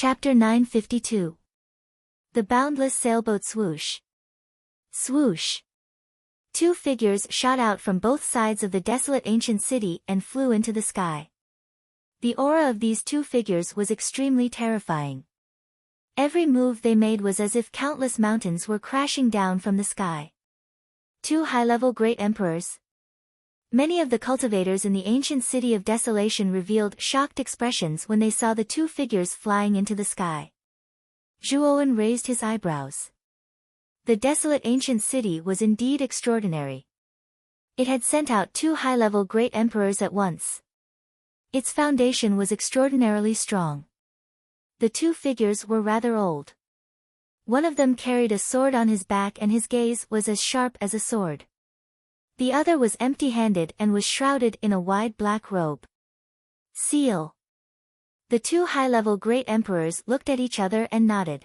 Chapter 952. The Boundless Sailboat Swoosh. Swoosh. Two figures shot out from both sides of the desolate ancient city and flew into the sky. The aura of these two figures was extremely terrifying. Every move they made was as if countless mountains were crashing down from the sky. Two high-level great emperors. Many of the cultivators in the ancient city of desolation revealed shocked expressions when they saw the two figures flying into the sky. Zhuowen raised his eyebrows. The desolate ancient city was indeed extraordinary. It had sent out two high-level great emperors at once. Its foundation was extraordinarily strong. The two figures were rather old. One of them carried a sword on his back and his gaze was as sharp as a sword. The other was empty-handed and was shrouded in a wide black robe. Seal. The two high-level great emperors looked at each other and nodded.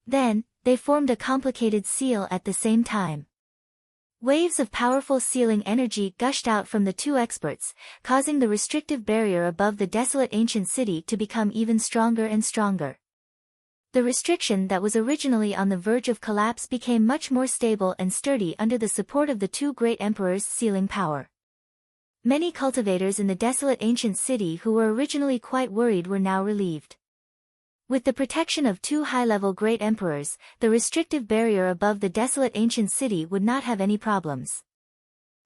Then, they formed a complicated seal at the same time. Waves of powerful sealing energy gushed out from the two experts, causing the restrictive barrier above the desolate ancient city to become even stronger and stronger. The restriction that was originally on the verge of collapse became much more stable and sturdy under the support of the two great emperors' sealing power. Many cultivators in the desolate ancient city who were originally quite worried were now relieved. With the protection of two high-level great emperors, the restrictive barrier above the desolate ancient city would not have any problems.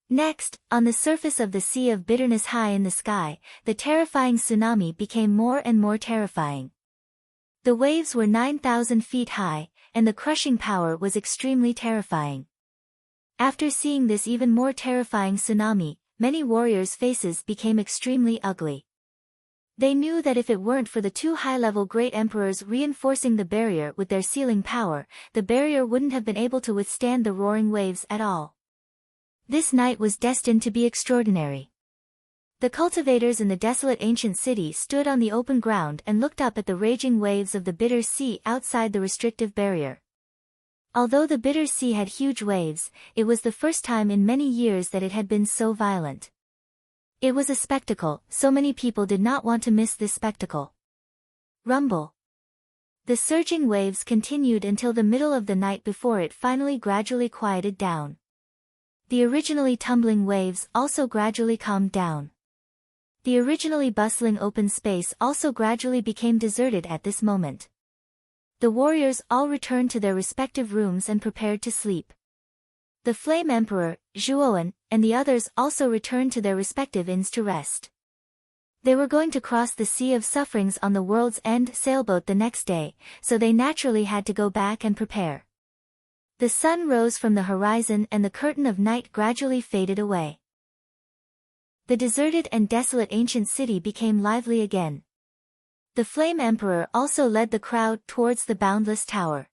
Next, on the surface of the Sea of Bitterness high in the sky, the terrifying tsunami became more and more terrifying. The waves were 9,000 feet high, and the crushing power was extremely terrifying. After seeing this even more terrifying tsunami, many warriors' faces became extremely ugly. They knew that if it weren't for the two high-level great emperors reinforcing the barrier with their sealing power, the barrier wouldn't have been able to withstand the roaring waves at all. This night was destined to be extraordinary. The cultivators in the desolate ancient city stood on the open ground and looked up at the raging waves of the bitter sea outside the restrictive barrier. Although the bitter sea had huge waves, it was the first time in many years that it had been so violent. It was a spectacle, so many people did not want to miss this spectacle. Rumble. The surging waves continued until the middle of the night before it finally gradually quieted down. The originally tumbling waves also gradually calmed down. The originally bustling open space also gradually became deserted at this moment. The warriors all returned to their respective rooms and prepared to sleep. The Flame Emperor, Zhuowen, and the others also returned to their respective inns to rest. They were going to cross the Sea of Sufferings on the World's End sailboat the next day, so they naturally had to go back and prepare. The sun rose from the horizon and the curtain of night gradually faded away. The deserted and desolate ancient city became lively again. The Flame Emperor also led the crowd towards the Boundless Tower.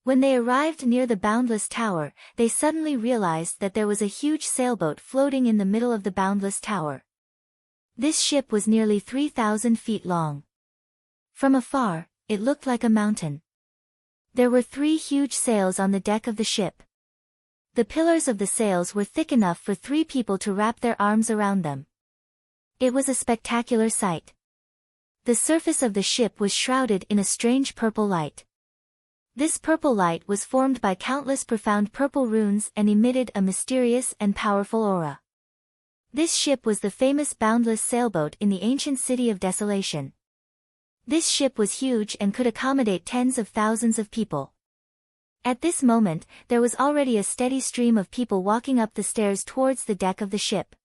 When they arrived near the Boundless Tower, they suddenly realized that there was a huge sailboat floating in the middle of the Boundless Tower. This ship was nearly 3,000 feet long. From afar, it looked like a mountain. There were 3 huge sails on the deck of the ship. The pillars of the sails were thick enough for 3 people to wrap their arms around them. It was a spectacular sight. The surface of the ship was shrouded in a strange purple light. This purple light was formed by countless profound purple runes and emitted a mysterious and powerful aura. This ship was the famous boundless sailboat in the ancient city of desolation. This ship was huge and could accommodate tens of thousands of people. At this moment, there was already a steady stream of people walking up the stairs towards the deck of the ship.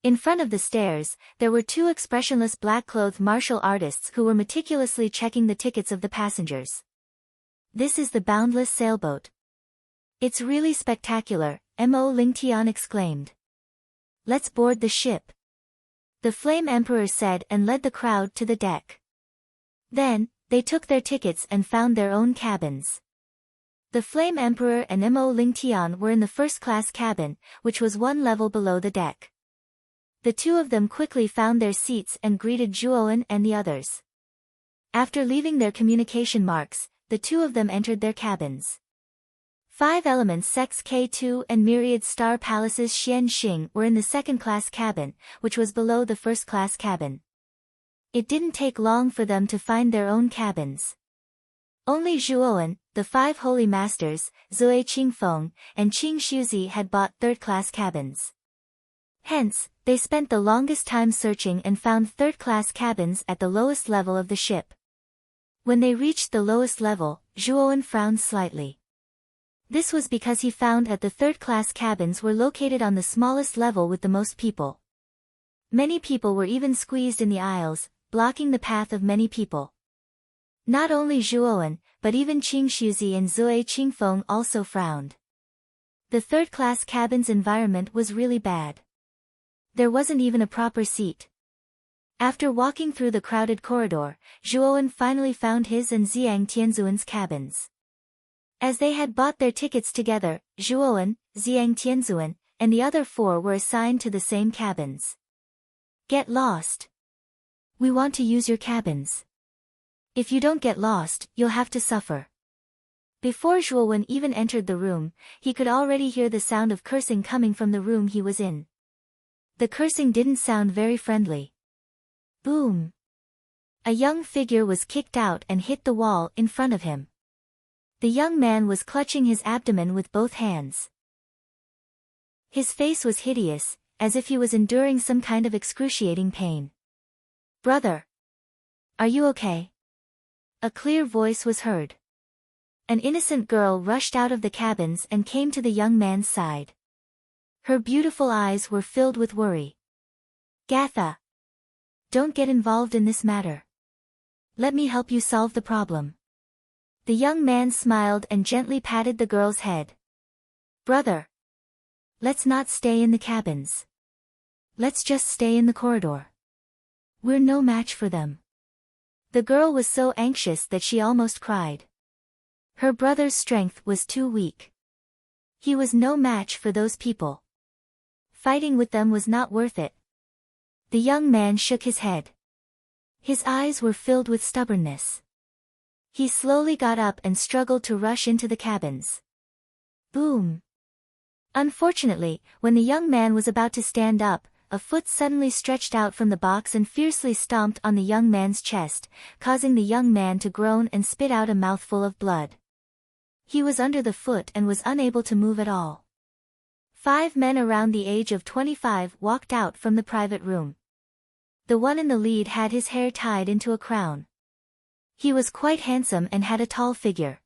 In front of the stairs, there were 2 expressionless black-clothed martial artists who were meticulously checking the tickets of the passengers. This is the boundless sailboat. It's really spectacular, Mo Lingtian exclaimed. Let's board the ship. The Flame Emperor said and led the crowd to the deck. Then, they took their tickets and found their own cabins. The Flame Emperor and Mo Lingtian were in the first-class cabin, which was 1 level below the deck. The 2 of them quickly found their seats and greeted Zhuowen and the others. After leaving their communication marks, the 2 of them entered their cabins. 5 Elements Sex K2 and Myriad Star Palaces Xian Xing were in the second-class cabin, which was below the first-class cabin. It didn't take long for them to find their own cabins. Only Zhuowen, the 5 holy masters, Zui Qingfeng, and Qing Shuzi had bought third-class cabins. Hence, they spent the longest time searching and found third-class cabins at the lowest level of the ship. When they reached the lowest level, Zhuowen frowned slightly. This was because he found that the third-class cabins were located on the smallest level with the most people. Many people were even squeezed in the aisles, blocking the path of many people. Not only Zhuowen, but even Qing Shuzi and Zui Qingfeng also frowned. The third-class cabin's environment was really bad. There wasn't even a proper seat. After walking through the crowded corridor, Zhuowen finally found his and Xiang Tianzuan's cabins. As they had bought their tickets together, Zhuowen, Xiang Tianzuan, and the other 4 were assigned to the same cabins. Get lost. We want to use your cabins. If you don't get lost, you'll have to suffer. Before Zhuowen even entered the room, he could already hear the sound of cursing coming from the room he was in. The cursing didn't sound very friendly. Boom! A young figure was kicked out and hit the wall in front of him. The young man was clutching his abdomen with both hands. His face was hideous, as if he was enduring some kind of excruciating pain. Brother! Are you okay? A clear voice was heard. An innocent girl rushed out of the cabins and came to the young man's side. Her beautiful eyes were filled with worry. Gatha! Don't get involved in this matter. Let me help you solve the problem. The young man smiled and gently patted the girl's head. Brother! Let's not stay in the cabins. Let's just stay in the corridor. We're no match for them. The girl was so anxious that she almost cried. Her brother's strength was too weak. He was no match for those people. Fighting with them was not worth it. The young man shook his head. His eyes were filled with stubbornness. He slowly got up and struggled to rush into the cabins. Boom! Unfortunately, when the young man was about to stand up, a foot suddenly stretched out from the box and fiercely stomped on the young man's chest, causing the young man to groan and spit out a mouthful of blood. He was under the foot and was unable to move at all. 5 men around the age of 25 walked out from the private room. The one in the lead had his hair tied into a crown. He was quite handsome and had a tall figure.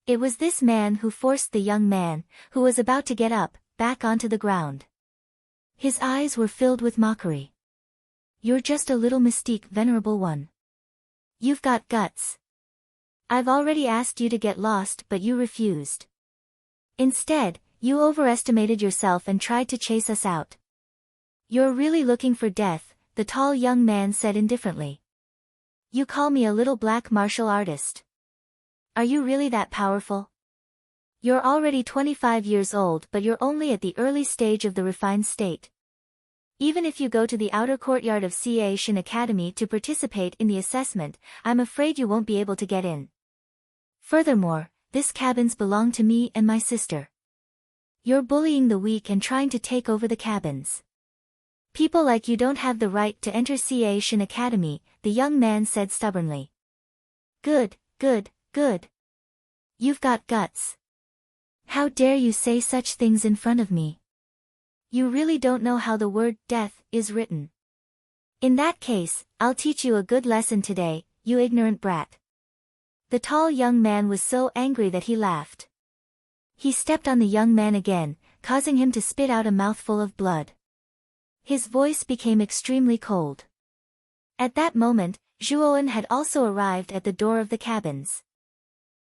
It was this man who forced the young man, who was about to get up, back onto the ground. His eyes were filled with mockery. You're just a little mystique, venerable one. You've got guts. I've already asked you to get lost but you refused. Instead, you overestimated yourself and tried to chase us out. You're really looking for death, the tall young man said indifferently. You call me a little black martial artist. Are you really that powerful? You're already 25 years old but you're only at the early stage of the refined state. Even if you go to the outer courtyard of CA Shin Academy to participate in the assessment, I'm afraid you won't be able to get in. Furthermore, this cabins belong to me and my sister. You're bullying the weak and trying to take over the cabins. People like you don't have the right to enter CA Shin Academy, the young man said stubbornly. Good, good, good. You've got guts. How dare you say such things in front of me? You really don't know how the word death is written. In that case, I'll teach you a good lesson today, you ignorant brat. The tall young man was so angry that he laughed. He stepped on the young man again, causing him to spit out a mouthful of blood. His voice became extremely cold. At that moment, Zhuowen had also arrived at the door of the cabins.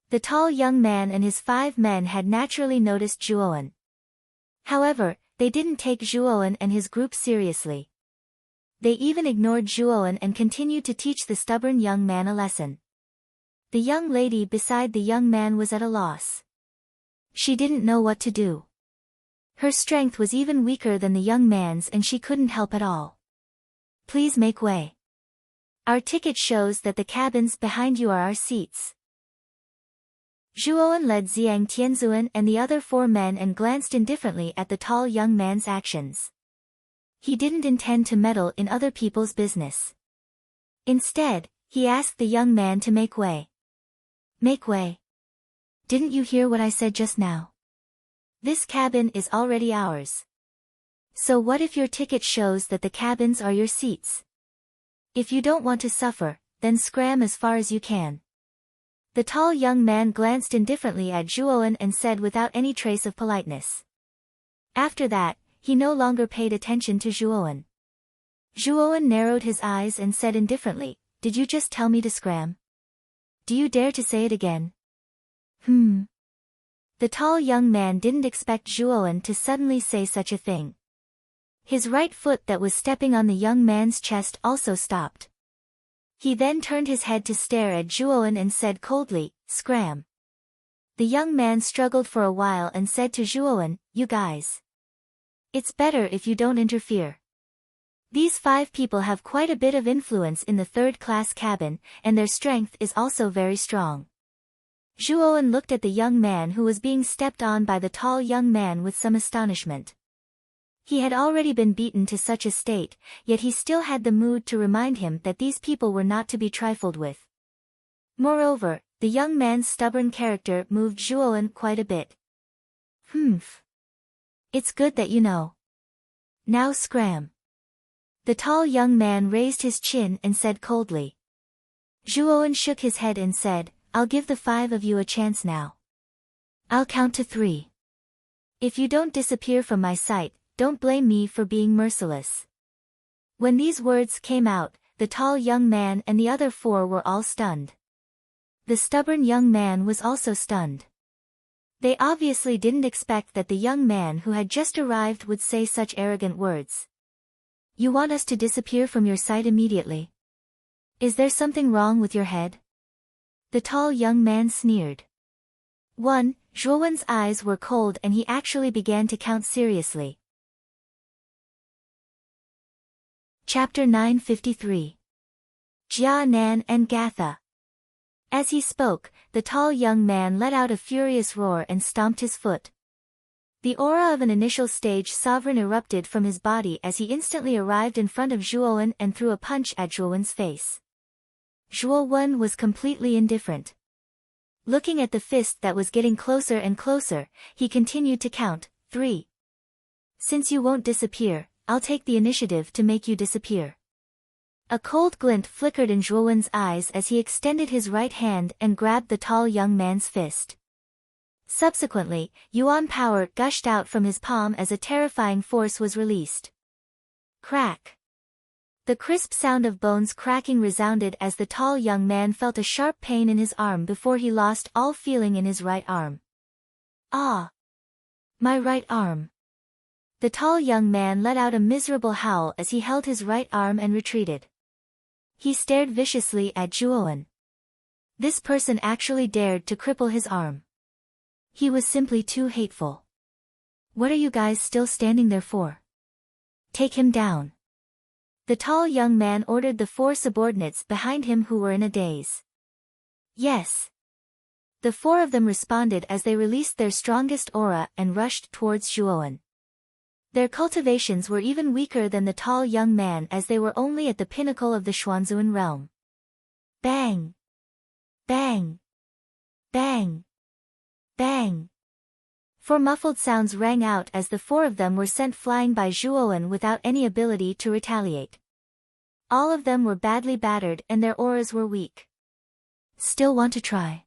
The tall young man and his 5 men had naturally noticed Zhuowen. However, they didn't take Zhuowen and his group seriously. They even ignored Zhuowen and continued to teach the stubborn young man a lesson. The young lady beside the young man was at a loss. She didn't know what to do. Her strength was even weaker than the young man's and she couldn't help at all. Please make way. Our ticket shows that the cabins behind you are our seats. Zhuowen led Xiang Tianzuan and the other 4 men and glanced indifferently at the tall young man's actions. He didn't intend to meddle in other people's business. Instead, he asked the young man to make way. Make way. Didn't you hear what I said just now? This cabin is already ours. So what if your ticket shows that the cabins are your seats? If you don't want to suffer, then scram as far as you can. The tall young man glanced indifferently at Zhuowen and said without any trace of politeness. After that, he no longer paid attention to Zhuowen. Zhuowen narrowed his eyes and said indifferently, "Did you just tell me to scram? Do you dare to say it again?" The tall young man didn't expect Zhuowen to suddenly say such a thing. His right foot that was stepping on the young man's chest also stopped. He then turned his head to stare at Zhuowen and said coldly, "Scram." The young man struggled for a while and said to Zhuowen, "You guys. It's better if you don't interfere. These 5 people have quite a bit of influence in the third-class cabin, and their strength is also very strong." Zhuowen looked at the young man who was being stepped on by the tall young man with some astonishment. He had already been beaten to such a state, yet he still had the mood to remind him that these people were not to be trifled with. Moreover, the young man's stubborn character moved Zhuowen quite a bit. It's good that you know. Now scram. The tall young man raised his chin and said coldly. Zhuowen shook his head and said, "I'll give the 5 of you a chance now. I'll count to 3. If you don't disappear from my sight, don't blame me for being merciless." When these words came out, the tall young man and the other 4 were all stunned. The stubborn young man was also stunned. They obviously didn't expect that the young man who had just arrived would say such arrogant words. "You want us to disappear from your sight immediately? Is there something wrong with your head?" The tall young man sneered. 1. Zhuowen's eyes were cold and he actually began to count seriously. Chapter 953. Jia Nan and Gatha. As he spoke, the tall young man let out a furious roar and stomped his foot. The aura of an initial stage sovereign erupted from his body as he instantly arrived in front of Zhuowen and threw a punch at Zhuowen's face. Zhuowen was completely indifferent. Looking at the fist that was getting closer and closer, he continued to count, 3. "Since you won't disappear, I'll take the initiative to make you disappear." A cold glint flickered in Zhuowen's eyes as he extended his right hand and grabbed the tall young man's fist. Subsequently, Yuan power gushed out from his palm as a terrifying force was released. Crack. The crisp sound of bones cracking resounded as the tall young man felt a sharp pain in his arm before he lost all feeling in his right arm. "Ah! My right arm!" The tall young man let out a miserable howl as he held his right arm and retreated. He stared viciously at Zhuowen. This person actually dared to cripple his arm. He was simply too hateful. "What are you guys still standing there for? Take him down." The tall young man ordered the 4 subordinates behind him who were in a daze. "Yes." The 4 of them responded as they released their strongest aura and rushed towards Zhuowen. Their cultivations were even weaker than the tall young man as they were only at the pinnacle of the Xuanzuan realm. Bang! Bang! Bang! Bang! 4 muffled sounds rang out as the 4 of them were sent flying by Zhuowen without any ability to retaliate. All of them were badly battered and their auras were weak. "Still want to try?"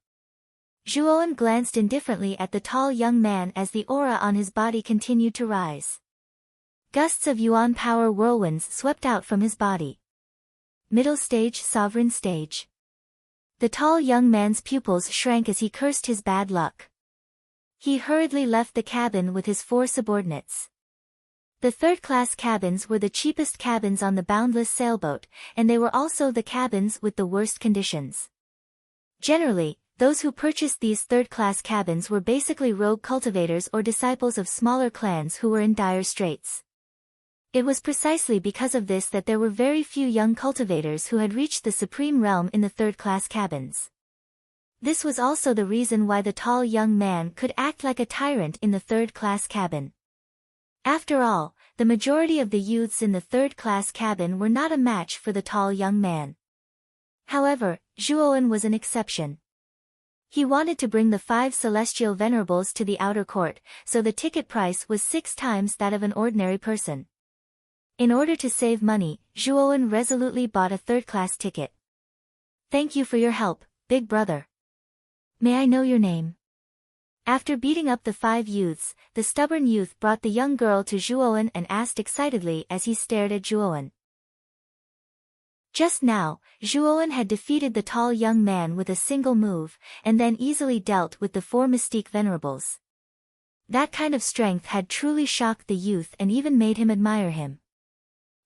Zhuowen glanced indifferently at the tall young man as the aura on his body continued to rise. Gusts of Yuan power whirlwinds swept out from his body. Middle stage, sovereign stage. The tall young man's pupils shrank as he cursed his bad luck. He hurriedly left the cabin with his 4 subordinates. The third-class cabins were the cheapest cabins on the boundless sailboat, and they were also the cabins with the worst conditions. Generally, those who purchased these third-class cabins were basically rogue cultivators or disciples of smaller clans who were in dire straits. It was precisely because of this that there were very few young cultivators who had reached the supreme realm in the third-class cabins. This was also the reason why the tall young man could act like a tyrant in the third-class cabin. After all, the majority of the youths in the third-class cabin were not a match for the tall young man. However, Zhuowen was an exception. He wanted to bring the 5 celestial venerables to the outer court, so the ticket price was 6 times that of an ordinary person. In order to save money, Zhuowen resolutely bought a third-class ticket. "Thank you for your help, big brother. May I know your name?" After beating up the 5 youths, the stubborn youth brought the young girl to Zhuowen and asked excitedly as he stared at Zhuowen. Just now, Zhuowen had defeated the tall young man with a single move, and then easily dealt with the 4 mystique venerables. That kind of strength had truly shocked the youth and even made him admire him.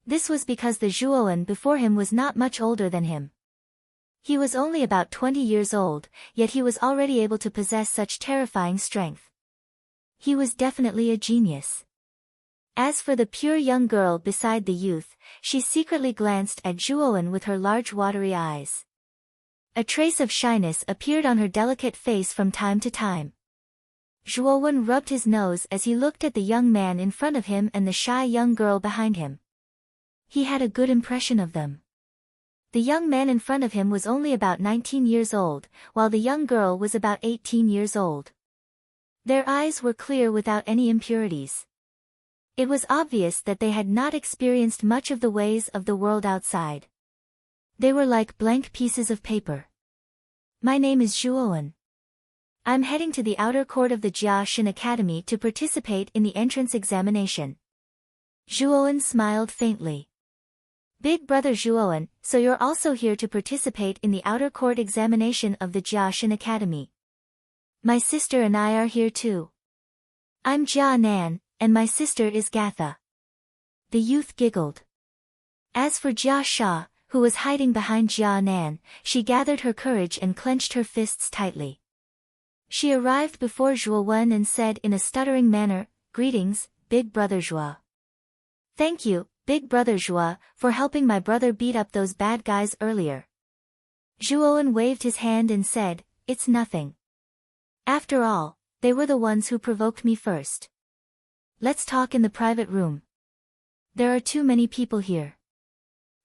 This was because the Zhuowen before him was not much older than him. He was only about 20 years old, yet he was already able to possess such terrifying strength. He was definitely a genius. As for the pure young girl beside the youth, she secretly glanced at Zhuowen with her large watery eyes. A trace of shyness appeared on her delicate face from time to time. Zhuowen rubbed his nose as he looked at the young man in front of him and the shy young girl behind him. He had a good impression of them. The young man in front of him was only about 19 years old, while the young girl was about 18 years old. Their eyes were clear without any impurities. It was obvious that they had not experienced much of the ways of the world outside. They were like blank pieces of paper. "My name is Zhuowen. I'm heading to the outer court of the Jia Shin Academy to participate in the entrance examination." Zhuowen smiled faintly. "Big brother Zhuowen, so you're also here to participate in the outer court examination of the Jia Shin Academy?" "My sister and I are here too. I'm Jia Nan, and my sister is Gatha." The youth giggled. As for Jia Sha, who was hiding behind Jia Nan, she gathered her courage and clenched her fists tightly. She arrived before Zhuowen and said in a stuttering manner, "Greetings, big brother Zhua." "Thank you, big brother Zhua, for helping my brother beat up those bad guys earlier." Zhuowen waved his hand and said, "It's nothing. After all, they were the ones who provoked me first. Let's talk in the private room. There are too many people here."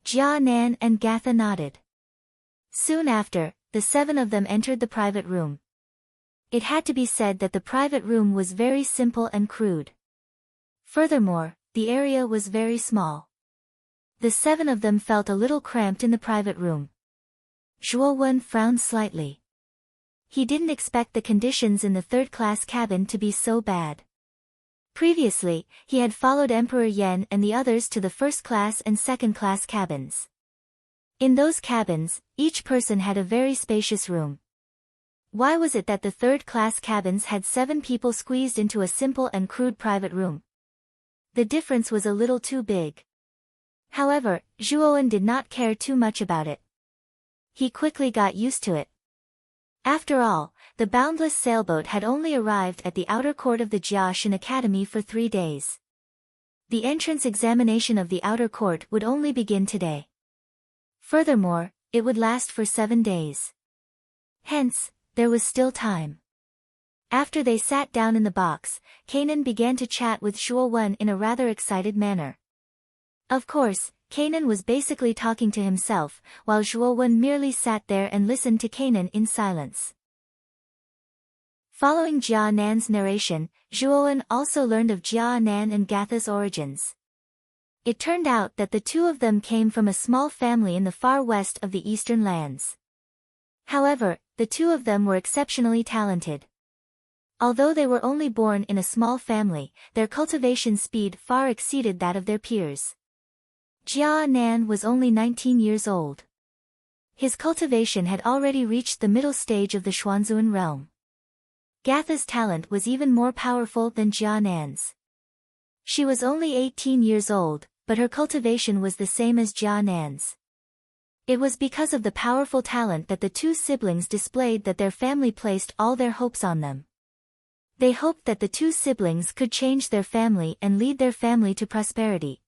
Jia Nan and Gatha nodded. Soon after, the 7 of them entered the private room. It had to be said that the private room was very simple and crude. Furthermore, the area was very small. The 7 of them felt a little cramped in the private room. Zhuowen frowned slightly. He didn't expect the conditions in the third-class cabin to be so bad. Previously, he had followed Emperor Yan and the others to the first-class and second-class cabins. In those cabins, each person had a very spacious room. Why was it that the third-class cabins had 7 people squeezed into a simple and crude private room? The difference was a little too big. However, Zhuowen did not care too much about it. He quickly got used to it. After all, the boundless sailboat had only arrived at the outer court of the Jia Shin Academy for 3 days. The entrance examination of the outer court would only begin today. Furthermore, it would last for 7 days. Hence, there was still time. After they sat down in the box, Kanan began to chat with Zhuowen in a rather excited manner. Of course, Kanan was basically talking to himself, while Zhuowen merely sat there and listened to Kanan in silence. Following Jia Nan's narration, Zhuowen also learned of Jia Nan and Gatha's origins. It turned out that the 2 of them came from a small family in the far west of the eastern lands. However, the 2 of them were exceptionally talented. Although they were only born in a small family, their cultivation speed far exceeded that of their peers. Jia Nan was only 19 years old. His cultivation had already reached the middle stage of the Xuanzuan realm. Gatha's talent was even more powerful than Jia Nan's. She was only 18 years old, but her cultivation was the same as Jia Nan's. It was because of the powerful talent that the 2 siblings displayed that their family placed all their hopes on them. They hoped that the 2 siblings could change their family and lead their family to prosperity.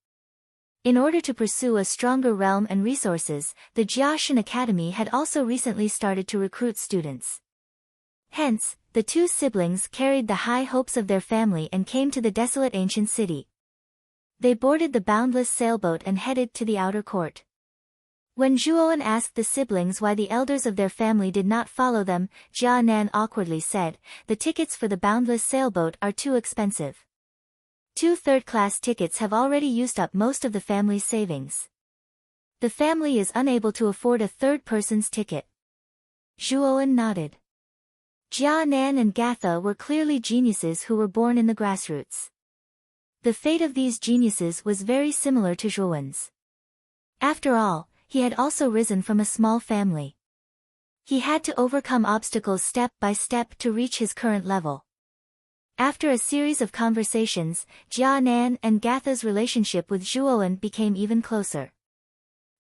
In order to pursue a stronger realm and resources, the Jia Shin Academy had also recently started to recruit students. Hence, the 2 siblings carried the high hopes of their family and came to the desolate ancient city. They boarded the boundless sailboat and headed to the outer court. When Zhuowen asked the siblings why the elders of their family did not follow them, Jia Nan awkwardly said, "The tickets for the boundless sailboat are too expensive. 2 third-class tickets have already used up most of the family's savings. The family is unable to afford a third person's ticket." Zhuowen nodded. Jia Nan and Gatha were clearly geniuses who were born in the grassroots. The fate of these geniuses was very similar to Zhuowen's. After all, he had also risen from a small family. He had to overcome obstacles step by step to reach his current level. After a series of conversations, Jia Nan and Gatha's relationship with Zhuowen became even closer.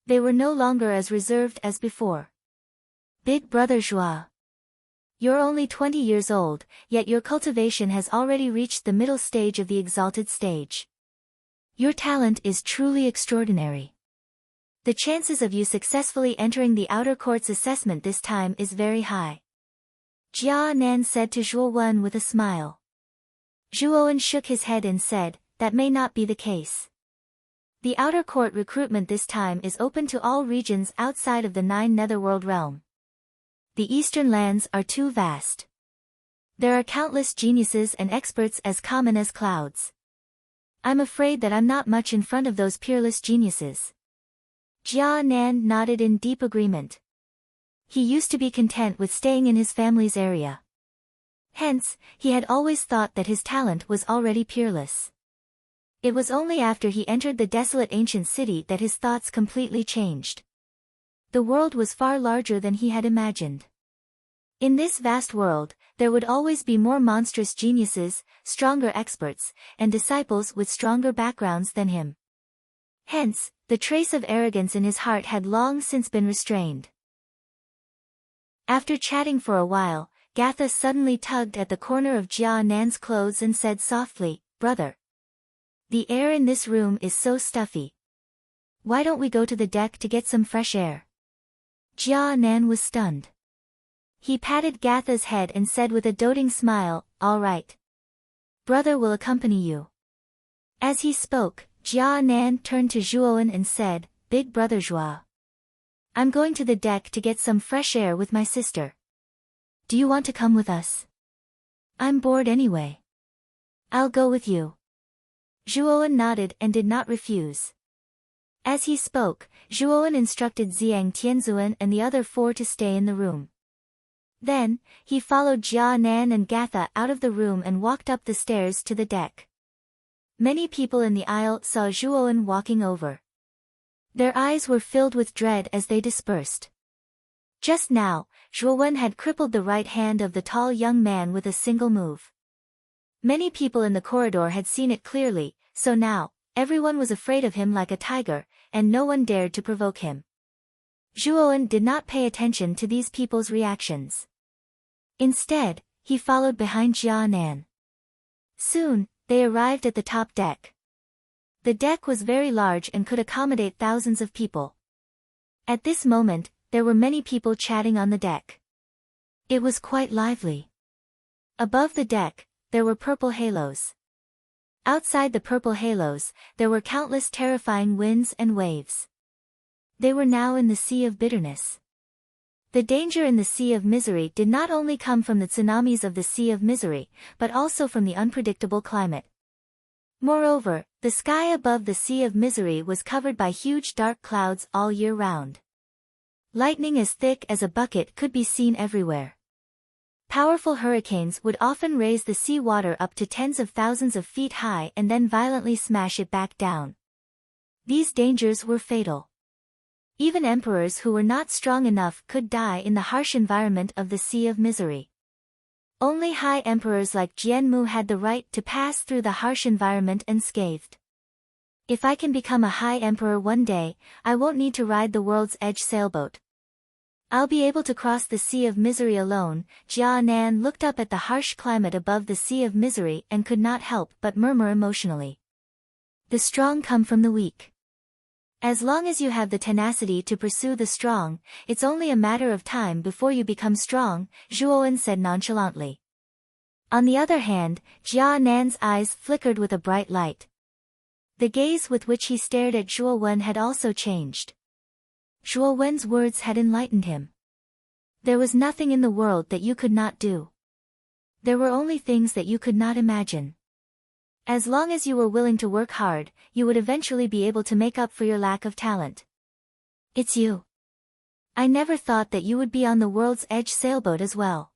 They were no longer as reserved as before. "Big brother Zhua. You're only 20 years old, yet your cultivation has already reached the middle stage of the exalted stage. Your talent is truly extraordinary. The chances of you successfully entering the outer court's assessment this time is very high," Jia Nan said to Zhuowen with a smile. Zhuowen shook his head and said, "That may not be the case. The outer court recruitment this time is open to all regions outside of the 9 netherworld realm. The eastern lands are too vast. There are countless geniuses and experts as common as clouds. I'm afraid that I'm not much in front of those peerless geniuses." Jia Nan nodded in deep agreement. He used to be content with staying in his family's area. Hence, he had always thought that his talent was already peerless. It was only after he entered the desolate ancient city that his thoughts completely changed. The world was far larger than he had imagined. In this vast world, there would always be more monstrous geniuses, stronger experts, and disciples with stronger backgrounds than him. Hence, the trace of arrogance in his heart had long since been restrained. After chatting for a while, Gatha suddenly tugged at the corner of Jia Nan's clothes and said softly, "Brother. The air in this room is so stuffy. Why don't we go to the deck to get some fresh air?" Jia Nan was stunned. He patted Gatha's head and said with a doting smile, "All right. Brother will accompany you." As he spoke, Jia Nan turned to Zhuowen and said, "Big brother Zhua. I'm going to the deck to get some fresh air with my sister. Do you want to come with us? I'm bored anyway." "I'll go with you." Zhuowen nodded and did not refuse. As he spoke, Zhuowen instructed Xiang Tianzuan and the other 4 to stay in the room. Then, he followed Jia Nan and Gatha out of the room and walked up the stairs to the deck. Many people in the aisle saw Zhuowen walking over. Their eyes were filled with dread as they dispersed. Just now, Zhuowen had crippled the right hand of the tall young man with a single move. Many people in the corridor had seen it clearly, so now, everyone was afraid of him like a tiger, and no one dared to provoke him. Zhuowen did not pay attention to these people's reactions. Instead, he followed behind Jia Nan. Soon, they arrived at the top deck. The deck was very large and could accommodate thousands of people. At this moment, there were many people chatting on the deck. It was quite lively. Above the deck, there were purple halos. Outside the purple halos, there were countless terrifying winds and waves. They were now in the Sea of Bitterness. The danger in the Sea of Misery did not only come from the tsunamis of the Sea of Misery, but also from the unpredictable climate. Moreover, the sky above the Sea of Misery was covered by huge dark clouds all year round. Lightning as thick as a bucket could be seen everywhere. Powerful hurricanes would often raise the sea water up to tens of thousands of feet high and then violently smash it back down. These dangers were fatal. Even emperors who were not strong enough could die in the harsh environment of the Sea of Misery. Only high emperors like Jianmu had the right to pass through the harsh environment unscathed. If I can become a high emperor one day, I won't need to ride the world's edge sailboat. I'll be able to cross the Sea of Misery alone. Jia Nan looked up at the harsh climate above the Sea of Misery and could not help but murmur emotionally. The strong come from the weak. As long as you have the tenacity to pursue the strong, it's only a matter of time before you become strong, Zhuowen said nonchalantly. On the other hand, Jia Nan's eyes flickered with a bright light. The gaze with which he stared at Zhuowen had also changed. Zhuo Wen's words had enlightened him. There was nothing in the world that you could not do. There were only things that you could not imagine. As long as you were willing to work hard, you would eventually be able to make up for your lack of talent. It's you. I never thought that you would be on the world's edge sailboat as well.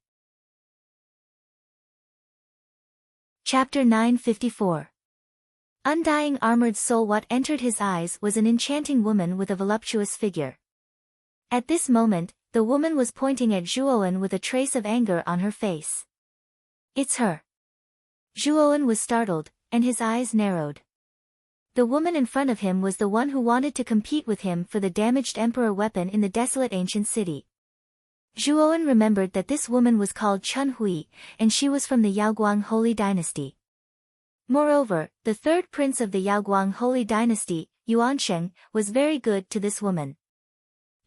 Chapter 954. Undying armored soul. What entered his eyes was an enchanting woman with a voluptuous figure. At this moment, the woman was pointing at Zhuowen with a trace of anger on her face. It's her. Zhuowen was startled, and his eyes narrowed. The woman in front of him was the one who wanted to compete with him for the damaged emperor weapon in the desolate ancient city. Zhuowen remembered that this woman was called Chun Hui, and she was from the Yaoguang Holy Dynasty. Moreover, the third prince of the Yaoguang Holy Dynasty, Yuansheng, was very good to this woman.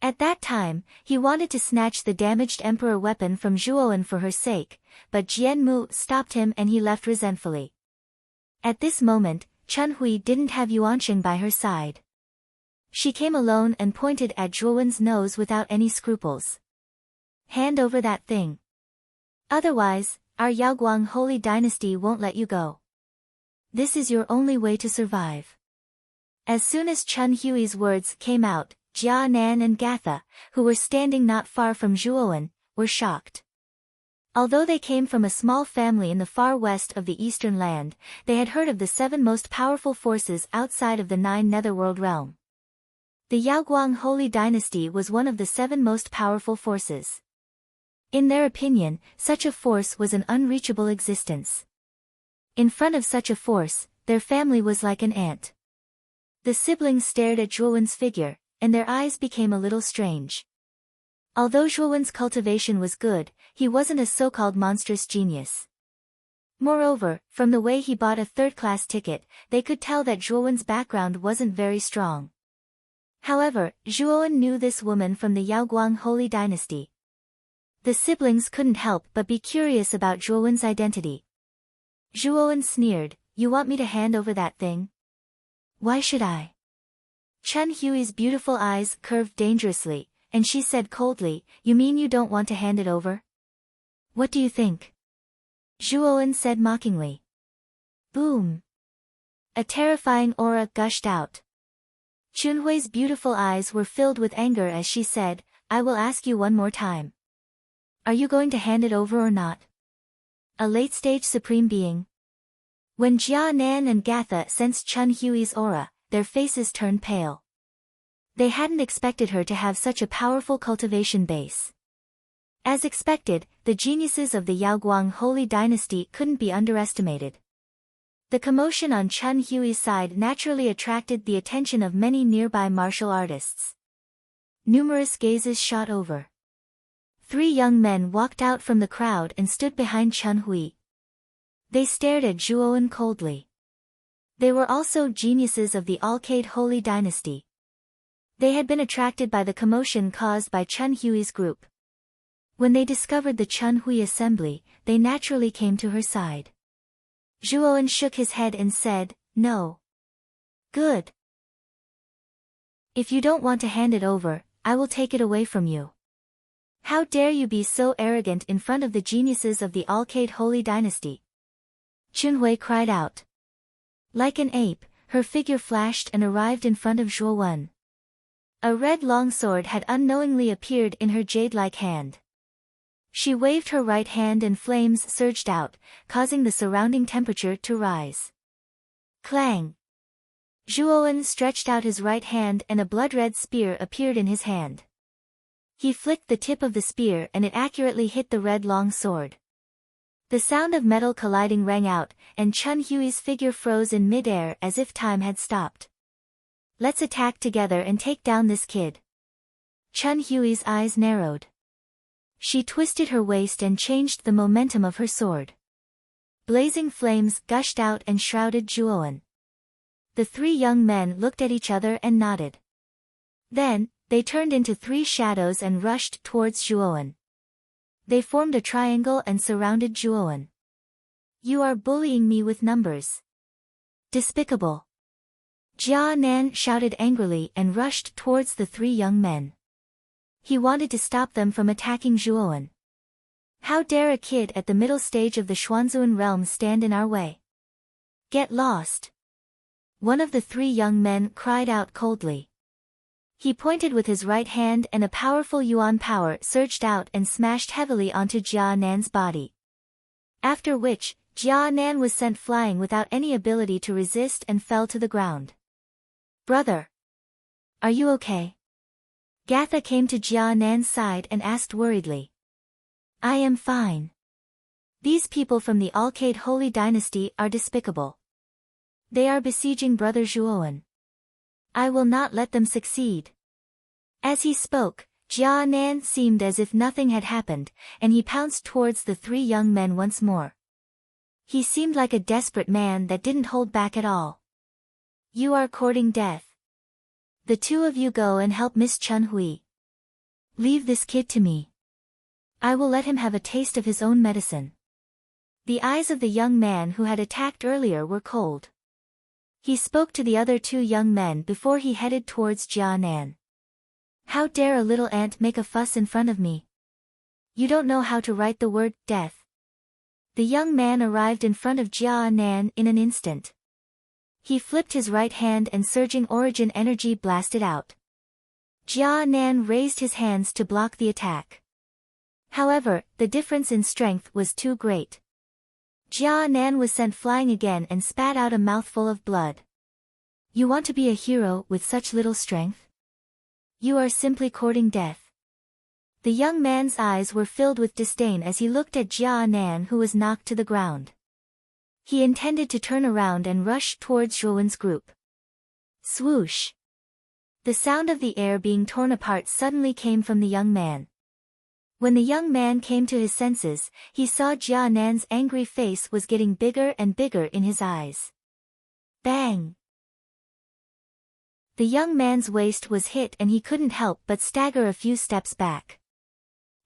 At that time, he wanted to snatch the damaged emperor weapon from Zhuowen for her sake, but Jian Mu stopped him and he left resentfully. At this moment, Chun Hui didn't have Yuansheng by her side. She came alone and pointed at Zhuowen's nose without any scruples. Hand over that thing. Otherwise, our Yaoguang Holy Dynasty won't let you go. This is your only way to survive. As soon as Chun Hui's words came out, Jia Nan and Gatha, who were standing not far from Zhuowen, were shocked. Although they came from a small family in the far west of the eastern land, they had heard of the 7 most powerful forces outside of the 9 netherworld realm. The Yaoguang Holy Dynasty was one of the 7 most powerful forces. In their opinion, such a force was an unreachable existence. In front of such a force, their family was like an ant. The siblings stared at Zhuowen's figure, and their eyes became a little strange. Although Zhuowen's cultivation was good, he wasn't a so-called monstrous genius. Moreover, from the way he bought a third-class ticket, they could tell that Zhuowen's background wasn't very strong. However, Zhuowen knew this woman from the Yaoguang Holy Dynasty. The siblings couldn't help but be curious about Zhuowen's identity. Zhuowen sneered, "You want me to hand over that thing? Why should I?" Chun Hui's beautiful eyes curved dangerously, and she said coldly, "You mean you don't want to hand it over? What do you think?" Zhuowen said mockingly. Boom! A terrifying aura gushed out. Chun Hui's beautiful eyes were filled with anger as she said, "I will ask you one more time. Are you going to hand it over or not? A late-stage supreme being?" When Jia Nan and Gatha sensed Chun Hui's aura, their faces turned pale. They hadn't expected her to have such a powerful cultivation base. As expected, the geniuses of the Yaoguang Holy Dynasty couldn't be underestimated. The commotion on Chun Hui's side naturally attracted the attention of many nearby martial artists. Numerous gazes shot over. 3 young men walked out from the crowd and stood behind Chun Hui. They stared at Zhuowen coldly. They were also geniuses of the Alcade Holy Dynasty. They had been attracted by the commotion caused by Chun Hui's group. When they discovered the Chun Hui assembly, they naturally came to her side. Zhuowen shook his head and said, "No." "Good. If you don't want to hand it over, I will take it away from you. How dare you be so arrogant in front of the geniuses of the Alcade Holy Dynasty?" Chun Hui cried out. Like an ape, her figure flashed and arrived in front of Zhuowen. A red longsword had unknowingly appeared in her jade-like hand. She waved her right hand and flames surged out, causing the surrounding temperature to rise. Clang! Zhuowen stretched out his right hand and a blood-red spear appeared in his hand. He flicked the tip of the spear and it accurately hit the red long sword. The sound of metal colliding rang out, and Chun Hui's figure froze in mid-air as if time had stopped. "Let's attack together and take down this kid." Chun Hui's eyes narrowed. She twisted her waist and changed the momentum of her sword. Blazing flames gushed out and shrouded Zhuowen. The 3 young men looked at each other and nodded. Then, they turned into 3 shadows and rushed towards Zhuowen. They formed a triangle and surrounded Zhuowen. "You are bullying me with numbers. Despicable." Jia Nan shouted angrily and rushed towards the three young men. He wanted to stop them from attacking Zhuowen. How dare a kid at the middle stage of the Xuanzuan realm stand in our way? Get lost! One of the three young men cried out coldly. He pointed with his right hand and a powerful yuan power surged out and smashed heavily onto Jia Nan's body. After which, Jia Nan was sent flying without any ability to resist and fell to the ground. Brother! Are you okay? Gatha came to Jia Nan's side and asked worriedly. I am fine. These people from the Alcade Holy Dynasty are despicable. They are besieging Brother Zhuowen. I will not let them succeed. As he spoke, Jia Nan seemed as if nothing had happened, and he pounced towards the three young men once more. He seemed like a desperate man that didn't hold back at all. You are courting death. The two of you go and help Miss Chun Hui. Leave this kid to me. I will let him have a taste of his own medicine. The eyes of the young man who had attacked earlier were cold. He spoke to the other two young men before he headed towards Jia Nan. How dare a little ant make a fuss in front of me? You don't know how to write the word, death. The young man arrived in front of Jia Nan in an instant. He flipped his right hand and surging origin energy blasted out. Jia Nan raised his hands to block the attack. However, the difference in strength was too great. Jia Nan was sent flying again and spat out a mouthful of blood. You want to be a hero with such little strength? You are simply courting death. The young man's eyes were filled with disdain as he looked at Jia Nan, who was knocked to the ground. He intended to turn around and rush towards Zhuowen's group. Swoosh! The sound of the air being torn apart suddenly came from the young man. When the young man came to his senses, he saw Jia Nan's angry face was getting bigger and bigger in his eyes. Bang! The young man's waist was hit and he couldn't help but stagger a few steps back.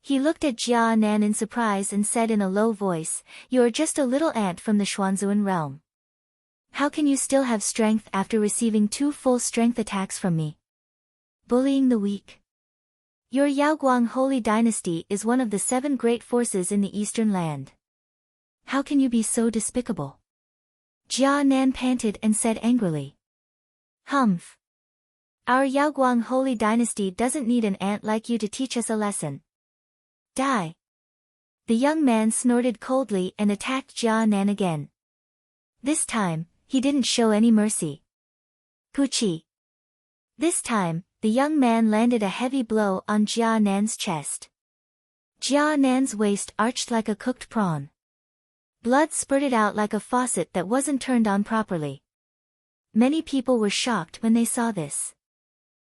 He looked at Jia Nan in surprise and said in a low voice, You are just a little ant from the Xuanzuan realm. How can you still have strength after receiving 2 full strength attacks from me? Bullying the weak. Your Yaoguang Holy Dynasty is one of the 7 great forces in the Eastern Land. How can you be so despicable? Jia Nan panted and said angrily. Humph. Our Yaoguang Holy Dynasty doesn't need an ant like you to teach us a lesson. Die. The young man snorted coldly and attacked Jia Nan again. This time, he didn't show any mercy. Puchi. This time, the young man landed a heavy blow on Jia Nan's chest. Jia Nan's waist arched like a cooked prawn. Blood spurted out like a faucet that wasn't turned on properly. Many people were shocked when they saw this.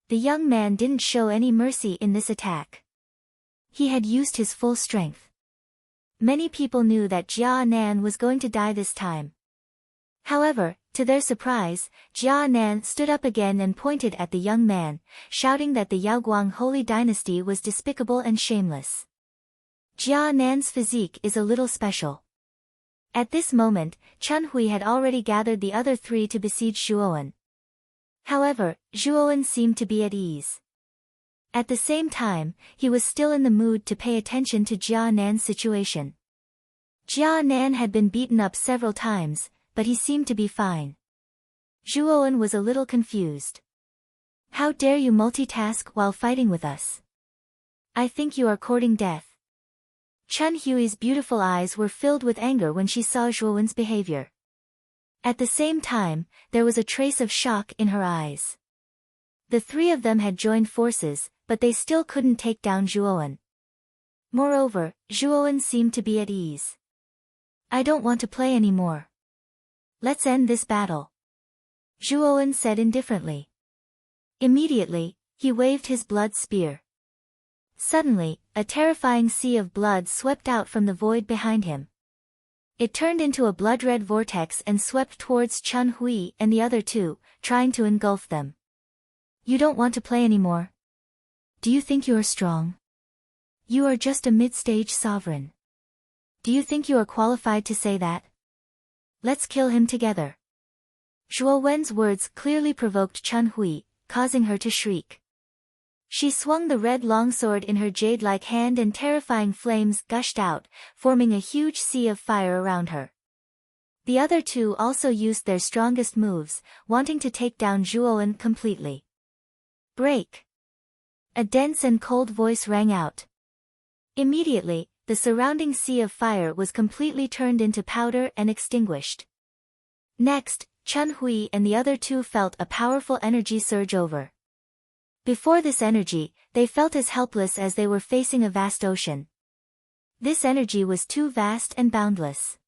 The young man didn't show any mercy in this attack. He had used his full strength. Many people knew that Jia Nan was going to die this time. However, to their surprise, Jia Nan stood up again and pointed at the young man, shouting that the Yaoguang Holy Dynasty was despicable and shameless. Jia Nan's physique is a little special. At this moment, Chun Hui had already gathered the other 3 to besiege Zhuowen. However, Zhuowen seemed to be at ease. At the same time, he was still in the mood to pay attention to Jia Nan's situation. Jia Nan had been beaten up several times, but he seemed to be fine. Zhuowen was a little confused. How dare you multitask while fighting with us? I think you are courting death. Chun Hui's beautiful eyes were filled with anger when she saw Zhuowen's behavior. At the same time, there was a trace of shock in her eyes. The 3 of them had joined forces, but they still couldn't take down Zhuowen. Moreover, Zhuowen seemed to be at ease. I don't want to play anymore. Let's end this battle. Zhuowen said indifferently. Immediately, he waved his blood spear. Suddenly, a terrifying sea of blood swept out from the void behind him. It turned into a blood-red vortex and swept towards Chun Hui and the other 2, trying to engulf them. You don't want to play anymore? Do you think you are strong? You are just a mid-stage sovereign. Do you think you are qualified to say that? Let's kill him together. Zhuo Wen's words clearly provoked Chun Hui, causing her to shriek. She swung the red longsword in her jade-like hand and terrifying flames gushed out, forming a huge sea of fire around her. The other two also used their strongest moves, wanting to take down Zhuo Wen completely. Break! A dense and cold voice rang out. Immediately, the surrounding sea of fire was completely turned into powder and extinguished. Next, Chun Hui and the other two felt a powerful energy surge over. Before this energy, they felt as helpless as they were facing a vast ocean. This energy was too vast and boundless.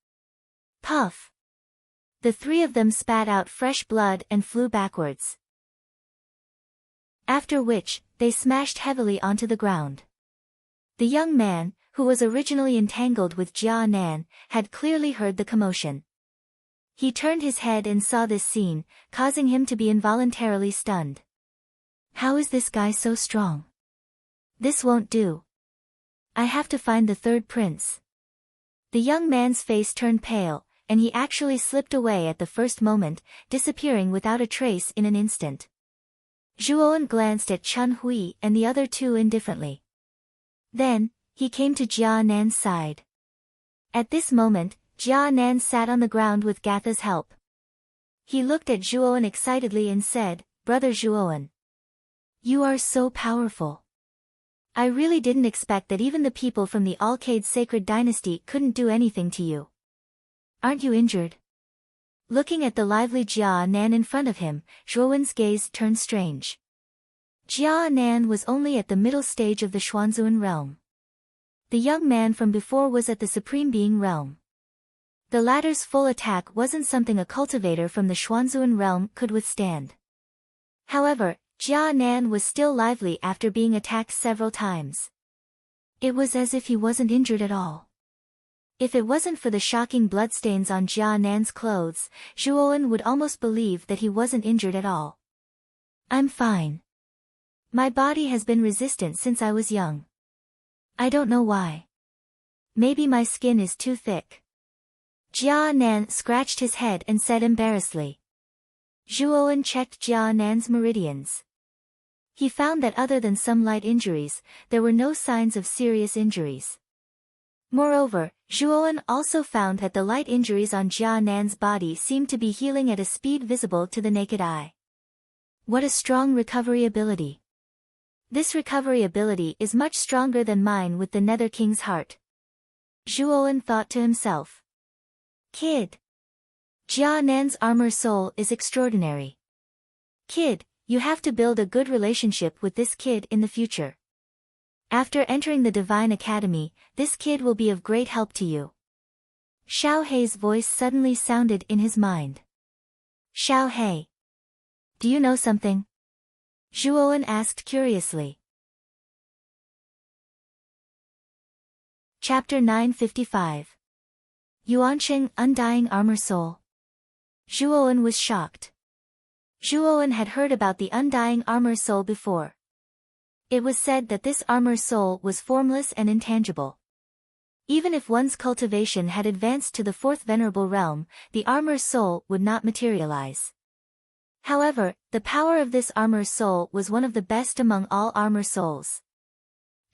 Puff! The three of them spat out fresh blood and flew backwards. After which, they smashed heavily onto the ground. The young man, who was originally entangled with Jia Nan, had clearly heard the commotion. He turned his head and saw this scene, causing him to be involuntarily stunned. How is this guy so strong? This won't do. I have to find the third prince. The young man's face turned pale, and he actually slipped away at the first moment, disappearing without a trace in an instant. Zhuo Wen glanced at Chun Hui and the other two indifferently. Then, he came to Jia Nan's side. At this moment, Jia Nan sat on the ground with Gatha's help. He looked at Zhuo Wen excitedly and said, "Brother Zhuo Wen, you are so powerful. I really didn't expect that even the people from the Alcade Sacred Dynasty couldn't do anything to you. Aren't you injured?" Looking at the lively Jia Nan in front of him, Zhuo Wen's gaze turned strange. Jia Nan was only at the middle stage of the Xuanzuan realm. The young man from before was at the Supreme Being realm. The latter's full attack wasn't something a cultivator from the Xuanzuan realm could withstand. However, Jia Nan was still lively after being attacked several times. It was as if he wasn't injured at all. If it wasn't for the shocking bloodstains on Jia Nan's clothes, Zhuo Wen would almost believe that he wasn't injured at all. I'm fine. My body has been resistant since I was young. I don't know why. Maybe my skin is too thick. Jia Nan scratched his head and said embarrassedly. Zhuo Wen checked Jia Nan's meridians. He found that other than some light injuries, there were no signs of serious injuries. Moreover, Zhuo Wen also found that the light injuries on Jia Nan's body seemed to be healing at a speed visible to the naked eye. What a strong recovery ability. This recovery ability is much stronger than mine with the Nether King's heart. Zhuo Wen thought to himself. Kid. Jia Nan's armor soul is extraordinary. Kid, you have to build a good relationship with this kid in the future. After entering the Divine Academy, this kid will be of great help to you. Xiao Hei's voice suddenly sounded in his mind. Xiao Hei. Do you know something? Zhuo Wen asked curiously. Chapter 955. Yuanqing Undying Armor Soul. Zhuo Wen was shocked. Zhuo Wen had heard about the Undying Armor Soul before. It was said that this armor soul was formless and intangible. Even if one's cultivation had advanced to the fourth venerable realm, the armor soul would not materialize. However, the power of this armor soul was one of the best among all armor souls.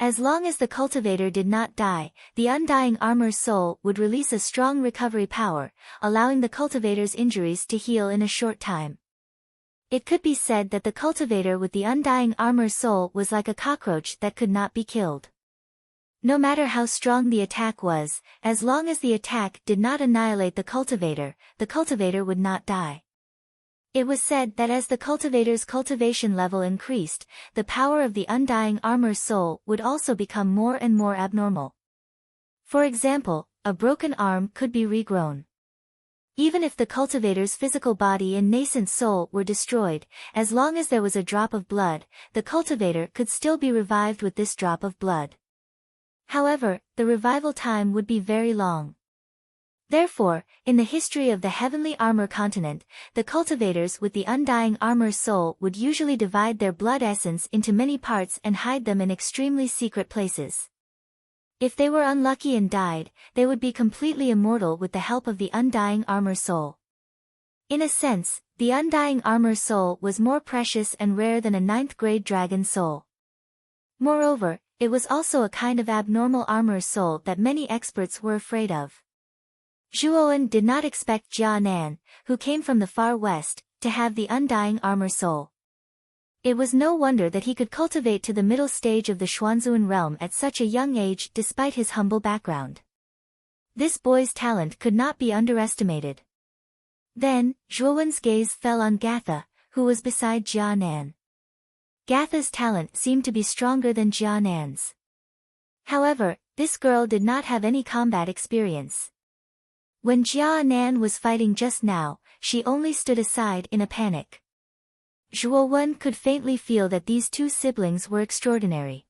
As long as the cultivator did not die, the undying armor soul would release a strong recovery power, allowing the cultivator's injuries to heal in a short time. It could be said that the cultivator with the undying armor soul was like a cockroach that could not be killed. No matter how strong the attack was, as long as the attack did not annihilate the cultivator would not die. It was said that as the cultivator's cultivation level increased, the power of the undying armor soul would also become more and more abnormal. For example, a broken arm could be regrown. Even if the cultivator's physical body and nascent soul were destroyed, as long as there was a drop of blood, the cultivator could still be revived with this drop of blood. However, the revival time would be very long. Therefore, in the history of the Heavenly Armor Continent, the cultivators with the undying armor soul would usually divide their blood essence into many parts and hide them in extremely secret places. If they were unlucky and died, they would be completely immortal with the help of the undying armor soul. In a sense, the undying armor soul was more precious and rare than a ninth-grade dragon soul. Moreover, it was also a kind of abnormal armor soul that many experts were afraid of. Zhuowen did not expect Jia Nan, who came from the far west, to have the undying armor soul. It was no wonder that he could cultivate to the middle stage of the Xuanzuan realm at such a young age despite his humble background. This boy's talent could not be underestimated. Then, Zhuowen's gaze fell on Gatha, who was beside Jia Nan. Gatha's talent seemed to be stronger than Jia Nan's. However, this girl did not have any combat experience. When Jia Nan was fighting just now, she only stood aside in a panic. Zhuowen could faintly feel that these two siblings were extraordinary.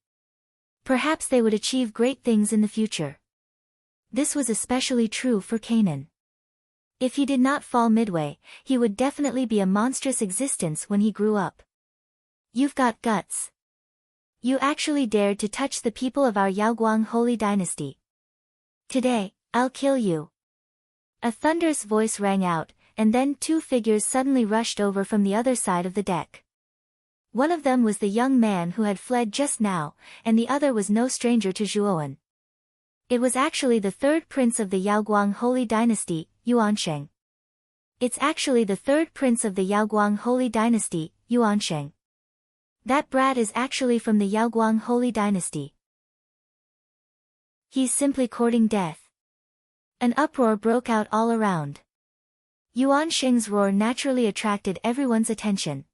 Perhaps they would achieve great things in the future. This was especially true for Kanan. If he did not fall midway, he would definitely be a monstrous existence when he grew up. You've got guts. You actually dared to touch the people of our Yaoguang holy dynasty. Today, I'll kill you. A thunderous voice rang out, and then two figures suddenly rushed over from the other side of the deck. One of them was the young man who had fled just now, and the other was no stranger to Zhuowen. It was actually the third prince of the Yaoguang holy dynasty, Yuansheng. It's actually the third prince of the Yaoguang holy dynasty, Yuansheng. That brat is actually from the Yaoguang holy dynasty. He's simply courting death. An uproar broke out all around. Yuansheng's roar naturally attracted everyone's attention.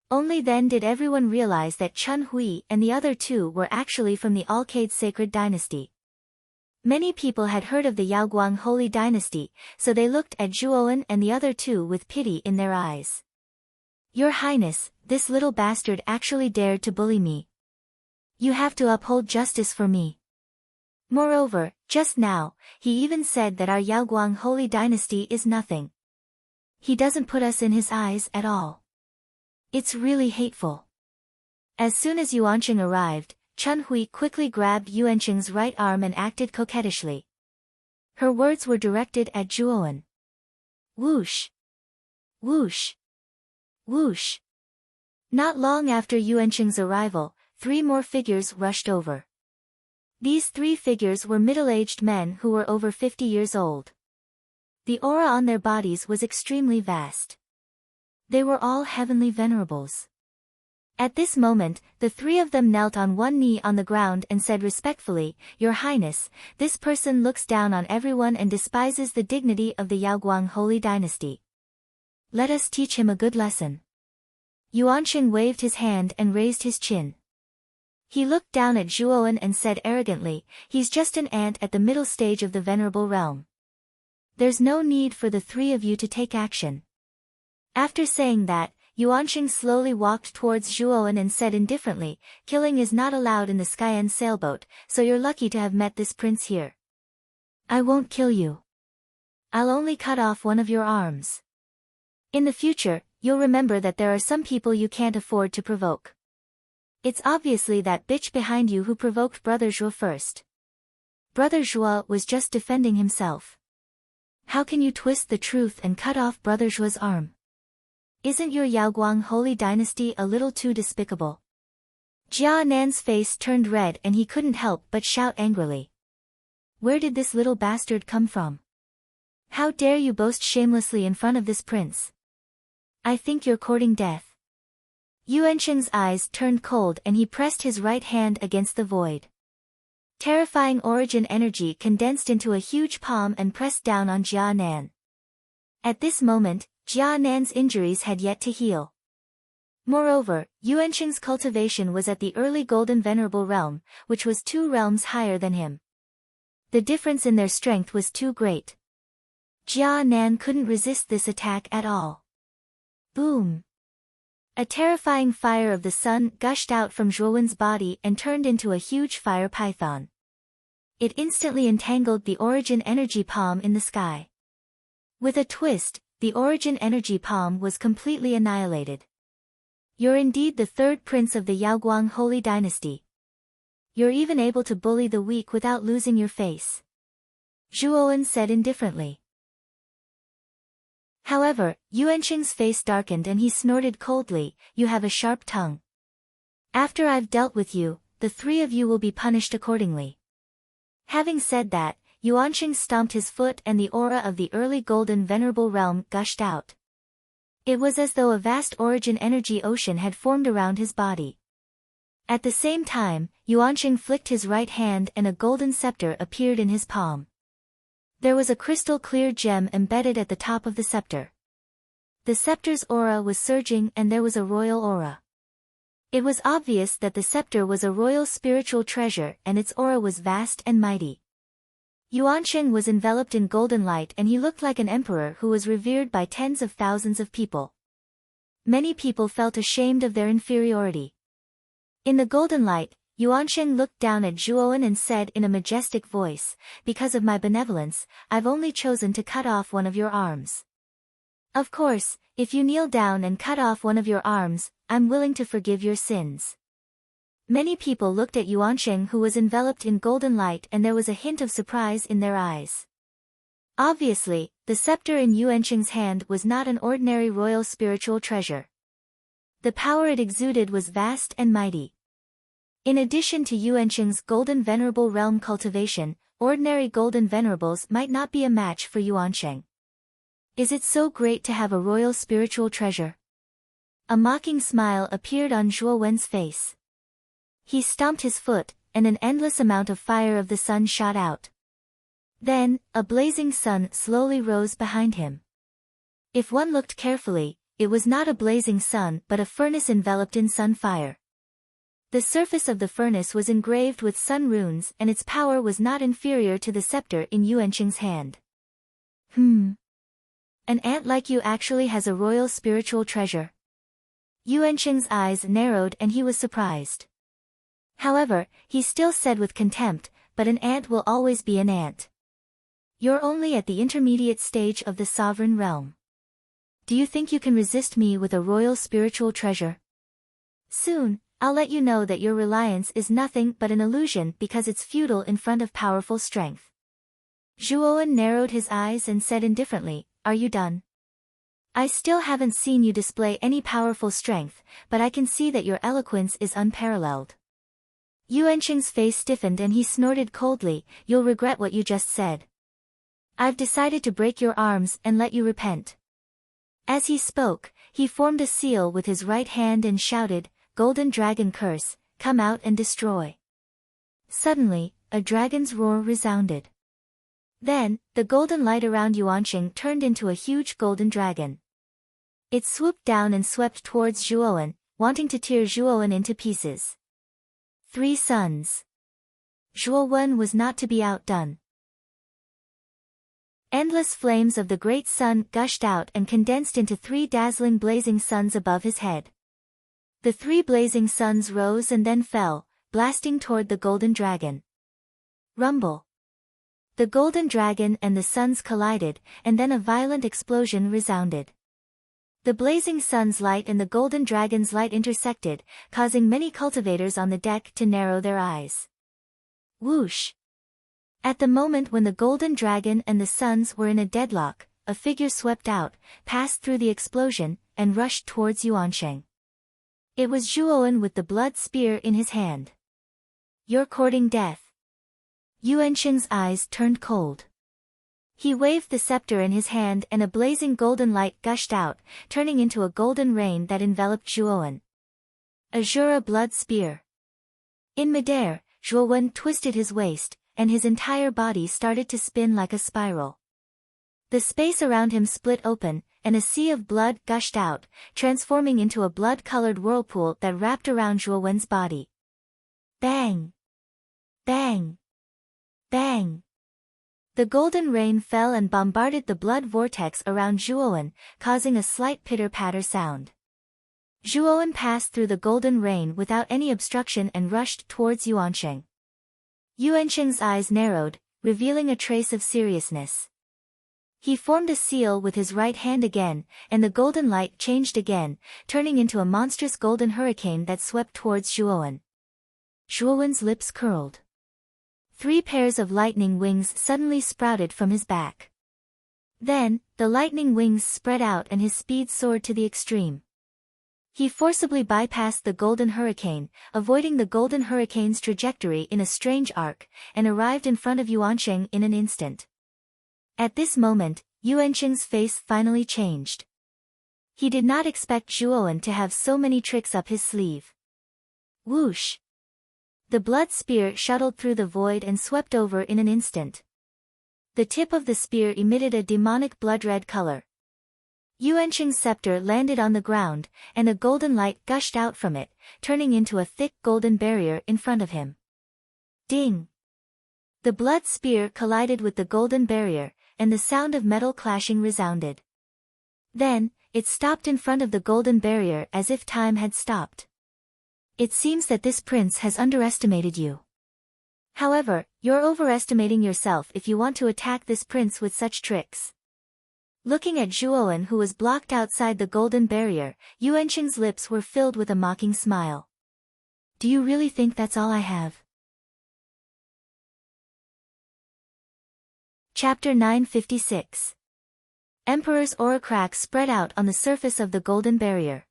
Only then did everyone realize that Chun Hui and the other two were actually from the Alcade sacred dynasty. Many people had heard of the Yaoguang holy dynasty, so they looked at Zhuowen and the other two with pity in their eyes. Your Highness, this little bastard actually dared to bully me. You have to uphold justice for me. Moreover, just now, he even said that our Yaoguang holy dynasty is nothing. He doesn't put us in his eyes at all. It's really hateful. As soon as Yuansheng arrived, Chun Hui quickly grabbed Yuansheng's right arm and acted coquettishly. Her words were directed at Zhuowen. Whoosh! Whoosh! Whoosh! Not long after Yuansheng's arrival, three more figures rushed over. These three figures were middle-aged men who were over 50 years old. The aura on their bodies was extremely vast. They were all heavenly venerables. At this moment, the three of them knelt on one knee on the ground and said respectfully, Your Highness, this person looks down on everyone and despises the dignity of the Yaoguang holy dynasty. Let us teach him a good lesson. Yuansheng waved his hand and raised his chin. He looked down at Zhuowen and said arrogantly, He's just an ant at the middle stage of the venerable realm. There's no need for the three of you to take action. After saying that, Yuansheng slowly walked towards Zhuowen and said indifferently, Killing is not allowed in the Skyen sailboat, so you're lucky to have met this prince here. I won't kill you. I'll only cut off one of your arms. In the future, you'll remember that there are some people you can't afford to provoke. It's obviously that bitch behind you who provoked Brother Zhuo first. Brother Zhuo was just defending himself. How can you twist the truth and cut off Brother Zhuo's arm? Isn't your Yaoguang holy dynasty a little too despicable? Jia Nan's face turned red and he couldn't help but shout angrily. Where did this little bastard come from? How dare you boast shamelessly in front of this prince? I think you're courting death. Yuansheng's eyes turned cold and he pressed his right hand against the void. Terrifying origin energy condensed into a huge palm and pressed down on Jia Nan. At this moment, Jia Nan's injuries had yet to heal. Moreover, Yuansheng's cultivation was at the early Golden Venerable realm, which was 2 realms higher than him. The difference in their strength was too great. Jia Nan couldn't resist this attack at all. Boom! A terrifying fire of the sun gushed out from Zhuowen's body and turned into a huge fire python. It instantly entangled the origin energy palm in the sky. With a twist, the origin energy palm was completely annihilated. You're indeed the third prince of the Yaoguang holy dynasty. You're even able to bully the weak without losing your face. Zhuowen said indifferently. However, Yuanqing's face darkened and he snorted coldly, "You have a sharp tongue. After I've dealt with you, the three of you will be punished accordingly." Having said that, Yuanqing stomped his foot and the aura of the early golden venerable realm gushed out. It was as though a vast origin energy ocean had formed around his body. At the same time, Yuanqing flicked his right hand and a golden scepter appeared in his palm. There was a crystal-clear gem embedded at the top of the scepter. The scepter's aura was surging and there was a royal aura. It was obvious that the scepter was a royal spiritual treasure and its aura was vast and mighty. Yuanqing was enveloped in golden light and he looked like an emperor who was revered by tens of thousands of people. Many people felt ashamed of their inferiority. In the golden light, Yuanqing looked down at Zhuowen and said in a majestic voice, "Because of my benevolence, I've only chosen to cut off one of your arms. Of course, if you kneel down and cut off one of your arms, I'm willing to forgive your sins." Many people looked at Yuanqing who was enveloped in golden light and there was a hint of surprise in their eyes. Obviously, the scepter in Yuanqing's hand was not an ordinary royal spiritual treasure. The power it exuded was vast and mighty. In addition to Yuanqing's golden venerable realm cultivation, ordinary golden venerables might not be a match for Yuanqing. Is it so great to have a royal spiritual treasure? A mocking smile appeared on Zhuowen's face. He stomped his foot, and an endless amount of fire of the sun shot out. Then, a blazing sun slowly rose behind him. If one looked carefully, it was not a blazing sun but a furnace enveloped in sun fire. The surface of the furnace was engraved with sun runes and its power was not inferior to the scepter in Yuanqing's hand. An ant like you actually has a royal spiritual treasure. Yuanqing's eyes narrowed and he was surprised. However, he still said with contempt, "But an ant will always be an ant. You're only at the intermediate stage of the sovereign realm. Do you think you can resist me with a royal spiritual treasure? Soon, I'll let you know that your reliance is nothing but an illusion because it's futile in front of powerful strength." Zhuowen narrowed his eyes and said indifferently, "Are you done? I still haven't seen you display any powerful strength, but I can see that your eloquence is unparalleled." Yuanqing's face stiffened and he snorted coldly, "You'll regret what you just said. I've decided to break your arms and let you repent." As he spoke, he formed a seal with his right hand and shouted, "Golden dragon curse, come out and destroy." Suddenly, a dragon's roar resounded. Then, the golden light around Yuanqing turned into a huge golden dragon. It swooped down and swept towards Zhuowen, wanting to tear Zhuowen into pieces. 3 suns. Zhuowen was not to be outdone. Endless flames of the great sun gushed out and condensed into 3 dazzling blazing suns above his head. The 3 blazing suns rose and then fell, blasting toward the golden dragon. Rumble. The golden dragon and the suns collided, and then a violent explosion resounded. The blazing sun's light and the golden dragon's light intersected, causing many cultivators on the deck to narrow their eyes. Whoosh! At the moment when the golden dragon and the suns were in a deadlock, a figure swept out, passed through the explosion, and rushed towards Yuanqing. It was Zhuowen with the blood spear in his hand. "You're courting death." Yuanqing's eyes turned cold. He waved the scepter in his hand and a blazing golden light gushed out, turning into a golden rain that enveloped Zhuowen. Azura blood spear. In midair, Zhuowen twisted his waist, and his entire body started to spin like a spiral. The space around him split open, and a sea of blood gushed out, transforming into a blood-colored whirlpool that wrapped around Zhuowen's body. Bang! Bang! Bang! The golden rain fell and bombarded the blood vortex around Zhuowen, causing a slight pitter-patter sound. Zhuowen passed through the golden rain without any obstruction and rushed towards Yuanqing. Yuanqing's eyes narrowed, revealing a trace of seriousness. He formed a seal with his right hand again, and the golden light changed again, turning into a monstrous golden hurricane that swept towards Zhuowen. Zhuowen's lips curled. 3 pairs of lightning wings suddenly sprouted from his back. Then, the lightning wings spread out and his speed soared to the extreme. He forcibly bypassed the golden hurricane, avoiding the golden hurricane's trajectory in a strange arc, and arrived in front of Yuansheng in an instant. At this moment, Yuansheng's face finally changed. He did not expect Zhuowen to have so many tricks up his sleeve. Whoosh! The blood spear shuttled through the void and swept over in an instant. The tip of the spear emitted a demonic blood-red color. Yuansheng's scepter landed on the ground, and a golden light gushed out from it, turning into a thick golden barrier in front of him. Ding! The blood spear collided with the golden barrier, and the sound of metal clashing resounded. Then, it stopped in front of the golden barrier as if time had stopped. It seems that this prince has underestimated you. However, you're overestimating yourself if you want to attack this prince with such tricks. Looking at Zhuowen, who was blocked outside the golden barrier, Yuansheng's lips were filled with a mocking smile. Do you really think that's all I have? Chapter 956. Emperor's aura crack spread out on the surface of the golden barrier.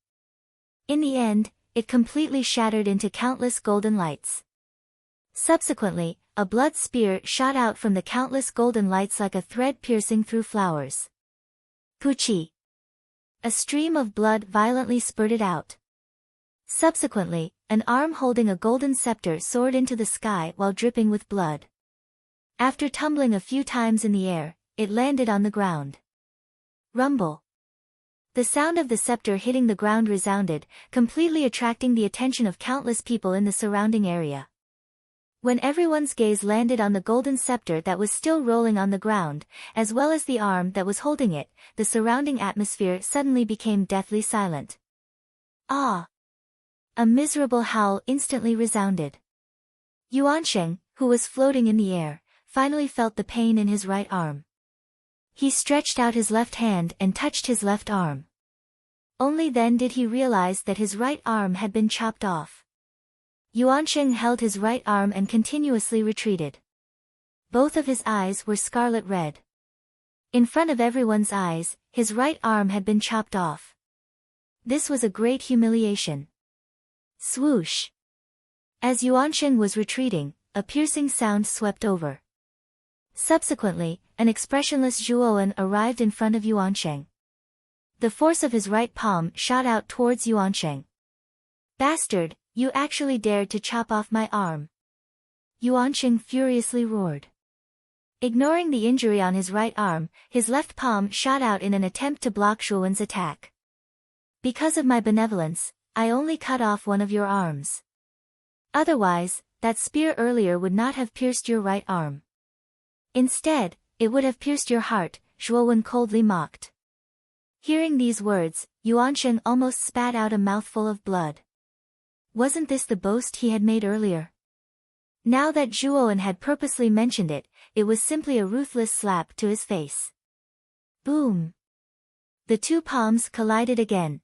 In the end, it completely shattered into countless golden lights. Subsequently, a blood spear shot out from the countless golden lights like a thread piercing through flowers. Puchi! A stream of blood violently spurted out. Subsequently, an arm holding a golden scepter soared into the sky while dripping with blood. After tumbling a few times in the air, it landed on the ground. Rumble! The sound of the scepter hitting the ground resounded, completely attracting the attention of countless people in the surrounding area. When everyone's gaze landed on the golden scepter that was still rolling on the ground, as well as the arm that was holding it, the surrounding atmosphere suddenly became deathly silent. Ah! A miserable howl instantly resounded. Yuansheng, who was floating in the air, finally felt the pain in his right arm. He stretched out his left hand and touched his left arm. Only then did he realize that his right arm had been chopped off. Yuansheng held his right arm and continuously retreated. Both of his eyes were scarlet red. In front of everyone's eyes, his right arm had been chopped off. This was a great humiliation. Swoosh! As Yuansheng was retreating, a piercing sound swept over. Subsequently, an expressionless Zhuowen arrived in front of Yuansheng. The force of his right palm shot out towards Yuansheng. Bastard, you actually dared to chop off my arm! Yuansheng furiously roared. Ignoring the injury on his right arm, his left palm shot out in an attempt to block Zhuowen's attack. Because of my benevolence, I only cut off one of your arms. Otherwise, that spear earlier would not have pierced your right arm. Instead, it would have pierced your heart, Zhuowen coldly mocked. Hearing these words, Yuansheng almost spat out a mouthful of blood. Wasn't this the boast he had made earlier? Now that Zhuowen had purposely mentioned it, it was simply a ruthless slap to his face. Boom! The two palms collided again.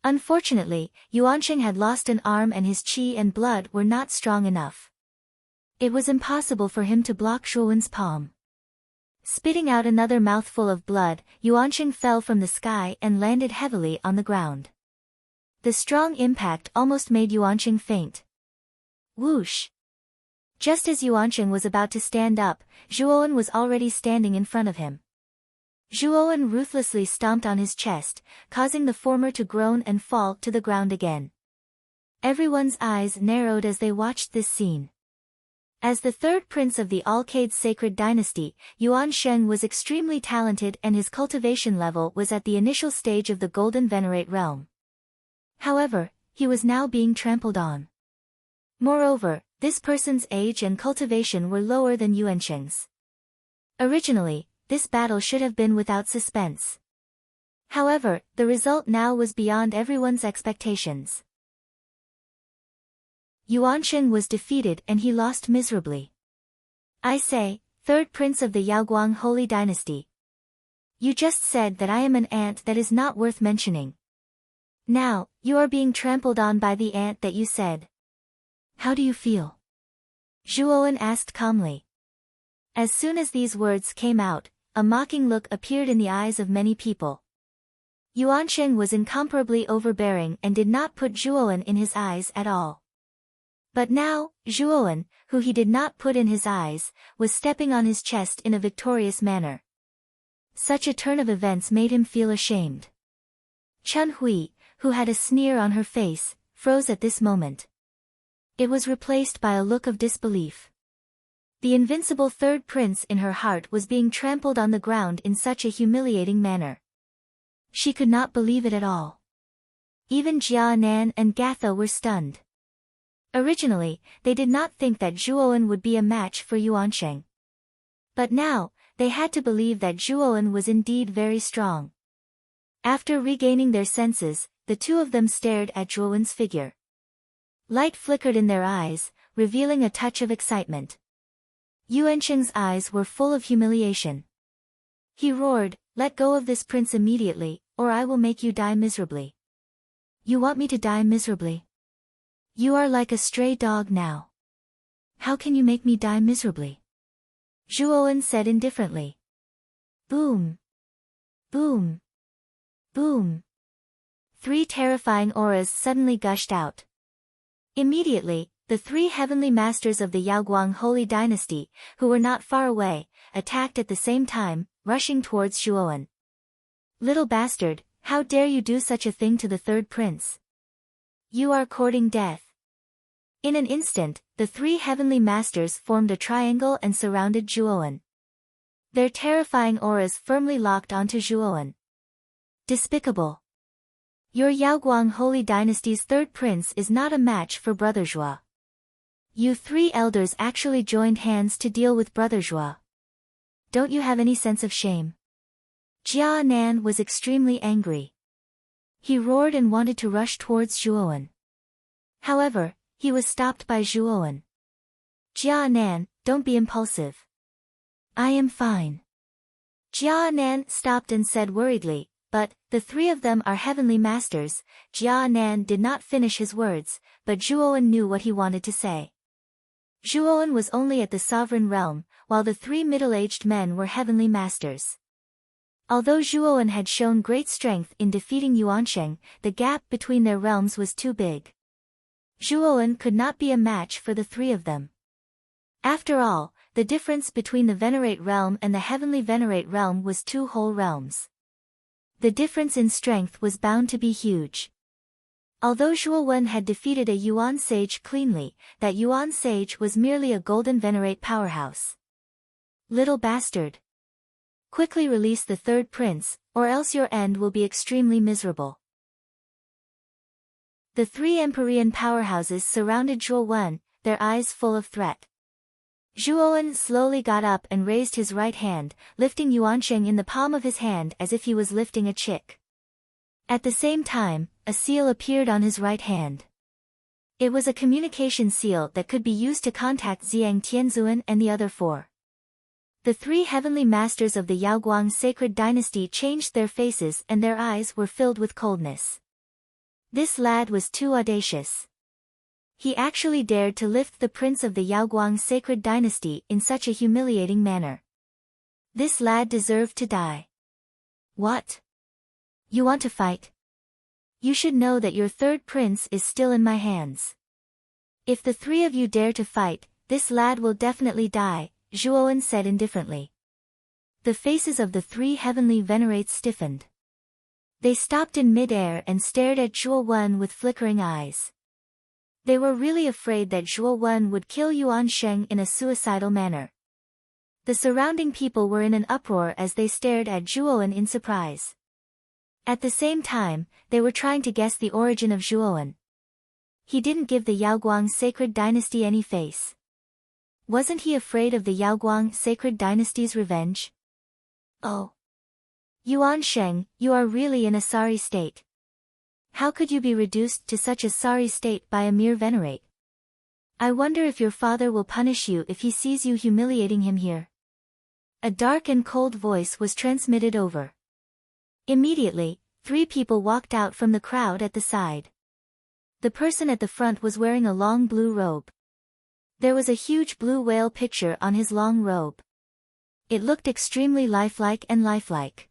Unfortunately, Yuansheng had lost an arm and his qi and blood were not strong enough. It was impossible for him to block Zhuowen's palm. Spitting out another mouthful of blood, Yuansheng fell from the sky and landed heavily on the ground. The strong impact almost made Yuansheng faint. Whoosh! Just as Yuansheng was about to stand up, Zhuowen was already standing in front of him. Zhuowen ruthlessly stomped on his chest, causing the former to groan and fall to the ground again. Everyone's eyes narrowed as they watched this scene. As the third prince of the Alcade sacred dynasty, Yuansheng was extremely talented and his cultivation level was at the initial stage of the Golden Venerate realm. However, he was now being trampled on. Moreover, this person's age and cultivation were lower than Yuansheng's. Originally, this battle should have been without suspense. However, the result now was beyond everyone's expectations. Yuansheng was defeated and he lost miserably. I say, third prince of the Yaoguang Holy Dynasty. You just said that I am an ant that is not worth mentioning. Now, you are being trampled on by the ant that you said. How do you feel? Zhuowen asked calmly. As soon as these words came out, a mocking look appeared in the eyes of many people. Yuansheng was incomparably overbearing and did not put Zhuowen in his eyes at all. But now, Zhuowen, who he did not put in his eyes, was stepping on his chest in a victorious manner. Such a turn of events made him feel ashamed. Chun Hui, who had a sneer on her face, froze at this moment. It was replaced by a look of disbelief. The invincible third prince in her heart was being trampled on the ground in such a humiliating manner. She could not believe it at all. Even Jia Nan and Gatha were stunned. Originally, they did not think that Zhuowen would be a match for Yuansheng. But now, they had to believe that Zhuowen was indeed very strong. After regaining their senses, the two of them stared at Zhuowen's figure. Light flickered in their eyes, revealing a touch of excitement. Yuansheng's eyes were full of humiliation. He roared, "Let go of this prince immediately, or I will make you die miserably." "You want me to die miserably? You are like a stray dog now. How can you make me die miserably?" Zhuowen said indifferently. Boom! Boom! Boom! 3 terrifying auras suddenly gushed out. Immediately, the 3 heavenly masters of the Yaoguang Holy Dynasty, who were not far away, attacked at the same time, rushing towards Zhuowen. "Little bastard, how dare you do such a thing to the third prince? You are courting death." In an instant, the 3 heavenly masters formed a triangle and surrounded Zhuowen. Their terrifying auras firmly locked onto Zhuowen. Despicable! Your Yaoguang Holy Dynasty's third prince is not a match for Brother Zhua. You 3 elders actually joined hands to deal with Brother Zhua. Don't you have any sense of shame? Jia Nan was extremely angry. He roared and wanted to rush towards Zhuowen. However, he was stopped by Zhuowen. "Jia Nan, don't be impulsive." "I am fine." Jia Nan stopped and said worriedly, "But, the 3 of them are heavenly masters." Jia Nan did not finish his words, but Zhuowen knew what he wanted to say. Zhuowen was only at the sovereign realm, while the 3 middle-aged men were heavenly masters. Although Zhuowen had shown great strength in defeating Yuansheng, the gap between their realms was too big. Zhuowen could not be a match for the 3 of them. After all, the difference between the Venerate realm and the Heavenly Venerate realm was 2 whole realms. The difference in strength was bound to be huge. Although Zhuowen had defeated a Yuan sage cleanly, that Yuan sage was merely a golden Venerate powerhouse. "Little bastard! Quickly release the third prince, or else your end will be extremely miserable." The 3 Empyrean powerhouses surrounded Zhuowen, their eyes full of threat. Zhuowen slowly got up and raised his right hand, lifting Yuansheng in the palm of his hand as if he was lifting a chick. At the same time, a seal appeared on his right hand. It was a communication seal that could be used to contact Xiang Tianzuan and the other 4. The 3 heavenly masters of the Yaoguang sacred dynasty changed their faces and their eyes were filled with coldness. This lad was too audacious. He actually dared to lift the prince of the Yaoguang sacred dynasty in such a humiliating manner. This lad deserved to die. "What? You want to fight? You should know that your third prince is still in my hands. If the 3 of you dare to fight, this lad will definitely die," Zhuowen said indifferently. The faces of the 3 heavenly venerates stiffened. They stopped in mid-air and stared at Zhuowen with flickering eyes. They were really afraid that Zhuowen would kill Yuansheng in a suicidal manner. The surrounding people were in an uproar as they stared at Zhuowen in surprise. At the same time, they were trying to guess the origin of Zhuowen. He didn't give the Yaoguang sacred dynasty any face. Wasn't he afraid of the Yaoguang sacred dynasty's revenge? Oh! Yuansheng, you are really in a sorry state. How could you be reduced to such a sorry state by a mere venerate? I wonder if your father will punish you if he sees you humiliating him here. A dark and cold voice was transmitted over. Immediately, 3 people walked out from the crowd at the side. The person at the front was wearing a long blue robe. There was a huge blue whale picture on his long robe. It looked extremely lifelike and lifelike.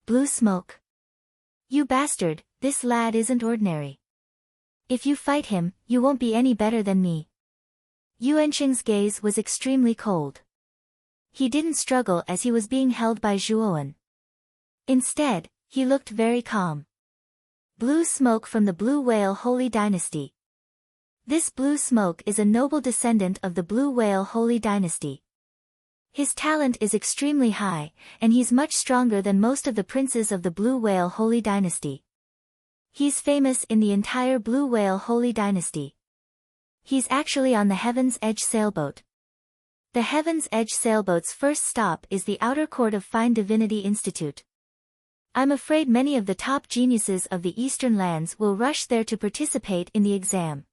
Blue smoke. You bastard, this lad isn't ordinary. If you fight him, you won't be any better than me. Yuanqing's gaze was extremely cold. He didn't struggle as he was being held by Zhuowen. Instead, he looked very calm. Blue smoke from the Blue Whale Holy Dynasty. This blue smoke is a noble descendant of the Blue Whale Holy Dynasty. His talent is extremely high, and he's much stronger than most of the princes of the Blue Whale Holy Dynasty. He's famous in the entire Blue Whale Holy Dynasty. He's actually on the Heaven's Edge sailboat. The Heaven's Edge sailboat's first stop is the Outer Court of Fine Divinity Institute. I'm afraid many of the top geniuses of the Eastern lands will rush there to participate in the exam.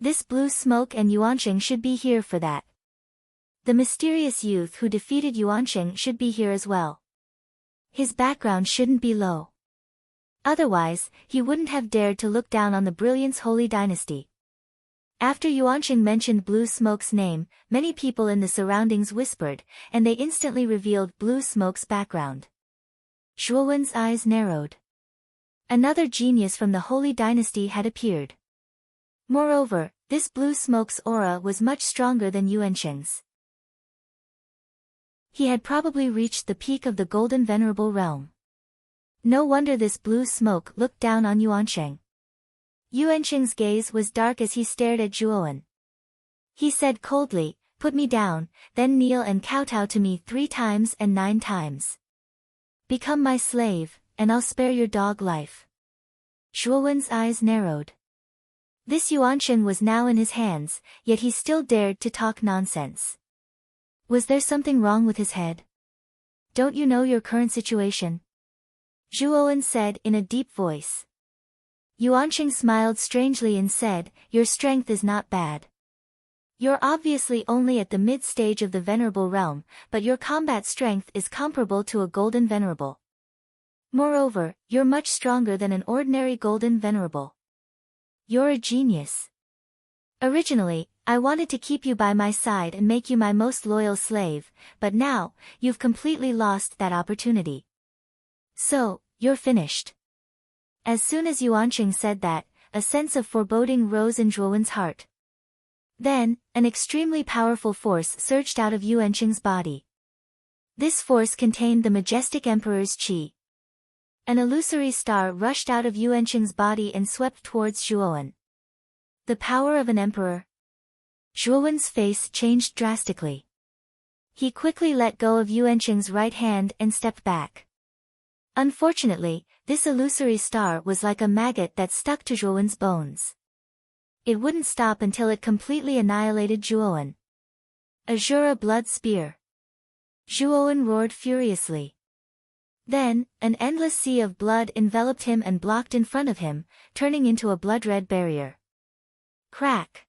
This blue smoke and Yuanqing should be here for that. The mysterious youth who defeated Yuanqing should be here as well. His background shouldn't be low. Otherwise, he wouldn't have dared to look down on the Brilliance Holy Dynasty. After Yuanqing mentioned Blue Smoke's name, many people in the surroundings whispered, and they instantly revealed Blue Smoke's background. Zhuowen's eyes narrowed. Another genius from the Holy Dynasty had appeared. Moreover, this Blue Smoke's aura was much stronger than Yuanqing's. He had probably reached the peak of the Golden Venerable Realm. No wonder this blue smoke looked down on Yuanqing. Yuanqing's gaze was dark as he stared at Zhuowen. He said coldly, "Put me down, then kneel and kowtow to me 3 times and 9 times. Become my slave, and I'll spare your dog life." Zhuowen's eyes narrowed. This Yuanqing was now in his hands, yet he still dared to talk nonsense. Was there something wrong with his head? Don't you know your current situation? Zhuowen said in a deep voice. Yuanqing smiled strangely and said, "Your strength is not bad. You're obviously only at the mid-stage of the Venerable Realm, but your combat strength is comparable to a Golden Venerable. Moreover, you're much stronger than an ordinary Golden Venerable. You're a genius. Originally, I wanted to keep you by my side and make you my most loyal slave, but now, you've completely lost that opportunity. So, you're finished." As soon as Yuanqing said that, a sense of foreboding rose in Zhuowen's heart. Then, an extremely powerful force surged out of Yuanqing's body. This force contained the majestic Emperor's qi. An illusory star rushed out of Yuanqing's body and swept towards Zhuowen. The power of an emperor. Zhuowen's face changed drastically. He quickly let go of Yuanqing's right hand and stepped back. Unfortunately, this illusory star was like a maggot that stuck to Zhuowen's bones. It wouldn't stop until it completely annihilated Zhuowen. Azura blood spear. Zhuowen roared furiously. Then, an endless sea of blood enveloped him and blocked in front of him, turning into a blood-red barrier. Crack.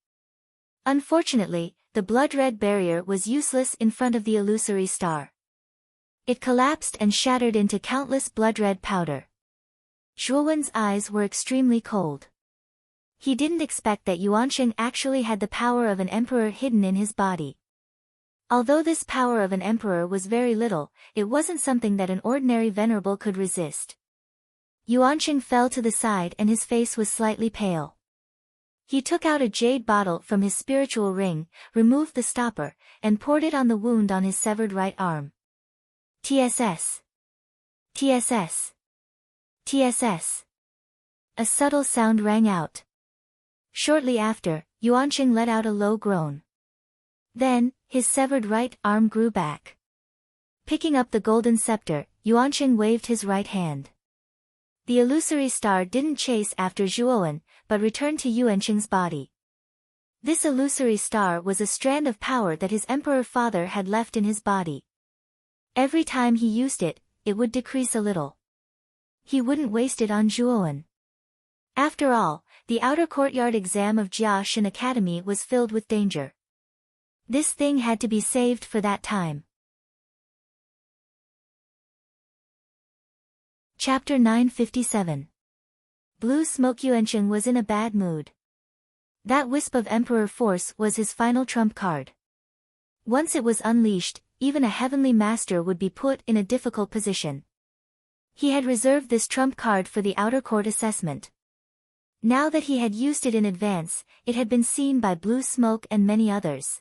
Unfortunately, the blood-red barrier was useless in front of the illusory star. It collapsed and shattered into countless blood-red powder. Zhuowen's eyes were extremely cold. He didn't expect that Yuanqing actually had the power of an emperor hidden in his body. Although this power of an emperor was very little, it wasn't something that an ordinary venerable could resist. Yuanqing fell to the side and his face was slightly pale. He took out a jade bottle from his spiritual ring, removed the stopper, and poured it on the wound on his severed right arm. TSS. TSS. TSS. A subtle sound rang out. Shortly after, Yuanqing let out a low groan. Then, his severed right arm grew back. Picking up the golden scepter, Yuanqing waved his right hand. The illusory star didn't chase after Zhuowen, but returned to Yuanqing's body. This illusory star was a strand of power that his emperor father had left in his body. Every time he used it, it would decrease a little. He wouldn't waste it on Zhuowen. After all, the outer courtyard exam of Jia Shan Academy was filled with danger. This thing had to be saved for that time. Chapter 957. Blue Smoke. Yuanqing was in a bad mood. That wisp of emperor force was his final trump card. Once it was unleashed, even a heavenly master would be put in a difficult position. He had reserved this trump card for the outer court assessment. Now that he had used it in advance, it had been seen by Blue Smoke and many others.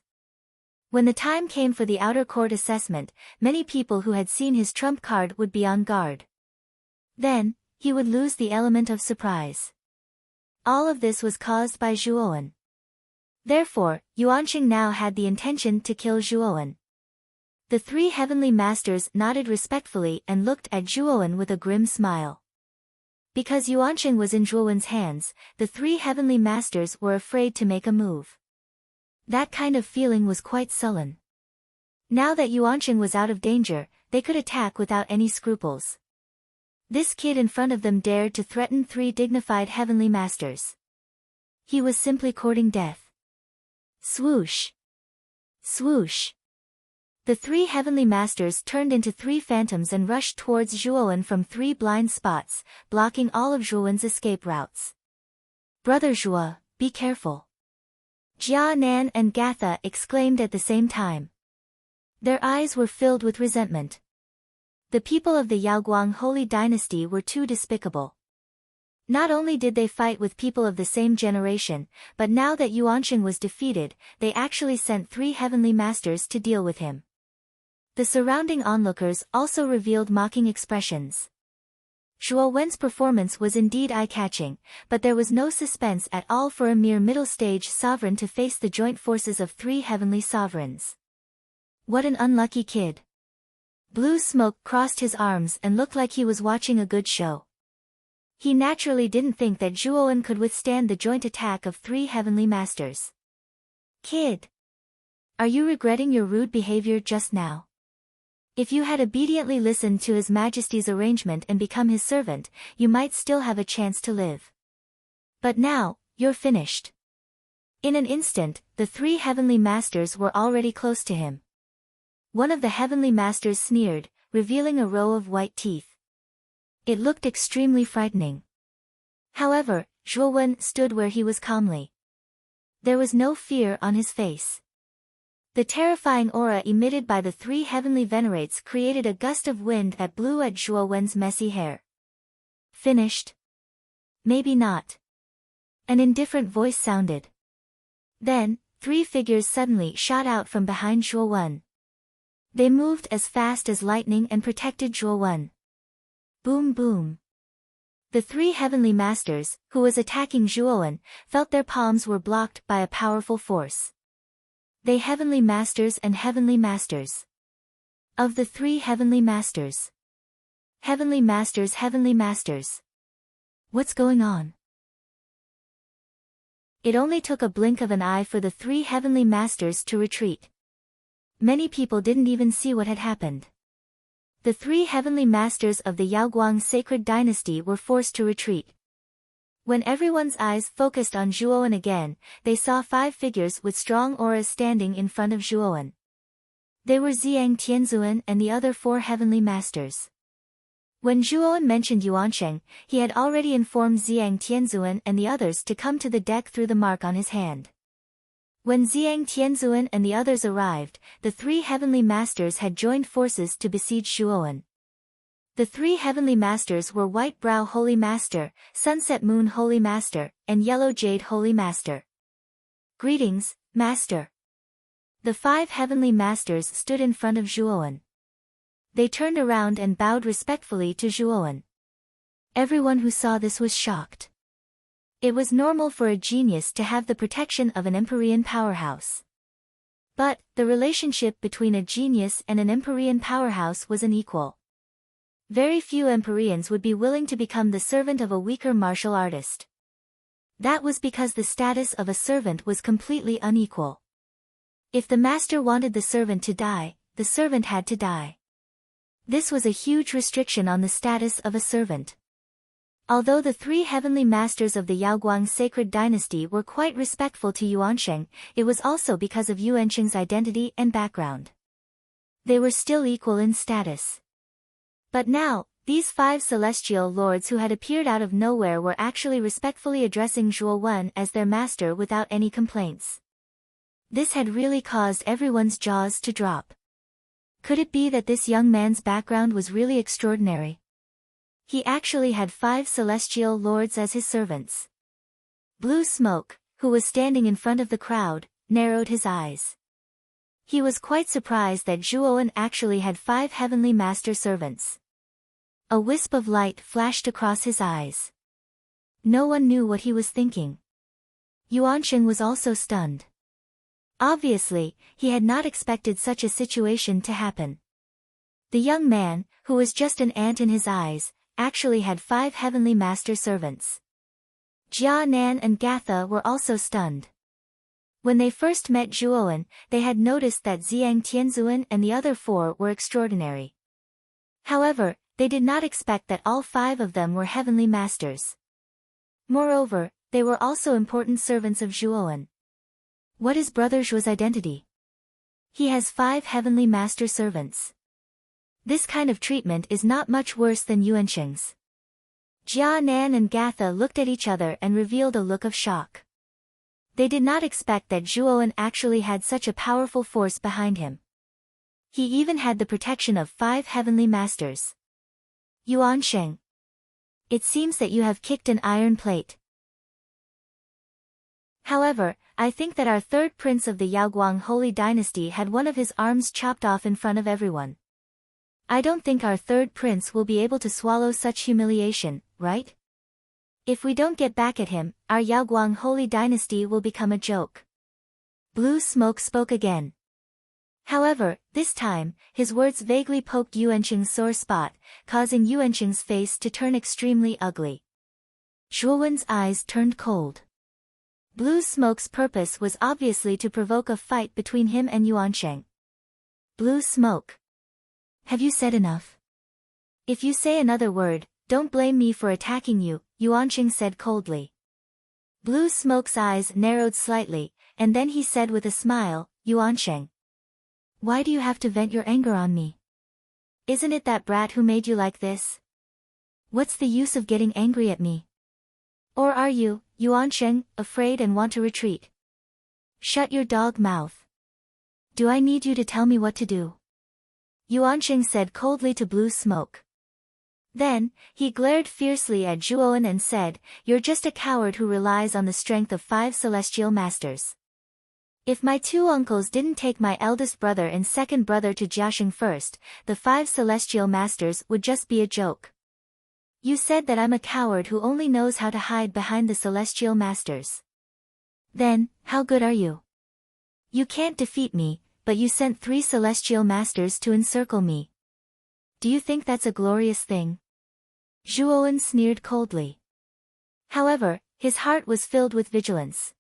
When the time came for the outer court assessment, many people who had seen his trump card would be on guard. Then, he would lose the element of surprise. All of this was caused by Zhuowen. Therefore, Yuanqing now had the intention to kill Zhuowen. The three heavenly masters nodded respectfully and looked at Zhuowen with a grim smile. Because Yuanqing was in Zhuowen's hands, the three heavenly masters were afraid to make a move. That kind of feeling was quite sullen. Now that Yuanqing was out of danger, they could attack without any scruples. This kid in front of them dared to threaten three dignified heavenly masters. He was simply courting death. Swoosh! Swoosh! The three heavenly masters turned into three phantoms and rushed towards Zhuowen from three blind spots, blocking all of Zhuowen's escape routes. Brother Zhuo, be careful! Jia Nan and Gatha exclaimed at the same time. Their eyes were filled with resentment. The people of the Yaoguang Holy Dynasty were too despicable. Not only did they fight with people of the same generation, but now that Yuanqing was defeated, they actually sent three heavenly masters to deal with him. The surrounding onlookers also revealed mocking expressions. Zhuo Wen's performance was indeed eye-catching, but there was no suspense at all for a mere middle-stage sovereign to face the joint forces of three heavenly sovereigns. What an unlucky kid! Blue Smoke crossed his arms and looked like he was watching a good show. He naturally didn't think that Zhuowen could withstand the joint attack of three heavenly masters. Kid! Are you regretting your rude behavior just now? If you had obediently listened to His Majesty's arrangement and become his servant, you might still have a chance to live. But now, you're finished. In an instant, the three heavenly masters were already close to him. One of the heavenly masters sneered, revealing a row of white teeth. It looked extremely frightening. However, Zhuowen stood where he was calmly. There was no fear on his face. The terrifying aura emitted by the three heavenly venerates created a gust of wind that blew at Zhuowen's messy hair. Finished? Maybe not. An indifferent voice sounded. Then, three figures suddenly shot out from behind Zhuowen. They moved as fast as lightning and protected Zhuowen. Boom boom. The three heavenly masters, who was attacking Zhuowen, felt their palms were blocked by a powerful force. They heavenly masters and heavenly masters. Of the three heavenly masters. Heavenly masters, heavenly masters. What's going on? It only took a blink of an eye for the three heavenly masters to retreat. Many people didn't even see what had happened. The three heavenly masters of the Yaoguang sacred dynasty were forced to retreat. When everyone's eyes focused on Zhuowen again, they saw five figures with strong auras standing in front of Zhuowen. They were Ziyang Tianzuan and the other four heavenly masters. When Zhuowen mentioned Yuanqing, he had already informed Ziyang Tianzuan and the others to come to the deck through the mark on his hand. When Ziyang Tianzuan and the others arrived, the three heavenly masters had joined forces to besiege Zhuowen. The three heavenly masters were White Brow Holy Master, Sunset Moon Holy Master, and Yellow Jade Holy Master. Greetings, Master. The five heavenly masters stood in front of Zhuowen. They turned around and bowed respectfully to Zhuowen. Everyone who saw this was shocked. It was normal for a genius to have the protection of an Empyrean powerhouse. But, the relationship between a genius and an Empyrean powerhouse was unequal. Very few Empyreans would be willing to become the servant of a weaker martial artist. That was because the status of a servant was completely unequal. If the master wanted the servant to die, the servant had to die. This was a huge restriction on the status of a servant. Although the three heavenly masters of the Yaoguang sacred dynasty were quite respectful to Yuanqing, it was also because of Yuanqing's identity and background. They were still equal in status. But now, these five celestial lords who had appeared out of nowhere were actually respectfully addressing Zhuowen as their master without any complaints. This had really caused everyone's jaws to drop. Could it be that this young man's background was really extraordinary? He actually had 5 celestial lords as his servants. Blue Smoke, who was standing in front of the crowd, narrowed his eyes. He was quite surprised that Zhuowen actually had 5 heavenly master servants. A wisp of light flashed across his eyes. No one knew what he was thinking. Yuansheng was also stunned. Obviously, he had not expected such a situation to happen. The young man, who was just an ant in his eyes, actually had 5 heavenly master servants. Jia Nan and Gatha were also stunned. When they first met Zhuowen, they had noticed that Xiang Tianzuan and the other 4 were extraordinary. However, they did not expect that all 5 of them were heavenly masters. Moreover, they were also important servants of Zhuowen. What is Brother Zhuo's identity? He has 5 heavenly master servants. This kind of treatment is not much worse than Yuansheng's. Jia Nan and Gatha looked at each other and revealed a look of shock. They did not expect that Zhuowen actually had such a powerful force behind him. He even had the protection of 5 heavenly masters. Yuansheng. It seems that you have kicked an iron plate. However, I think that our 3rd prince of the Yaoguang Holy Dynasty had one of his arms chopped off in front of everyone. I don't think our 3rd prince will be able to swallow such humiliation, right? If we don't get back at him, our Yaoguang Holy Dynasty will become a joke. Blue Smoke spoke again. However, this time, his words vaguely poked Yuansheng's sore spot, causing Yuansheng's face to turn extremely ugly. Zhuowen's eyes turned cold. Blue Smoke's purpose was obviously to provoke a fight between him and Yuansheng. Blue Smoke. Have you said enough? If you say another word, don't blame me for attacking you, Yuansheng said coldly. Blue Smoke's eyes narrowed slightly, and then he said with a smile, Yuansheng. Why do you have to vent your anger on me? Isn't it that brat who made you like this? What's the use of getting angry at me? Or are you, Yuansheng, afraid and want to retreat? Shut your dog mouth. Do I need you to tell me what to do? Yuansheng said coldly to Blue Smoke. Then, he glared fiercely at Zhuowen and said, You're just a coward who relies on the strength of 5 celestial masters. If my 2 uncles didn't take my eldest brother and second brother to Jiasheng first, the 5 celestial masters would just be a joke. You said that I'm a coward who only knows how to hide behind the celestial masters. Then, how good are you? You can't defeat me, but you sent 3 celestial masters to encircle me. Do you think that's a glorious thing? Zhuowen sneered coldly. However, his heart was filled with vigilance.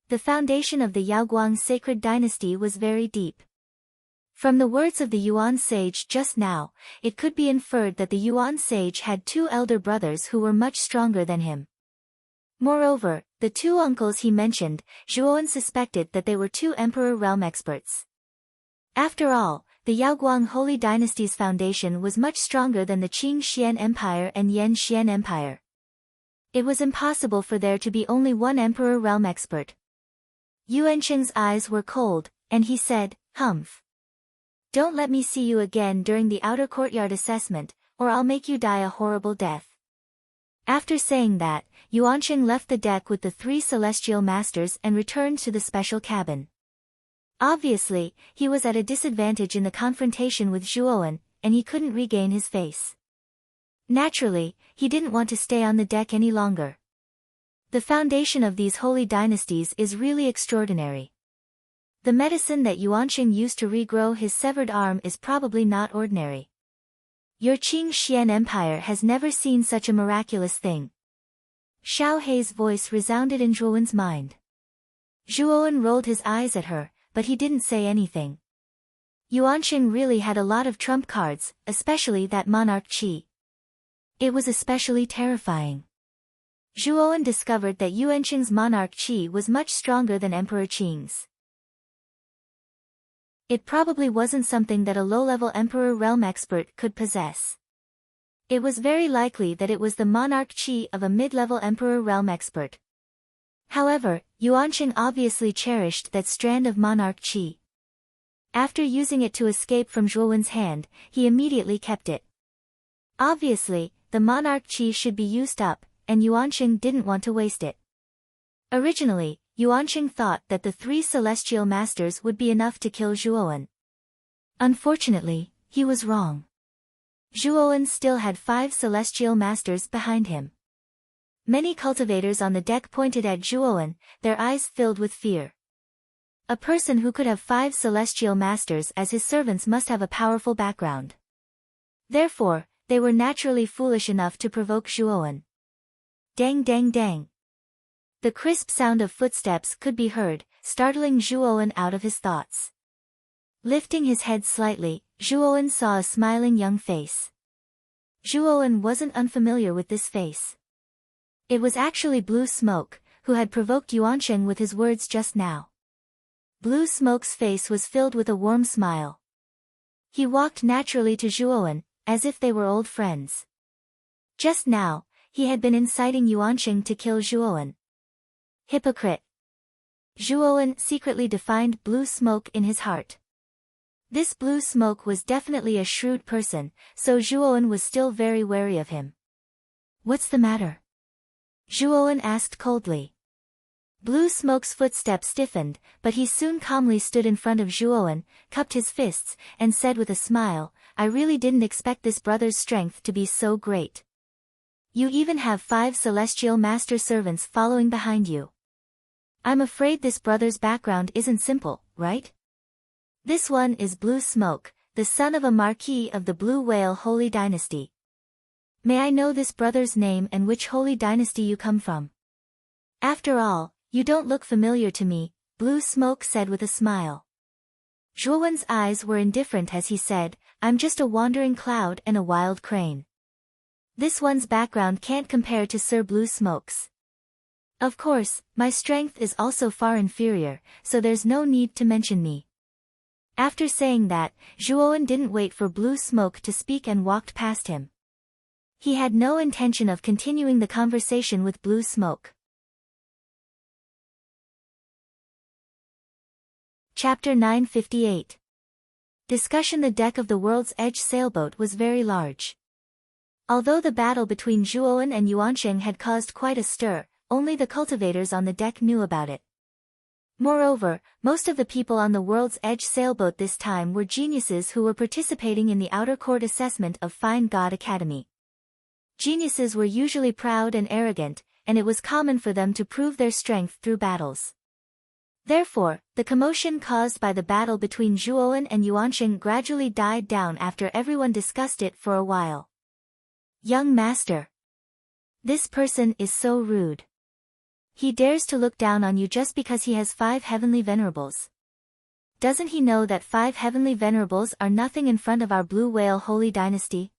The foundation of the Yaoguang sacred dynasty was very deep. From the words of the Yuan sage just now, it could be inferred that the Yuan sage had 2 elder brothers who were much stronger than him. Moreover, the 2 uncles he mentioned, Zhuowen suspected that they were 2 emperor realm experts. After all, the Yaoguang Holy Dynasty's foundation was much stronger than the Qing Xian Empire and Yan Xian Empire. It was impossible for there to be only one emperor realm expert. Yuansheng's eyes were cold, and he said, Humph. Don't let me see you again during the outer courtyard assessment, or I'll make you die a horrible death. After saying that, Yuansheng left the deck with the 3 celestial masters and returned to the special cabin. Obviously, he was at a disadvantage in the confrontation with Zhuowen, and he couldn't regain his face. Naturally, he didn't want to stay on the deck any longer. The foundation of these holy dynasties is really extraordinary. The medicine that Yuansheng used to regrow his severed arm is probably not ordinary. Your Qing Xian Empire has never seen such a miraculous thing. Xiao Hei's voice resounded in Zhuowen's mind. Zhuowen rolled his eyes at her, but he didn't say anything. Yuansheng really had a lot of trump cards, especially that monarch qi. It was especially terrifying. Zhuowen discovered that Yuansheng's monarch qi was much stronger than Emperor Qing's. It probably wasn't something that a low-level Emperor realm expert could possess. It was very likely that it was the monarch qi of a mid-level Emperor realm expert. However, Yuansheng obviously cherished that strand of monarch qi. After using it to escape from Zhuowen's hand, he immediately kept it. Obviously, the monarch chi should be used up, and Yuanqing didn't want to waste it. Originally, Yuanqing thought that the 3 celestial masters would be enough to kill Zhuowen. Unfortunately, he was wrong. Zhuowen still had 5 celestial masters behind him. Many cultivators on the deck pointed at Zhuowen, their eyes filled with fear. A person who could have 5 celestial masters as his servants must have a powerful background. Therefore, they were naturally foolish enough to provoke Zhuowen. Dang dang dang. The crisp sound of footsteps could be heard, startling Zhuowen out of his thoughts. Lifting his head slightly, Zhuowen saw a smiling young face. Zhuowen wasn't unfamiliar with this face. It was actually Blue Smoke, who had provoked Yuanqing with his words just now. Blue Smoke's face was filled with a warm smile. He walked naturally to Zhuowen, as if they were old friends. Just now, he had been inciting Yuanqing to kill Zhuowen. Hypocrite. Zhuowen secretly defined Blue Smoke in his heart. This Blue Smoke was definitely a shrewd person, so Zhuowen was still very wary of him. What's the matter? Zhuowen asked coldly. Blue Smoke's footsteps stiffened, but he soon calmly stood in front of Zhuowen, cupped his fists, and said with a smile, I really didn't expect this brother's strength to be so great. You even have 5 celestial master servants following behind you. I'm afraid this brother's background isn't simple, right? This one is Blue Smoke, the son of a marquis of the Blue Whale Holy Dynasty. May I know this brother's name and which holy dynasty you come from? After all, you don't look familiar to me, Blue Smoke said with a smile. Zhuowen's eyes were indifferent as he said, I'm just a wandering cloud and a wild crane. This one's background can't compare to Sir Blue Smoke's. Of course, my strength is also far inferior, so there's no need to mention me. After saying that, Zhuowen didn't wait for Blue Smoke to speak and walked past him. He had no intention of continuing the conversation with Blue Smoke. Chapter 958. Discussion. The deck of the World's Edge sailboat was very large. Although the battle between Zhuowen and Yuanqing had caused quite a stir, only the cultivators on the deck knew about it. Moreover, most of the people on the World's Edge sailboat this time were geniuses who were participating in the outer court assessment of Fine God Academy. Geniuses were usually proud and arrogant, and it was common for them to prove their strength through battles. Therefore, the commotion caused by the battle between Zhuowen and Yuanqing gradually died down after everyone discussed it for a while. Young master. This person is so rude. He dares to look down on you just because he has 5 heavenly venerables. Doesn't he know that 5 heavenly venerables are nothing in front of our Blue Whale Holy Dynasty?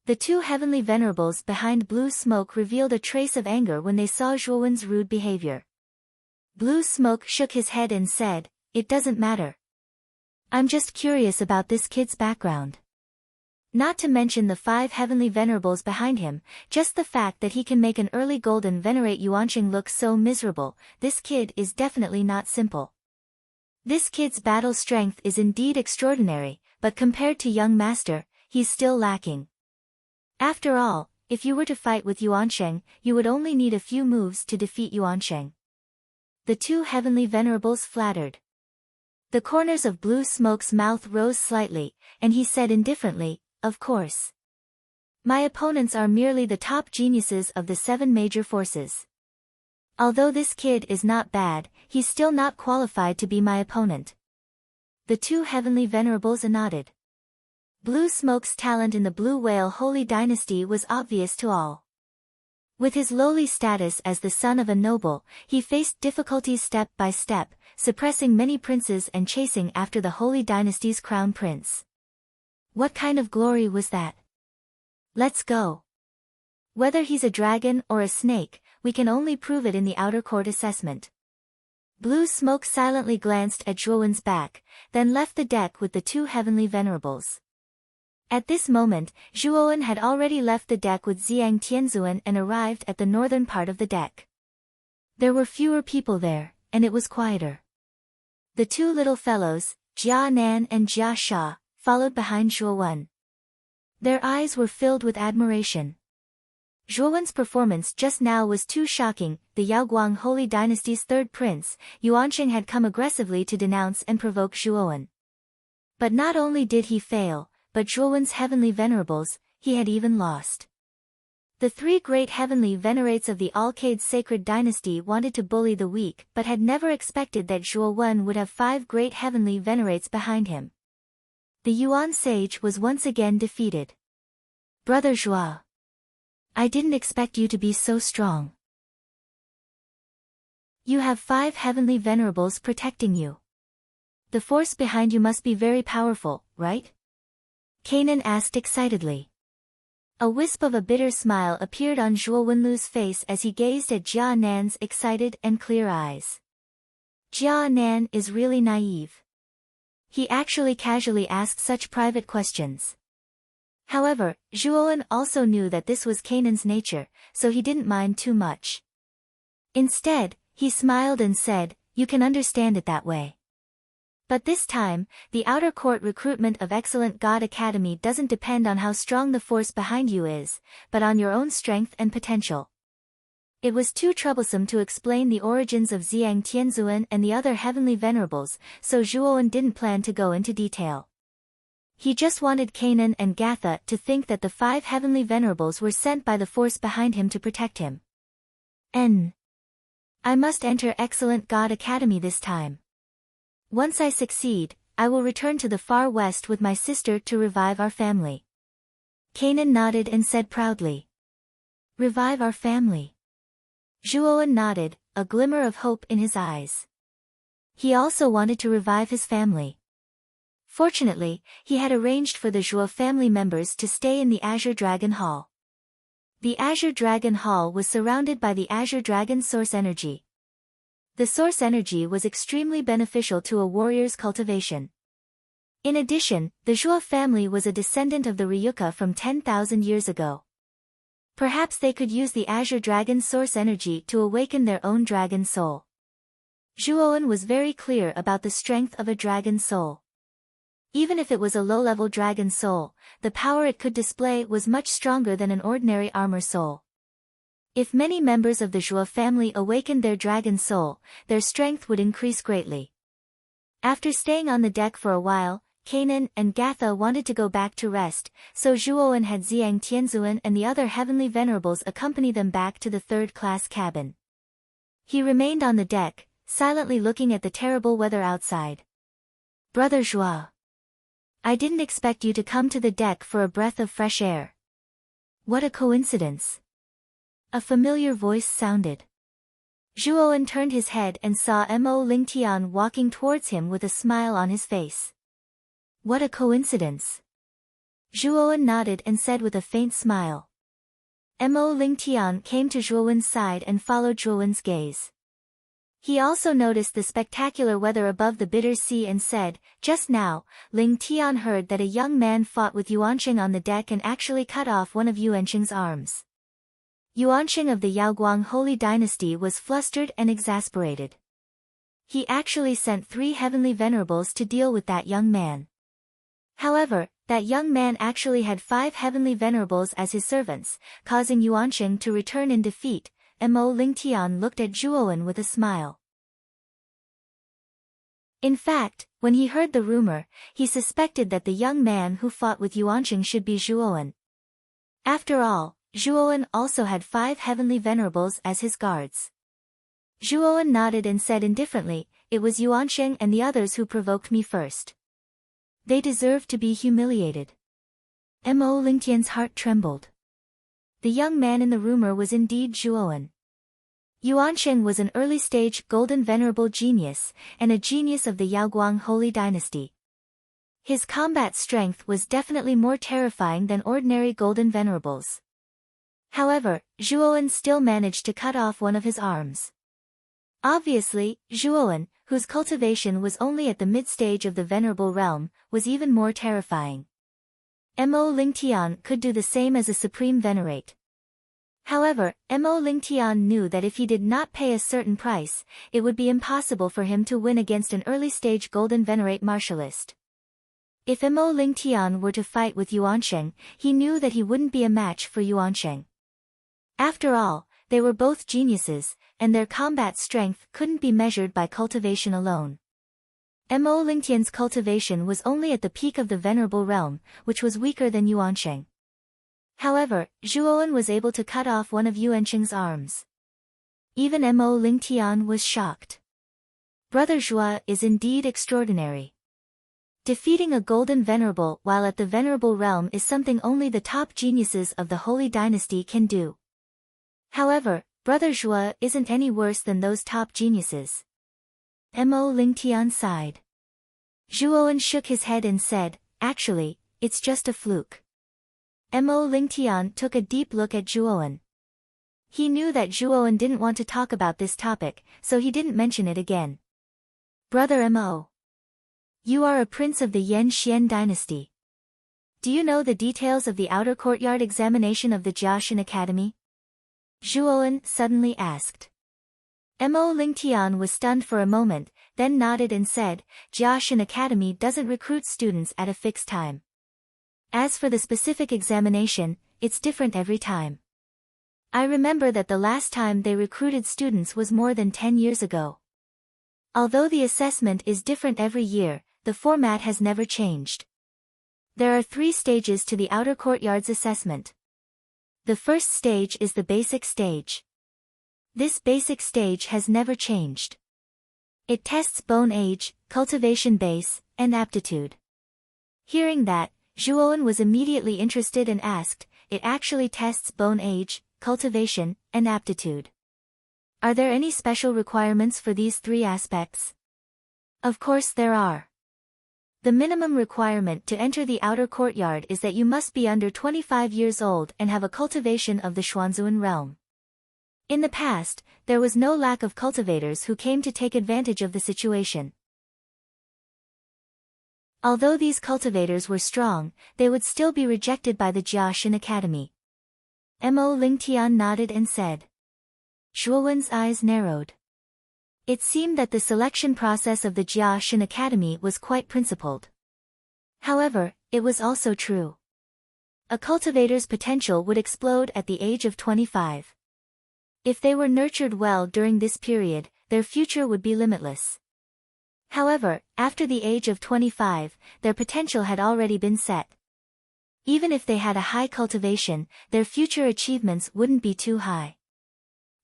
The 2 heavenly venerables behind Blue Smoke revealed a trace of anger when they saw Zhuowen's rude behavior. Blue Smoke shook his head and said, It doesn't matter. I'm just curious about this kid's background. Not to mention the 5 heavenly venerables behind him, just the fact that he can make an early golden venerate Yuanqing look so miserable, this kid is definitely not simple. This kid's battle strength is indeed extraordinary, but compared to young master, he's still lacking. After all, if you were to fight with Yuanqing, you would only need a few moves to defeat Yuanqing. The 2 heavenly venerables flattered. The corners of Blue Smoke's mouth rose slightly, and he said indifferently, Of course. My opponents are merely the top geniuses of the 7 major forces. Although this kid is not bad, he's still not qualified to be my opponent. The 2 heavenly venerables nodded. Blue Smoke's talent in the Blue Whale Holy Dynasty was obvious to all. With his lowly status as the son of a noble, he faced difficulties step by step, suppressing many princes and chasing after the Holy Dynasty's crown prince. What kind of glory was that? Let's go. Whether he's a dragon or a snake, we can only prove it in the outer court assessment. Blue Smoke silently glanced at Zhuowen's back, then left the deck with the 2 heavenly venerables. At this moment, Zhuowen had already left the deck with Xiang Tianzuan and arrived at the northern part of the deck. There were fewer people there, and it was quieter. The 2 little fellows, Jia Nan and Jia Sha followed behind Zhuo Wen. Their eyes were filled with admiration. Zhuo Wen's performance just now was too shocking. The Yaoguang Holy Dynasty's third prince, Yuanqing, had come aggressively to denounce and provoke Zhuo Wen. But not only did he fail, but Zhuo Wen's heavenly venerables, he had even lost. The three great heavenly venerates of the Alcade sacred dynasty wanted to bully the weak but had never expected that Zhuo Wen would have 5 great heavenly venerates behind him. The Yuan sage was once again defeated. Brother Zhuo, I didn't expect you to be so strong. You have 5 heavenly venerables protecting you. The force behind you must be very powerful, right? Kanan asked excitedly. A wisp of a bitter smile appeared on Zhuo Wenlu's face as he gazed at Jia Nan's excited and clear eyes. Jia Nan is really naive. He actually casually asked such private questions. However, Zhuo Wen also knew that this was Kanan's nature, so he didn't mind too much. Instead, he smiled and said, "You can understand it that way. But this time, the outer court recruitment of Excellent God Academy doesn't depend on how strong the force behind you is, but on your own strength and potential." It was too troublesome to explain the origins of Xiang Tianzuan and the other heavenly venerables, so Zhuo Wen didn't plan to go into detail. He just wanted Kanan and Gatha to think that the 5 heavenly venerables were sent by the force behind him to protect him. I must enter Excellent God Academy this time. Once I succeed, I will return to the far west with my sister to revive our family. Kanan nodded and said proudly. Revive our family. Zhuo Wen nodded, a glimmer of hope in his eyes. He also wanted to revive his family. Fortunately, he had arranged for the Zhuo family members to stay in the Azure Dragon Hall. The Azure Dragon Hall was surrounded by the Azure Dragon source energy. The source energy was extremely beneficial to a warrior's cultivation. In addition, the Zhuo family was a descendant of the Ryuka from 10,000 years ago. Perhaps they could use the Azure Dragon source energy to awaken their own dragon soul. Zhuo Wen was very clear about the strength of a dragon soul. Even if it was a low-level dragon soul, the power it could display was much stronger than an ordinary armor soul. If many members of the Zhuo family awakened their dragon soul, their strength would increase greatly. After staying on the deck for a while, Kanan and Gatha wanted to go back to rest, so Zhuo Wen had Xiang Tianzuan and the other heavenly venerables accompany them back to the third-class cabin. He remained on the deck, silently looking at the terrible weather outside. Brother Zhuo, I didn't expect you to come to the deck for a breath of fresh air. What a coincidence. A familiar voice sounded. Zhuo Wen turned his head and saw Mo Lingtian walking towards him with a smile on his face. What a coincidence. Zhuo Wen nodded and said with a faint smile. Mo Lingtian came to Zhuo Wen's side and followed Zhuo Wen's gaze. He also noticed the spectacular weather above the bitter sea and said, "Just now, Ling Tian heard that a young man fought with Yuanqing on the deck and actually cut off one of Yuanqing's arms." Yuanqing of the Yaoguang Holy Dynasty was flustered and exasperated. He actually sent 3 heavenly venerables to deal with that young man. However, that young man actually had 5 heavenly venerables as his servants, causing Yuanqing to return in defeat. Mo Lingtian looked at Zhuo Wen with a smile. In fact, when he heard the rumor, he suspected that the young man who fought with Yuanqing should be Zhuo Wen. After all, Zhuo Wen also had 5 heavenly venerables as his guards. Zhuo Wen nodded and said indifferently, "It was Yuanqing and the others who provoked me first. They deserve to be humiliated." Mo Lingtian's heart trembled. The young man in the rumor was indeed Zhuo Wen. Yuanqing was an early-stage golden venerable genius, and a genius of the Yaoguang Holy Dynasty. His combat strength was definitely more terrifying than ordinary golden venerables. However, Zhuo Wen still managed to cut off one of his arms. Obviously, Zhuo Wen, whose cultivation was only at the mid-stage of the venerable realm, was even more terrifying. Mo Lingtian could do the same as a supreme venerate. However, Mo Lingtian knew that if he did not pay a certain price, it would be impossible for him to win against an early-stage Golden Venerate martialist. If Mo Lingtian were to fight with Yuansheng, he knew that he wouldn't be a match for Yuansheng. After all, they were both geniuses, and their combat strength couldn't be measured by cultivation alone. Mo Lingtian's cultivation was only at the peak of the Venerable Realm, which was weaker than Yuansheng. However, Zhuowen was able to cut off one of Yuansheng's arms. Even Mo Lingtian was shocked. Brother Zhua is indeed extraordinary. Defeating a Golden Venerable while at the Venerable Realm is something only the top geniuses of the Holy Dynasty can do. However, Brother Zhua isn't any worse than those top geniuses. Mo Lingtian sighed. Zhuowen shook his head and said, "Actually, it's just a fluke." Mo Lingtian took a deep look at Zhuowen. He knew that Zhuowen didn't want to talk about this topic, so he didn't mention it again. "Brother Mo. You are a prince of the Yan Xian dynasty. Do you know the details of the outer courtyard examination of the Jiaxin Academy?" Zhuowen suddenly asked. Mo Lingtian was stunned for a moment, then nodded and said, "Jiaxin Academy doesn't recruit students at a fixed time. As for the specific examination, it's different every time. I remember that the last time they recruited students was more than 10 years ago. Although the assessment is different every year, the format has never changed. There are 3 stages to the outer courtyard's assessment. The first stage is the basic stage. This basic stage has never changed. It tests bone age, cultivation base, and aptitude." Hearing that, Zhuowen was immediately interested and asked, "It actually tests bone age, cultivation, and aptitude. Are there any special requirements for these 3 aspects?" "Of course there are. The minimum requirement to enter the outer courtyard is that you must be under 25 years old and have a cultivation of the Xuanzuan realm. In the past, there was no lack of cultivators who came to take advantage of the situation. Although these cultivators were strong, they would still be rejected by the Jiaxin Academy." Mo Lingtian nodded and said. Zhuowen's eyes narrowed. It seemed that the selection process of the Jiaxin Academy was quite principled. However, it was also true. A cultivator's potential would explode at the age of 25. If they were nurtured well during this period, their future would be limitless. However, after the age of 25, their potential had already been set. Even if they had a high cultivation, their future achievements wouldn't be too high.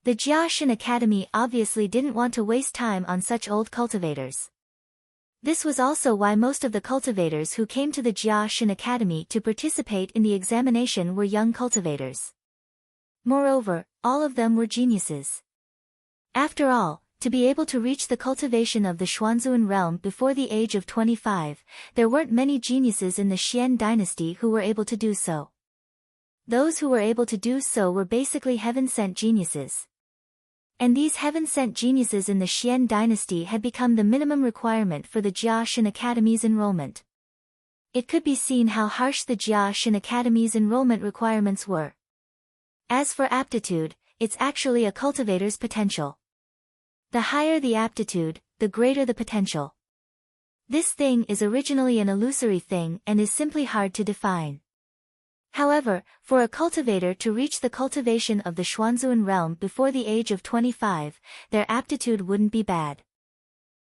The Jiaxin Academy obviously didn't want to waste time on such old cultivators. This was also why most of the cultivators who came to the Jiaxin Academy to participate in the examination were young cultivators. Moreover, all of them were geniuses. After all, to be able to reach the cultivation of the Xuanzuan realm before the age of 25, there weren't many geniuses in the Xian dynasty who were able to do so. Those who were able to do so were basically heaven-sent geniuses. And these heaven-sent geniuses in the Xian dynasty had become the minimum requirement for the Jiaxin Academy's enrollment. It could be seen how harsh the Jiaxin Academy's enrollment requirements were. As for aptitude, it's actually a cultivator's potential. The higher the aptitude, the greater the potential. This thing is originally an illusory thing and is simply hard to define. However, for a cultivator to reach the cultivation of the Xuanzuan realm before the age of 25, their aptitude wouldn't be bad.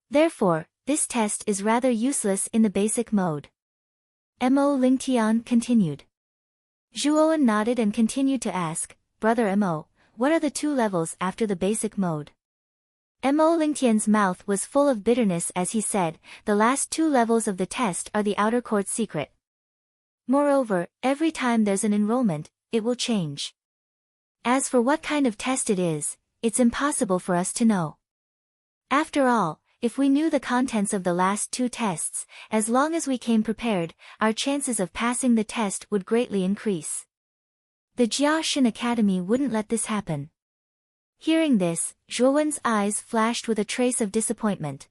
Therefore, this test is rather useless in the basic mode. Mo Lingtian continued. Zhuowen nodded and continued to ask, "Brother Mo, what are the 2 levels after the basic mode?" Mo Lingtian's mouth was full of bitterness as he said, "The last 2 levels of the test are the outer court secret. Moreover, every time there's an enrollment, it will change. As for what kind of test it is, it's impossible for us to know. After all, if we knew the contents of the last 2 tests, as long as we came prepared, our chances of passing the test would greatly increase. The Jiaxin Academy wouldn't let this happen." Hearing this, Zhuowen's eyes flashed with a trace of disappointment.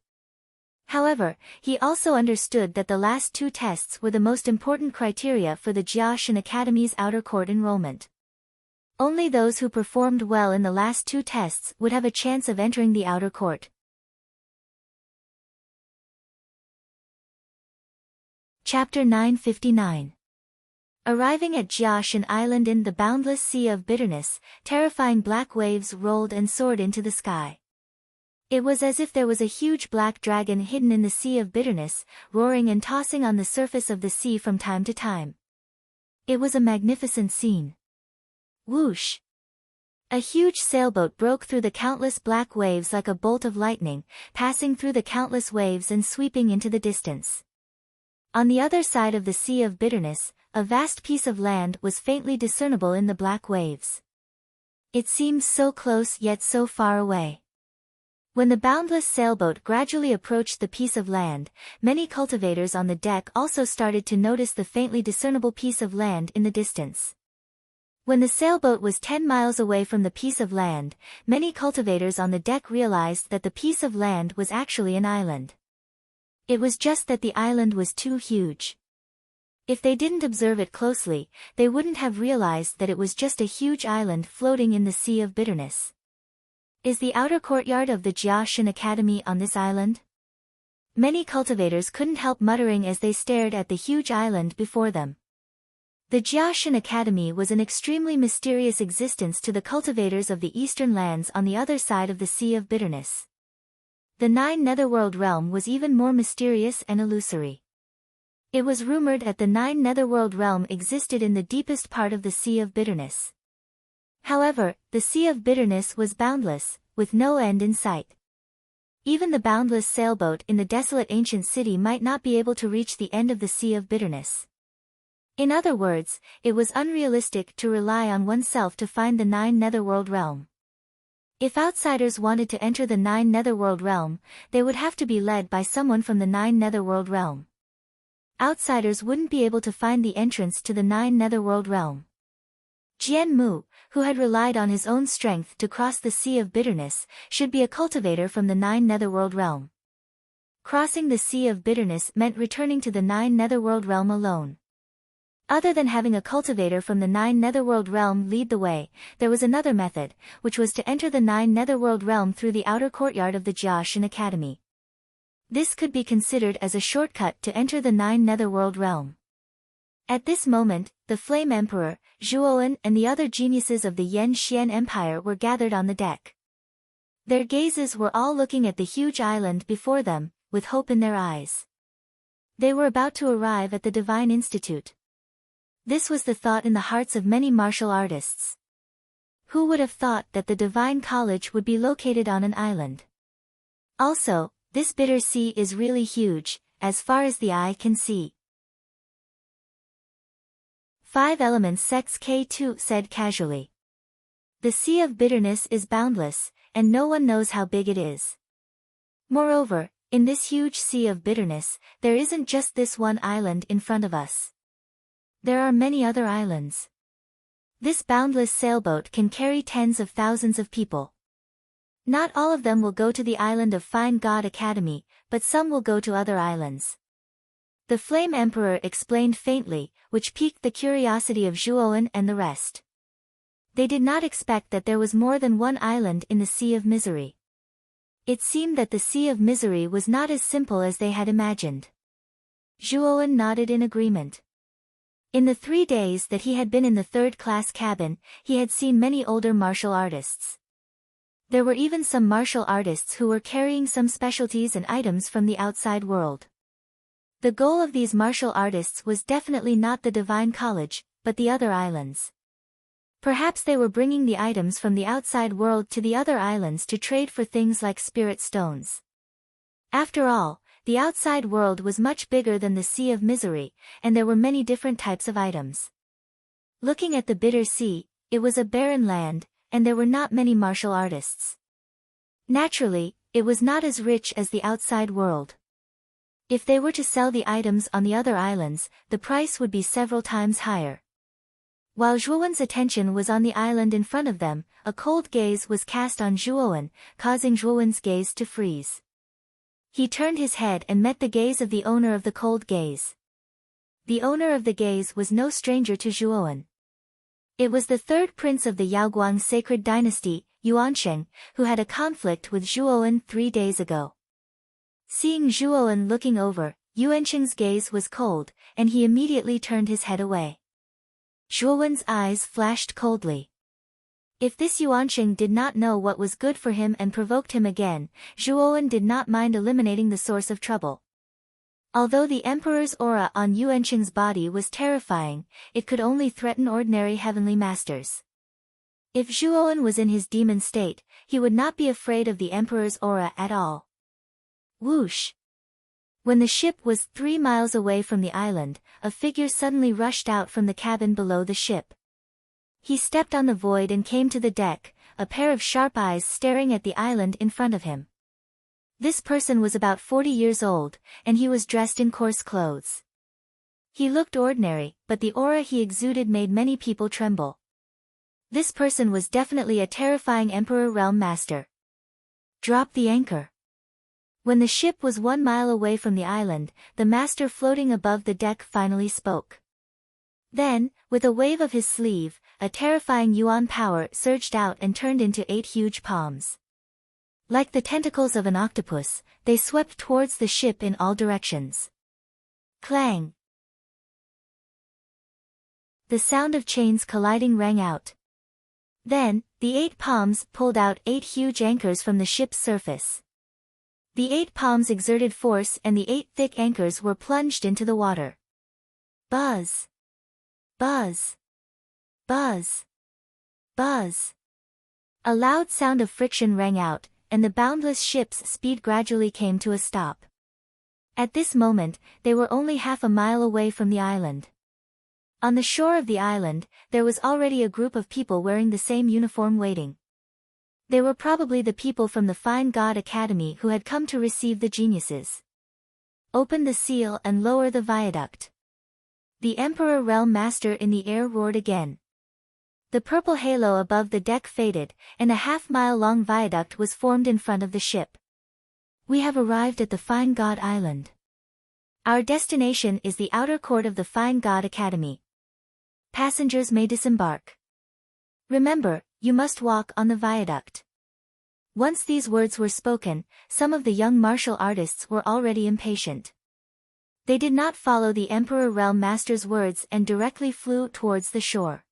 However, he also understood that the last 2 tests were the most important criteria for the Jiaxin Academy's outer court enrollment. Only those who performed well in the last 2 tests would have a chance of entering the outer court. Chapter 959. Arriving at Jiashan Island in the boundless sea of bitterness, terrifying black waves rolled and soared into the sky. It was as if there was a huge black dragon hidden in the sea of bitterness, roaring and tossing on the surface of the sea from time to time. It was a magnificent scene. Whoosh! A huge sailboat broke through the countless black waves like a bolt of lightning, passing through the countless waves and sweeping into the distance. On the other side of the sea of bitterness, a vast piece of land was faintly discernible in the black waves. It seemed so close yet so far away. When the boundless sailboat gradually approached the piece of land, many cultivators on the deck also started to notice the faintly discernible piece of land in the distance. When the sailboat was 10 miles away from the piece of land, many cultivators on the deck realized that the piece of land was actually an island. It was just that the island was too huge. If they didn't observe it closely, they wouldn't have realized that it was just a huge island floating in the sea of bitterness. Is the outer courtyard of the Jiashan Academy on this island? Many cultivators couldn't help muttering as they stared at the huge island before them. The Jiashan Academy was an extremely mysterious existence to the cultivators of the eastern lands on the other side of the sea of bitterness. The 9 Netherworld realm was even more mysterious and illusory. It was rumored that the 9 Netherworld realm existed in the deepest part of the sea of bitterness. However, the sea of bitterness was boundless, with no end in sight. Even the boundless sailboat in the desolate ancient city might not be able to reach the end of the sea of bitterness. In other words, it was unrealistic to rely on oneself to find the 9 Netherworld realm. If outsiders wanted to enter the 9 Netherworld realm, they would have to be led by someone from the 9 Netherworld realm. Outsiders wouldn't be able to find the entrance to the 9 Netherworld realm. Jian Mu, who had relied on his own strength to cross the sea of bitterness, should be a cultivator from the 9 Netherworld realm. Crossing the sea of bitterness meant returning to the 9 Netherworld realm alone. Other than having a cultivator from the 9 Netherworld realm lead the way, there was another method, which was to enter the 9 Netherworld realm through the outer courtyard of the Jiashan Academy. This could be considered as a shortcut to enter the 9 Netherworld realm. At this moment, the Flame Emperor, Zhuowen and the other geniuses of the Yan Xian Empire were gathered on the deck. Their gazes were all looking at the huge island before them, with hope in their eyes. They were about to arrive at the Divine Institute. This was the thought in the hearts of many martial artists. Who would have thought that the Divine College would be located on an island? Also, this bitter sea is really huge, as far as the eye can see. 5 Elements Sex K2 said casually. The sea of bitterness is boundless, and no one knows how big it is. Moreover, in this huge sea of bitterness, there isn't just this one island in front of us. There are many other islands. This boundless sailboat can carry tens of thousands of people. Not all of them will go to the island of Fine God Academy, but some will go to other islands. The Flame Emperor explained faintly, which piqued the curiosity of Zhuowen and the rest. They did not expect that there was more than one island in the Sea of Misery. It seemed that the Sea of Misery was not as simple as they had imagined. Zhuowen nodded in agreement. In the 3 days that he had been in the 3rd-class cabin, he had seen many older martial artists. There were even some martial artists who were carrying some specialties and items from the outside world. The goal of these martial artists was definitely not the Divine College, but the other islands. Perhaps they were bringing the items from the outside world to the other islands to trade for things like spirit stones. After all, the outside world was much bigger than the Sea of Misery, and there were many different types of items. Looking at the bitter sea, it was a barren land, and there were not many martial artists. Naturally, it was not as rich as the outside world. If they were to sell the items on the other islands, the price would be several times higher. While Zhuowen's attention was on the island in front of them, a cold gaze was cast on Zhuowen, causing Zhuowen's gaze to freeze. He turned his head and met the gaze of the owner of the cold gaze. The owner of the gaze was no stranger to Zhuowen. It was the third prince of the Yaoguang sacred dynasty, Yuansheng, who had a conflict with Zhuowen 3 days ago. Seeing Zhuowen looking over, Yuansheng's gaze was cold, and he immediately turned his head away. Zhuowen's eyes flashed coldly. If this Yuansheng did not know what was good for him and provoked him again, Zhuowen did not mind eliminating the source of trouble. Although the emperor's aura on Yuansheng's body was terrifying, it could only threaten ordinary heavenly masters. If Zhuowen was in his demon state, he would not be afraid of the emperor's aura at all. Whoosh! When the ship was 3 miles away from the island, a figure suddenly rushed out from the cabin below the ship. He stepped on the void and came to the deck, a pair of sharp eyes staring at the island in front of him. This person was about 40 years old, and he was dressed in coarse clothes. He looked ordinary, but the aura he exuded made many people tremble. This person was definitely a terrifying Emperor Realm Master. Drop the anchor. When the ship was 1 mile away from the island, the master floating above the deck finally spoke. Then, with a wave of his sleeve, a terrifying yuan power surged out and turned into 8 huge palms. Like the tentacles of an octopus, they swept towards the ship in all directions. Clang! The sound of chains colliding rang out. Then, the 8 palms pulled out 8 huge anchors from the ship's surface. The 8 palms exerted force and the 8 thick anchors were plunged into the water. Buzz! Buzz! Buzz! Buzz! A loud sound of friction rang out, and the boundless ship's speed gradually came to a stop. At this moment, they were only half a mile away from the island. On the shore of the island, there was already a group of people wearing the same uniform waiting. They were probably the people from the Fine God Academy who had come to receive the geniuses. Open the seal and lower the viaduct. The Emperor Realm Master in the air roared again. The purple halo above the deck faded, and a half-mile-long viaduct was formed in front of the ship. We have arrived at the Fine God Island. Our destination is the outer court of the Fine God Academy. Passengers may disembark. Remember, you must walk on the viaduct. Once these words were spoken, some of the young martial artists were already impatient. They did not follow the Emperor Realm Master's words and directly flew towards the shore.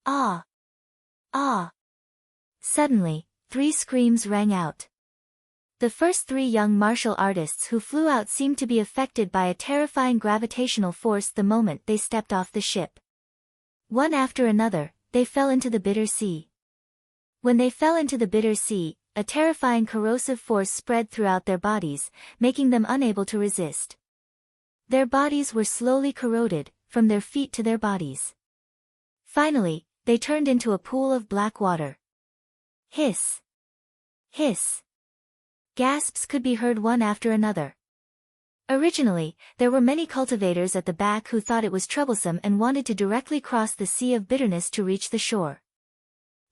Ah! Ah! Suddenly, 3 screams rang out. The first 3 young martial artists who flew out seemed to be affected by a terrifying gravitational force the moment they stepped off the ship. One after another, they fell into the bitter sea. When they fell into the bitter sea, a terrifying corrosive force spread throughout their bodies, making them unable to resist. Their bodies were slowly corroded, from their feet to their bodies. Finally, they turned into a pool of black water. Hiss! Hiss! Gasps could be heard one after another. Originally, there were many cultivators at the back who thought it was troublesome and wanted to directly cross the sea of bitterness to reach the shore.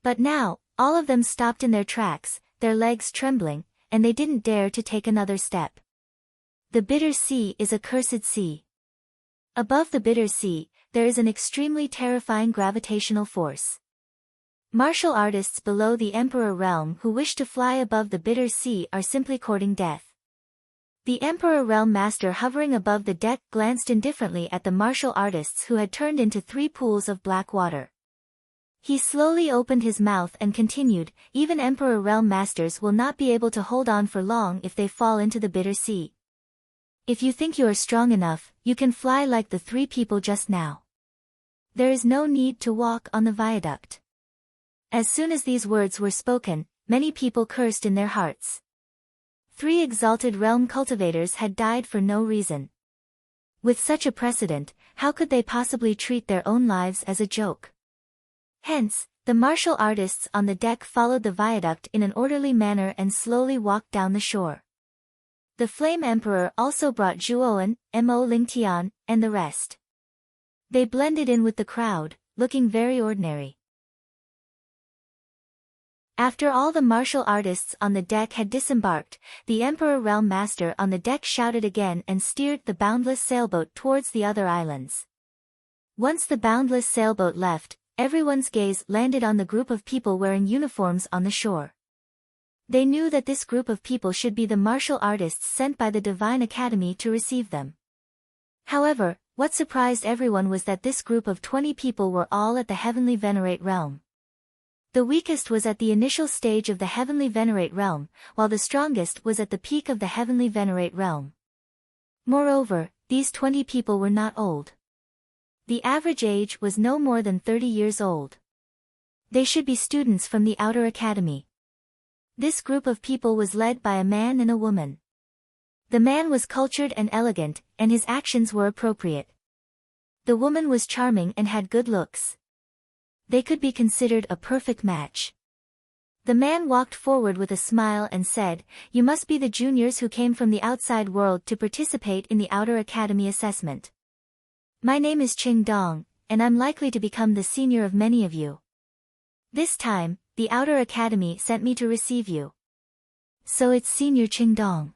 But now, all of them stopped in their tracks, their legs trembling, and they didn't dare to take another step. The bitter sea is a cursed sea. Above the bitter sea, there is an extremely terrifying gravitational force. Martial artists below the Emperor Realm who wish to fly above the bitter sea are simply courting death. The Emperor Realm Master hovering above the deck glanced indifferently at the martial artists who had turned into 3 pools of black water. He slowly opened his mouth and continued, even Emperor Realm Masters will not be able to hold on for long if they fall into the bitter sea. If you think you are strong enough, you can fly like the 3 people just now. There is no need to walk on the viaduct. As soon as these words were spoken, many people cursed in their hearts. 3 exalted realm cultivators had died for no reason. With such a precedent, how could they possibly treat their own lives as a joke? Hence, the martial artists on the deck followed the viaduct in an orderly manner and slowly walked down the shore. The Flame Emperor also brought Zhuowen, Mo Lingtian, and the rest. They blended in with the crowd, looking very ordinary. After all the martial artists on the deck had disembarked, the Emperor Realm Master on the deck shouted again and steered the boundless sailboat towards the other islands. Once the boundless sailboat left, everyone's gaze landed on the group of people wearing uniforms on the shore. They knew that this group of people should be the martial artists sent by the Divine Academy to receive them. However, what surprised everyone was that this group of 20 people were all at the Heavenly Venerate realm. The weakest was at the initial stage of the Heavenly Venerate realm, while the strongest was at the peak of the Heavenly Venerate realm. Moreover, these 20 people were not old. The average age was no more than 30 years old. They should be students from the Outer Academy. This group of people was led by a man and a woman. The man was cultured and elegant, and his actions were appropriate. The woman was charming and had good looks. They could be considered a perfect match. The man walked forward with a smile and said, "You must be the juniors who came from the outside world to participate in the Outer Academy assessment. My name is Qing Dong, and I'm likely to become the senior of many of you. This time, the Outer Academy sent me to receive you. So it's Senior Qing Dong.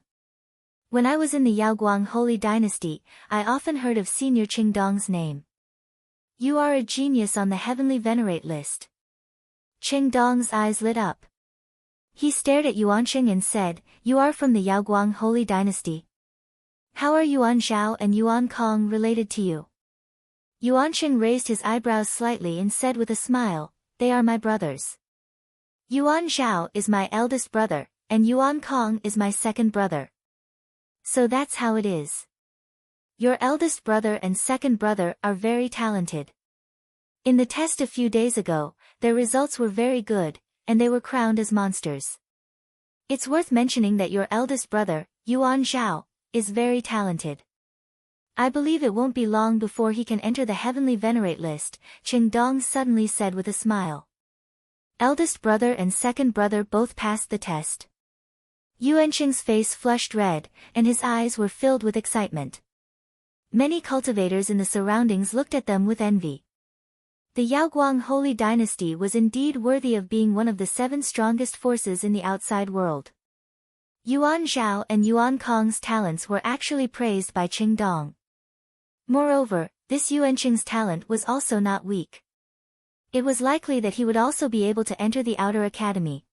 When I was in the Yaoguang Holy Dynasty, I often heard of Senior Qing Dong's name. You are a genius on the Heavenly Venerate list." Qing Dong's eyes lit up. He stared at Yuanqing and said, "You are from the Yaoguang Holy Dynasty. How are Yuan Zhao and Yuan Kong related to you?" Yuanqing raised his eyebrows slightly and said with a smile, "They are my brothers. Yuan Zhao is my eldest brother, and Yuan Kong is my second brother. So that's how it is. Your eldest brother and second brother are very talented. In the test a few days ago, their results were very good, and they were crowned as monsters. It's worth mentioning that your eldest brother, Yuan Zhao, is very talented. I believe it won't be long before he can enter the Heavenly Venerate list," Qing Dong suddenly said with a smile. Eldest brother and second brother both passed the test. Yuanqing's face flushed red, and his eyes were filled with excitement. Many cultivators in the surroundings looked at them with envy. The Yaoguang Holy Dynasty was indeed worthy of being one of the 7 strongest forces in the outside world. Yuan Zhao and Yuan Kong's talents were actually praised by Qing Dong. Moreover, this Yuanqing's talent was also not weak. It was likely that he would also be able to enter the Outer Academy.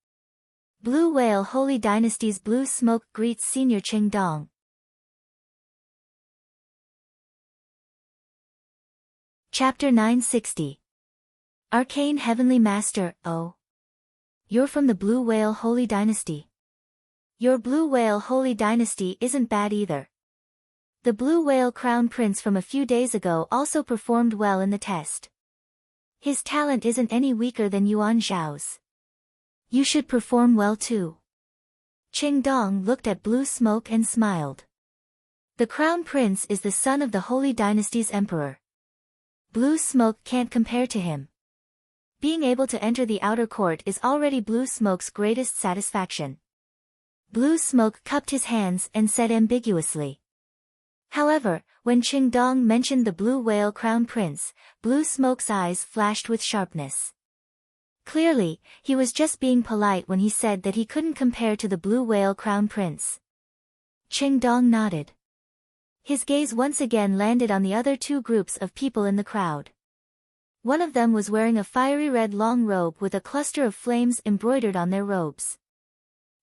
Blue Whale Holy Dynasty's blue smoke greets Senior Qing Dong. Chapter 960. Arcane Heavenly Master, oh. You're from the Blue Whale Holy Dynasty. Your Blue Whale Holy Dynasty isn't bad either. The Blue Whale Crown Prince from a few days ago also performed well in the test. His talent isn't any weaker than Yuan Zhao's. You should perform well too. Qing Dong looked at Blue Smoke and smiled. The Crown Prince is the son of the Holy Dynasty's emperor. Blue Smoke can't compare to him. Being able to enter the outer court is already Blue Smoke's greatest satisfaction. Blue Smoke cupped his hands and said ambiguously. However, when Qing Dong mentioned the Blue Whale Crown Prince, Blue Smoke's eyes flashed with sharpness. Clearly, he was just being polite when he said that he couldn't compare to the Blue Whale Crown Prince. Qing Dong nodded. His gaze once again landed on the other 2 groups of people in the crowd. One of them was wearing a fiery red long robe with a cluster of flames embroidered on their robes.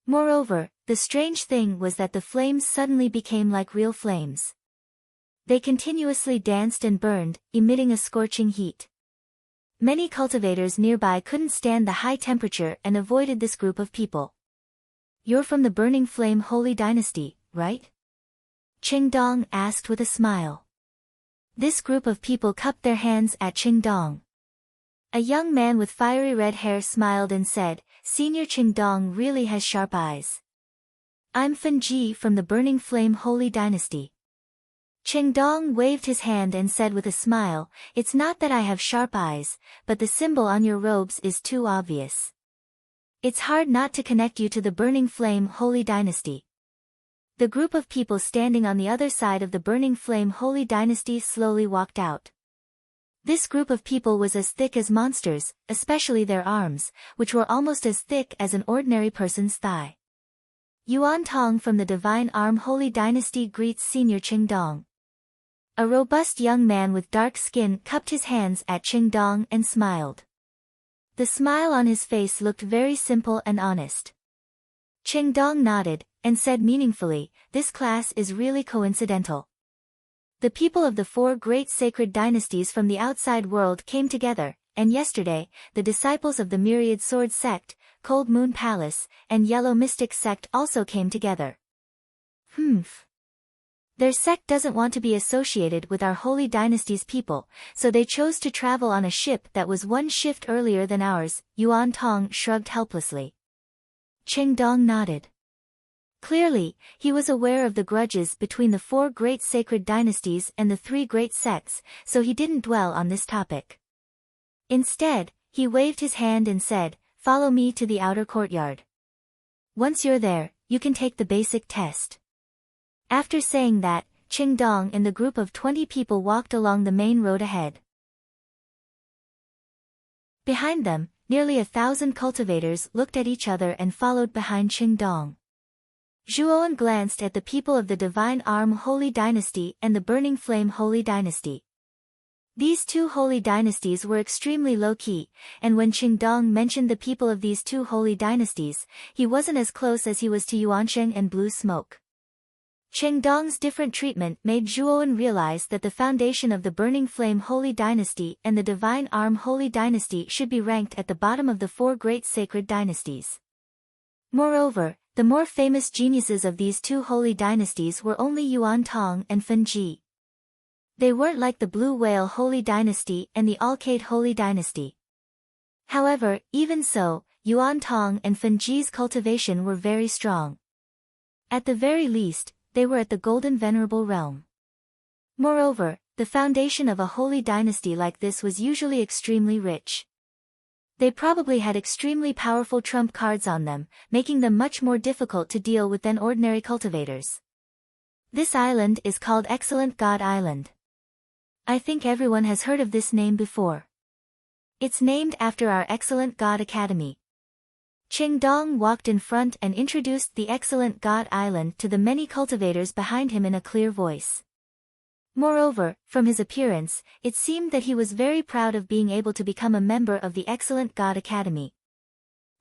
Moreover, the strange thing was that the flames suddenly became like real flames. They continuously danced and burned, emitting a scorching heat. Many cultivators nearby couldn't stand the high temperature and avoided this group of people. You're from the Burning Flame Holy Dynasty, right? Qing Dong asked with a smile. This group of people cupped their hands at Qing Dong. A young man with fiery red hair smiled and said, Senior Qing Dong really has sharp eyes. I'm Fen Ji from the Burning Flame Holy Dynasty. Qing Dong waved his hand and said with a smile, It's not that I have sharp eyes, but the symbol on your robes is too obvious. It's hard not to connect you to the Burning Flame Holy Dynasty. The group of people standing on the other side of the Burning Flame Holy Dynasty slowly walked out. This group of people was as thick as monsters, especially their arms, which were almost as thick as an ordinary person's thigh. Yuan Tong from the Divine Arm Holy Dynasty greets Senior Qing Dong. A robust young man with dark skin cupped his hands at Qingdong and smiled. The smile on his face looked very simple and honest. Qingdong nodded, and said meaningfully, "This class is really coincidental. The people of the four great sacred dynasties from the outside world came together, and yesterday, the disciples of the Myriad Sword Sect, Cold Moon Palace, and Yellow Mystic Sect also came together. Their sect doesn't want to be associated with our holy dynasty's people, so they chose to travel on a ship that was one shift earlier than ours." Yuan Tong shrugged helplessly. Qingdong nodded. Clearly, he was aware of the grudges between the four great sacred dynasties and the three great sects, so he didn't dwell on this topic. Instead, he waved his hand and said, "Follow me to the outer courtyard. Once you're there, you can take the basic test." After saying that, Qingdong and the group of 20 people walked along the main road ahead. Behind them, nearly 1,000 cultivators looked at each other and followed behind Qingdong. Zhuowen glanced at the people of the Divine Arm Holy Dynasty and the Burning Flame Holy Dynasty. These two holy dynasties were extremely low-key, and when Qingdong mentioned the people of these two holy dynasties, he wasn't as close as he was to Yuansheng and Blue Smoke. Qingdong's different treatment made Zhuowen realize that the foundation of the Burning Flame Holy Dynasty and the Divine Arm Holy Dynasty should be ranked at the bottom of the four great sacred dynasties. Moreover, the more famous geniuses of these two holy dynasties were only Yuan Tong and Fen Ji. They weren't like the Blue Whale Holy Dynasty and the Alcade Holy Dynasty. However, even so, Yuan Tong and Fen Ji's cultivation were very strong. At the very least, they were at the Golden Venerable Realm. Moreover, the foundation of a holy dynasty like this was usually extremely rich. They probably had extremely powerful trump cards on them, making them much more difficult to deal with than ordinary cultivators. This island is called Excellent God Island. I think everyone has heard of this name before. It's named after our Excellent God Academy. Qingdong walked in front and introduced the Excellent God Island to the many cultivators behind him in a clear voice. Moreover, from his appearance, it seemed that he was very proud of being able to become a member of the Excellent God Academy.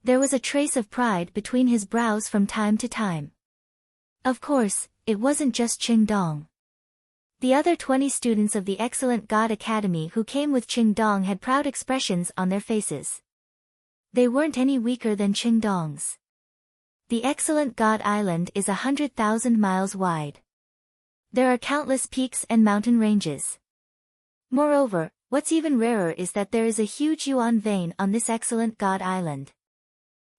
There was a trace of pride between his brows from time to time. Of course, it wasn't just Qingdong. The other 20 students of the Excellent God Academy who came with Qingdong had proud expressions on their faces. They weren't any weaker than Qingdong's. The Excellent God Island is 100,000 miles wide. There are countless peaks and mountain ranges. Moreover, what's even rarer is that there is a huge yuan vein on this Excellent God Island.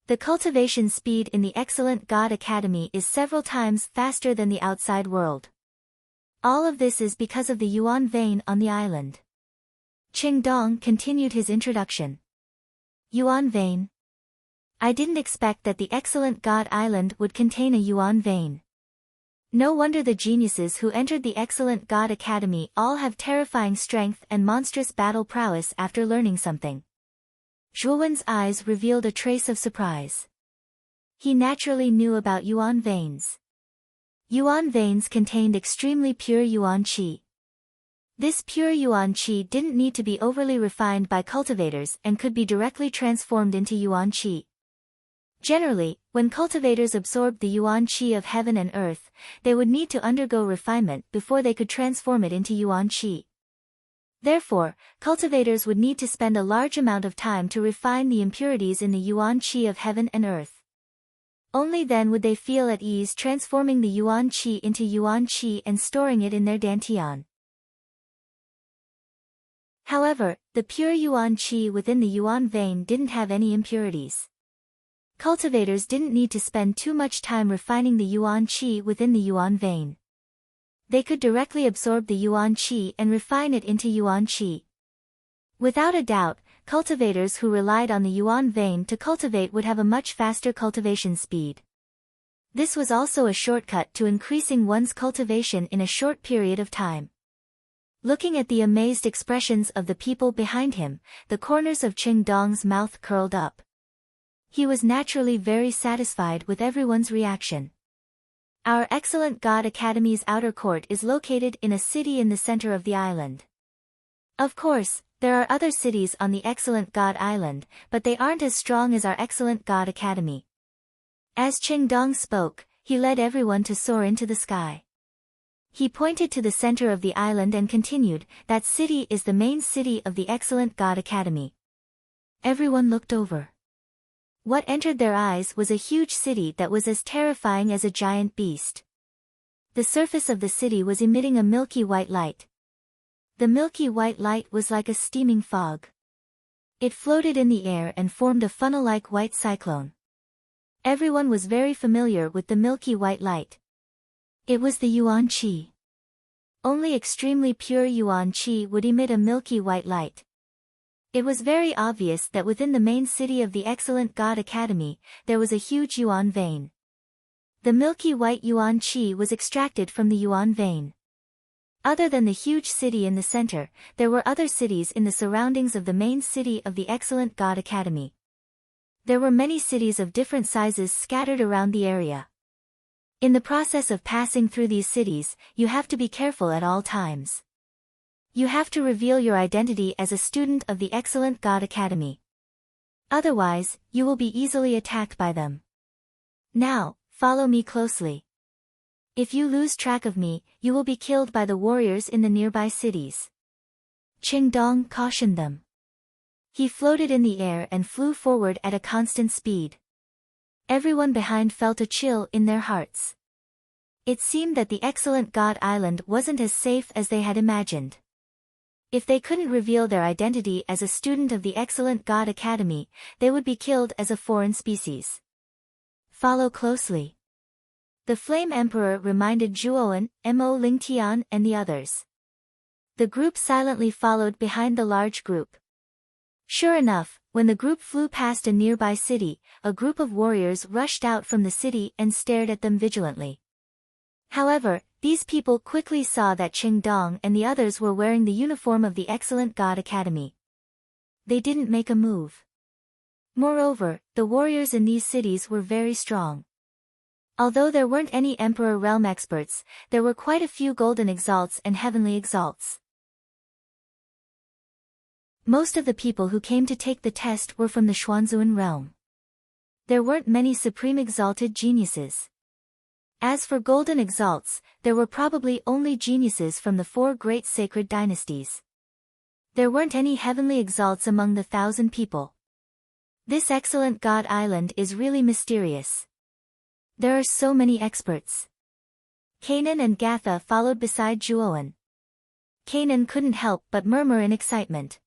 The cultivation speed in the Excellent God Academy is several times faster than the outside world. All of this is because of the yuan vein on the island. Qingdong continued his introduction. Yuan vein. I didn't expect that the Excellent God Island would contain a yuan vein. No wonder the geniuses who entered the Excellent God Academy all have terrifying strength and monstrous battle prowess after learning something. Zhuowen's eyes revealed a trace of surprise. He naturally knew about yuan veins. Yuan veins contained extremely pure yuan qi. This pure yuan qi didn't need to be overly refined by cultivators and could be directly transformed into yuan qi. Generally, when cultivators absorbed the yuan qi of heaven and earth, they would need to undergo refinement before they could transform it into yuan qi. Therefore, cultivators would need to spend a large amount of time to refine the impurities in the yuan qi of heaven and earth. Only then would they feel at ease transforming the yuan qi into yuan qi and storing it in their dantian. However, the pure yuan qi within the yuan vein didn't have any impurities. Cultivators didn't need to spend too much time refining the yuan qi within the yuan vein. They could directly absorb the yuan qi and refine it into yuan qi. Without a doubt, cultivators who relied on the yuan vein to cultivate would have a much faster cultivation speed. This was also a shortcut to increasing one's cultivation in a short period of time. Looking at the amazed expressions of the people behind him, the corners of Qingdong's mouth curled up. He was naturally very satisfied with everyone's reaction. Our Excellent God Academy's outer court is located in a city in the center of the island. Of course, there are other cities on the Excellent God Island, but they aren't as strong as our Excellent God Academy. As Qingdong spoke, he led everyone to soar into the sky. He pointed to the center of the island and continued, "That city is the main city of the Excellent God Academy." Everyone looked over. What entered their eyes was a huge city that was as terrifying as a giant beast. The surface of the city was emitting a milky white light. The milky white light was like a steaming fog. It floated in the air and formed a funnel-like white cyclone. Everyone was very familiar with the milky white light. It was the Yuan Qi. Only extremely pure Yuan Qi would emit a milky white light. It was very obvious that within the main city of the Excellent God Academy, there was a huge Yuan vein. The milky white Yuan Qi was extracted from the Yuan vein. Other than the huge city in the center, there were other cities in the surroundings of the main city of the Excellent God Academy. There were many cities of different sizes scattered around the area. In the process of passing through these cities, you have to be careful at all times. You have to reveal your identity as a student of the Excellent God Academy. Otherwise, you will be easily attacked by them. Now, follow me closely. If you lose track of me, you will be killed by the warriors in the nearby cities. Qingdong cautioned them. He floated in the air and flew forward at a constant speed. Everyone behind felt a chill in their hearts. It seemed that the Excellent God Island wasn't as safe as they had imagined. If they couldn't reveal their identity as a student of the Excellent God Academy, they would be killed as a foreign species. Follow closely. The Flame Emperor reminded Zhuowen, Mo Lingtian and the others. The group silently followed behind the large group. Sure enough, when the group flew past a nearby city, a group of warriors rushed out from the city and stared at them vigilantly. However, these people quickly saw that Qingdong and the others were wearing the uniform of the Excellent God Academy. They didn't make a move. Moreover, the warriors in these cities were very strong. Although there weren't any Emperor Realm experts, there were quite a few Golden Exalts and Heavenly Exalts. Most of the people who came to take the test were from the Xuanzuan realm. There weren't many Supreme Exalted Geniuses. As for Golden Exalts, there were probably only geniuses from the 4 great sacred dynasties. There weren't any Heavenly Exalts among the 1,000 people. This Excellent God Island is really mysterious. There are so many experts. Kanan and Gatha followed beside Zhuowen. Kanan couldn't help but murmur in excitement.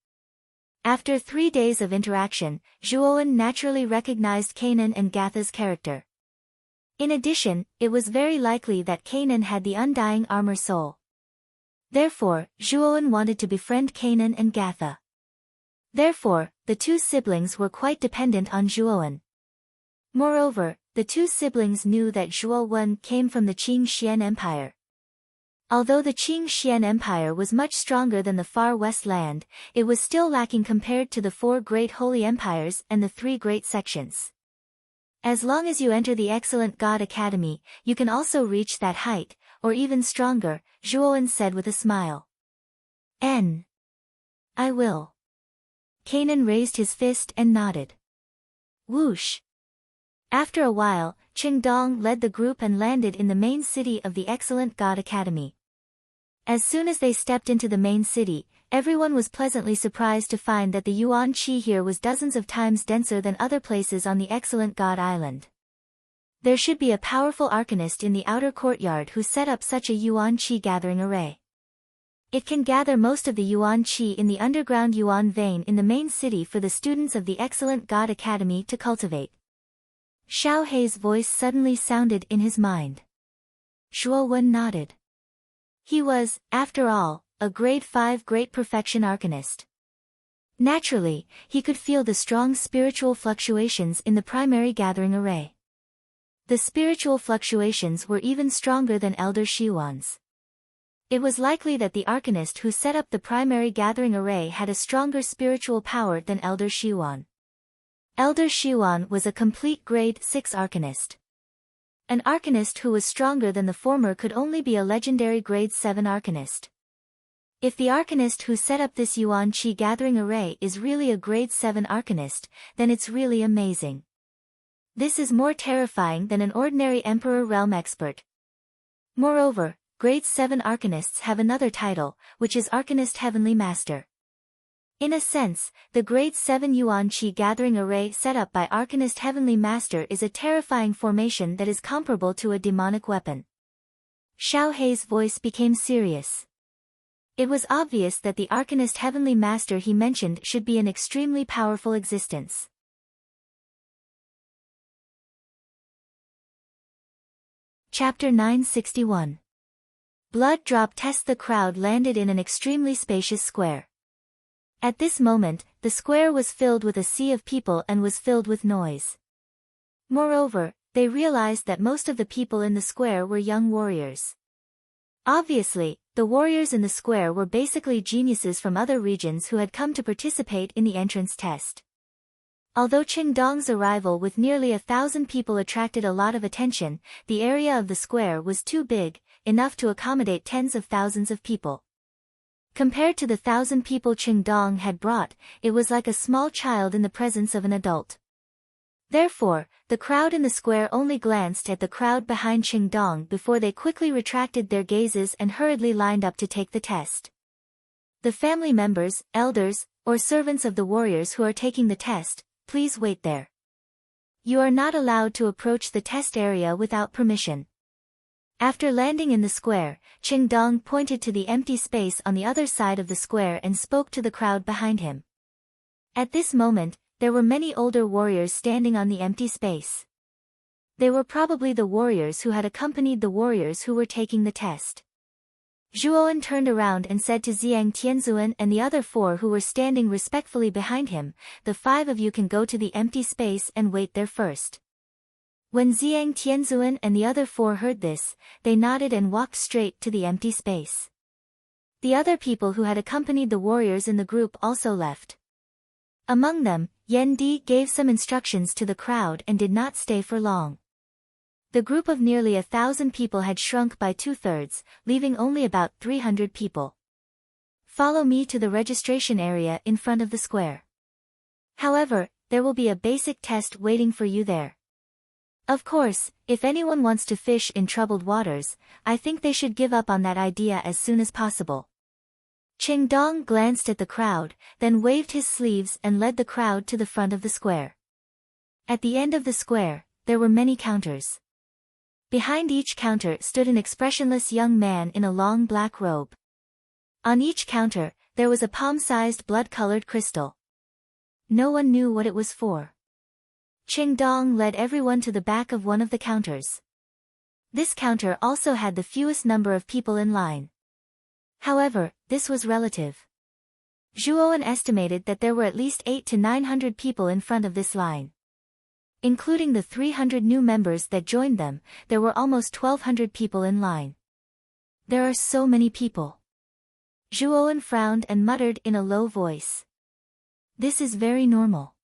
After 3 days of interaction, Zhuowen naturally recognized Kanan and Gatha's character. In addition, it was very likely that Kanan had the undying armor soul. Therefore, Zhuowen wanted to befriend Kanan and Gatha. Therefore, the 2 siblings were quite dependent on Zhuowen. Moreover, the 2 siblings knew that Zhuowen came from the Qing Xian Empire. Although the Qing Xian Empire was much stronger than the Far West Land, it was still lacking compared to the 4 great holy empires and the 3 great sections. As long as you enter the Excellent God Academy, you can also reach that height, or even stronger, Zhuowen said with a smile. I will. Kanan raised his fist and nodded. Whoosh! After a while, Qingdong led the group and landed in the main city of the Excellent God Academy. As soon as they stepped into the main city, everyone was pleasantly surprised to find that the Yuan Qi here was dozens of times denser than other places on the Excellent God Island. There should be a powerful arcanist in the outer courtyard who set up such a Yuan Qi gathering array. It can gather most of the Yuan Qi in the underground Yuan vein in the main city for the students of the Excellent God Academy to cultivate. Xiao Hei's voice suddenly sounded in his mind. Zhuowen nodded. He was, after all, a grade 5 Great Perfection Arcanist. Naturally, he could feel the strong spiritual fluctuations in the primary gathering array. The spiritual fluctuations were even stronger than Elder Shiwan's. It was likely that the arcanist who set up the primary gathering array had a stronger spiritual power than Elder Shiwan. Elder Shiwan was a complete grade 6 arcanist. An arcanist who was stronger than the former could only be a legendary grade 7 arcanist. If the arcanist who set up this Yuan Qi gathering array is really a grade 7 arcanist, then it's really amazing. This is more terrifying than an ordinary Emperor Realm expert. Moreover, grade 7 arcanists have another title, which is Arcanist Heavenly Master. In a sense, the grade 7 Yuan Qi gathering array set up by Arcanist Heavenly Master is a terrifying formation that is comparable to a demonic weapon. Xiao Hei's voice became serious. It was obvious that the Arcanist Heavenly Master he mentioned should be an extremely powerful existence. Chapter 961. Blood Drop Test. The crowd landed in an extremely spacious square. At this moment, the square was filled with a sea of people and was filled with noise. Moreover, they realized that most of the people in the square were young warriors. Obviously, the warriors in the square were basically geniuses from other regions who had come to participate in the entrance test. Although Qingdong's arrival with nearly 1,000 people attracted a lot of attention, the area of the square was too big, enough to accommodate tens of thousands of people. Compared to the 1,000 people Qingdong had brought, it was like a small child in the presence of an adult. Therefore, the crowd in the square only glanced at the crowd behind Qingdong before they quickly retracted their gazes and hurriedly lined up to take the test. The family members, elders, or servants of the warriors who are taking the test, please wait there. You are not allowed to approach the test area without permission. After landing in the square, Qingdong pointed to the empty space on the other side of the square and spoke to the crowd behind him. At this moment, there were many older warriors standing on the empty space. They were probably the warriors who had accompanied the warriors who were taking the test. Zhuowen turned around and said to Zhang Tianzuan and the other 4 who were standing respectfully behind him, "The 5 of you can go to the empty space and wait there first." When Zhang Tianzuan and the other 4 heard this, they nodded and walked straight to the empty space. The other people who had accompanied the warriors in the group also left. Among them, Yan Di gave some instructions to the crowd and did not stay for long. The group of nearly 1,000 people had shrunk by 2/3, leaving only about 300 people. Follow me to the registration area in front of the square. However, there will be a basic test waiting for you there. Of course, if anyone wants to fish in troubled waters, I think they should give up on that idea as soon as possible. Qingdong glanced at the crowd, then waved his sleeves and led the crowd to the front of the square. At the end of the square, there were many counters. Behind each counter stood an expressionless young man in a long black robe. On each counter, there was a palm-sized blood-colored crystal. No one knew what it was for. Qingdong led everyone to the back of one of the counters. This counter also had the fewest number of people in line. However, this was relative. Zhuowen estimated that there were at least 800 to 900 people in front of this line. Including the 300 new members that joined them, there were almost 1,200 people in line. There are so many people. Zhuowen frowned and muttered in a low voice. This is very normal.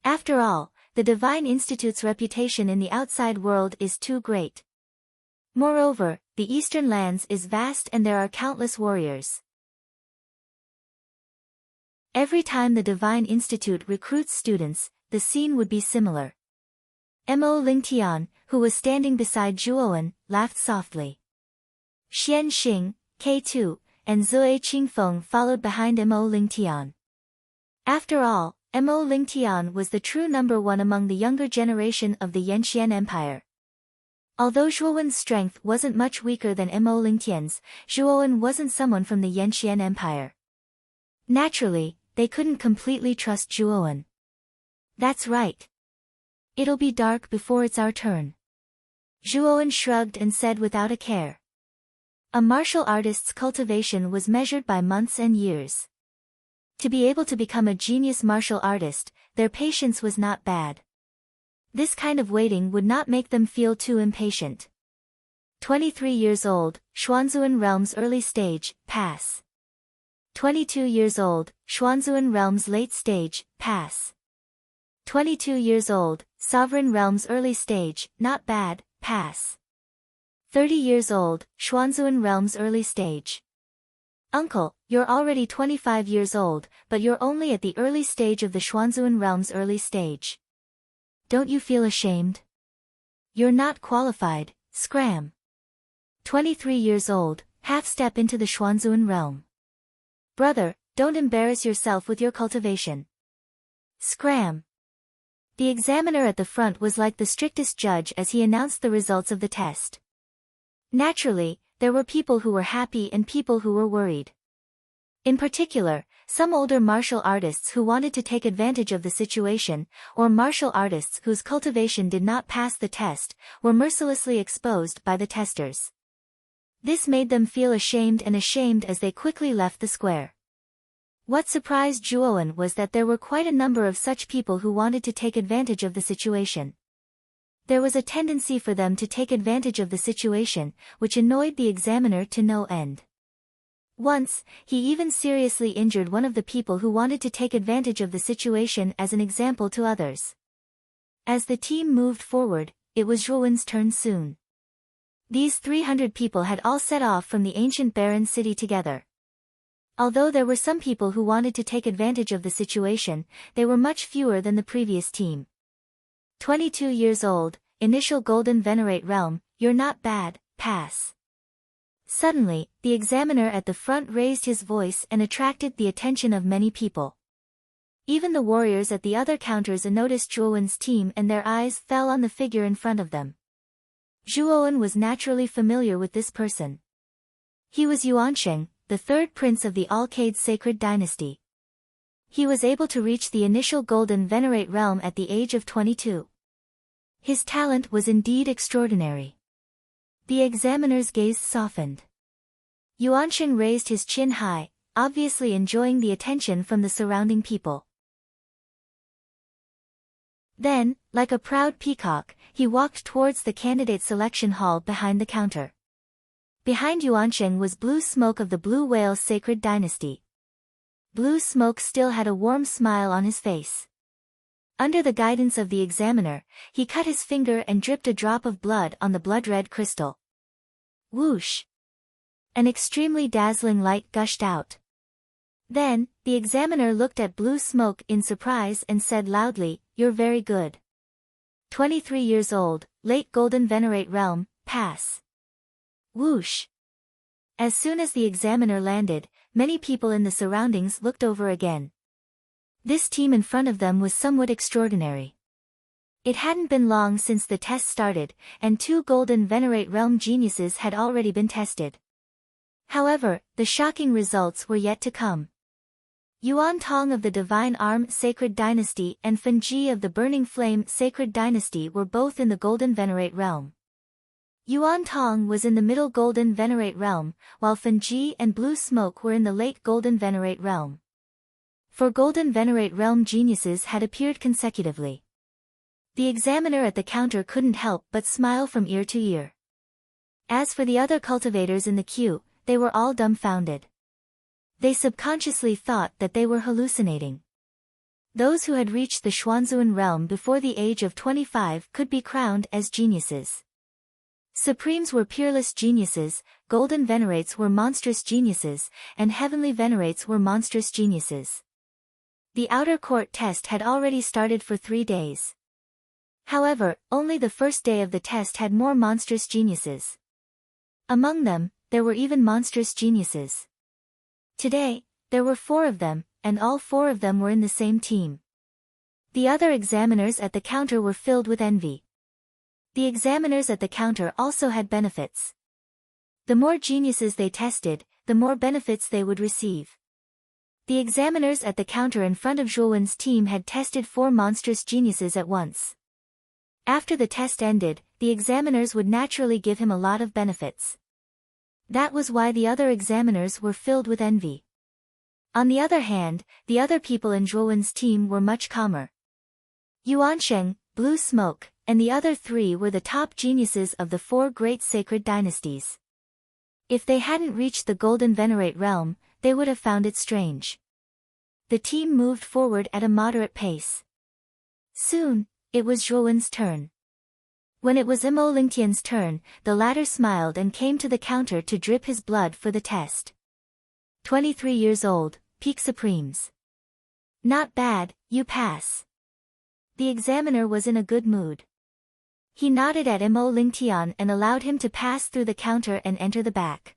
After all, the Divine Institute's reputation in the outside world is too great. Moreover, the Eastern lands is vast and there are countless warriors. Every time the Divine Institute recruits students, the scene would be similar. Mo Lingtian, who was standing beside Zhuowen, laughed softly. Xian Xing, K2, and Zhe Qingfeng followed behind Mo Lingtian. After all, Mo Lingtian was the true number 1 among the younger generation of the Yanxian Empire. Although Zhuowen's strength wasn't much weaker than Mo Lingtian's, Zhuowen wasn't someone from the Yanxian Empire. Naturally, they couldn't completely trust Zhuowen. That's right. It'll be dark before it's our turn. Zhuowen shrugged and said without a care. A martial artist's cultivation was measured by months and years. To be able to become a genius martial artist, their patience was not bad. This kind of waiting would not make them feel too impatient. 23 years old, Xuanzuan Realm's early stage, pass. 22 years old, Xuanzuan Realm's late stage, pass. 22 years old, Sovereign Realm's early stage, not bad, pass. 30 years old, Xuanzun realm's early stage. Uncle, you're already 25 years old, but you're only at the early stage of the Xuanzun realm's early stage. Don't you feel ashamed? You're not qualified, scram. 23 years old, half step into the Xuanzun realm. Brother, don't embarrass yourself with your cultivation. Scram. The examiner at the front was like the strictest judge as he announced the results of the test. Naturally, there were people who were happy and people who were worried. In particular, some older martial artists who wanted to take advantage of the situation, or martial artists whose cultivation did not pass the test, were mercilessly exposed by the testers. This made them feel ashamed as they quickly left the square. What surprised Zhuowen was that there were quite a number of such people who wanted to take advantage of the situation. There was a tendency for them to take advantage of the situation, which annoyed the examiner to no end. Once, he even seriously injured one of the people who wanted to take advantage of the situation as an example to others. As the team moved forward, it was Zhuowen's turn soon. These 300 people had all set off from the ancient barren city together. Although there were some people who wanted to take advantage of the situation, they were much fewer than the previous team. 22 years old, initial golden venerate realm, you're not bad, pass. Suddenly, the examiner at the front raised his voice and attracted the attention of many people. Even the warriors at the other counters noticed Zhuowen's team and their eyes fell on the figure in front of them. Zhuowen was naturally familiar with this person. He was Yuansheng, the third prince of the Alcade sacred dynasty. He was able to reach the initial golden venerate realm at the age of 22. His talent was indeed extraordinary. The examiner's gaze softened. Yuansheng raised his chin high, obviously enjoying the attention from the surrounding people. Then, like a proud peacock, he walked towards the candidate selection hall behind the counter. Behind Yuansheng was Blue Smoke of the Blue Whale Sacred Dynasty. Blue Smoke still had a warm smile on his face. Under the guidance of the examiner, he cut his finger and dripped a drop of blood on the blood-red crystal. Whoosh! An extremely dazzling light gushed out. Then, the examiner looked at Blue Smoke in surprise and said loudly, "You're very good. 23 years old, late golden venerate realm, pass." Whoosh! As soon as the examiner landed, many people in the surroundings looked over again. This team in front of them was somewhat extraordinary. It hadn't been long since the test started, and 2 golden venerate realm geniuses had already been tested. However, the shocking results were yet to come. Yuan Tong of the Divine Arm Sacred Dynasty and Fen Ji of the Burning Flame Sacred Dynasty were both in the golden venerate realm. Yuan Tong was in the middle golden venerate realm, while Fen Ji and Blue Smoke were in the late golden venerate realm. 4 golden venerate realm geniuses had appeared consecutively. The examiner at the counter couldn't help but smile from ear to ear. As for the other cultivators in the queue, they were all dumbfounded. They subconsciously thought that they were hallucinating. Those who had reached the Xuanzun realm before the age of 25 could be crowned as geniuses. Supremes were peerless geniuses, golden venerates were monstrous geniuses, and heavenly venerates were monstrous geniuses. The outer court test had already started for 3 days. However, only the first day of the test had more monstrous geniuses. Among them, there were even monstrous geniuses. Today, there were 4 of them, and all 4 of them were in the same team. The other examiners at the counter were filled with envy. The examiners at the counter also had benefits. The more geniuses they tested, the more benefits they would receive. The examiners at the counter in front of Zhuowen's team had tested 4 monstrous geniuses at once. After the test ended, the examiners would naturally give him a lot of benefits. That was why the other examiners were filled with envy. On the other hand, the other people in Zhuowen's team were much calmer. Yuansheng, Blue Smoke, and the other 3 were the top geniuses of the 4 great sacred dynasties. If they hadn't reached the golden venerate realm, they would have found it strange. The team moved forward at a moderate pace. Soon, it was Zhuowen's turn. When it was Imo Lingtian's turn, the latter smiled and came to the counter to drip his blood for the test. 23 years old, peak supremes. Not bad, you pass. The examiner was in a good mood. He nodded at Imo Lingtian and allowed him to pass through the counter and enter the back.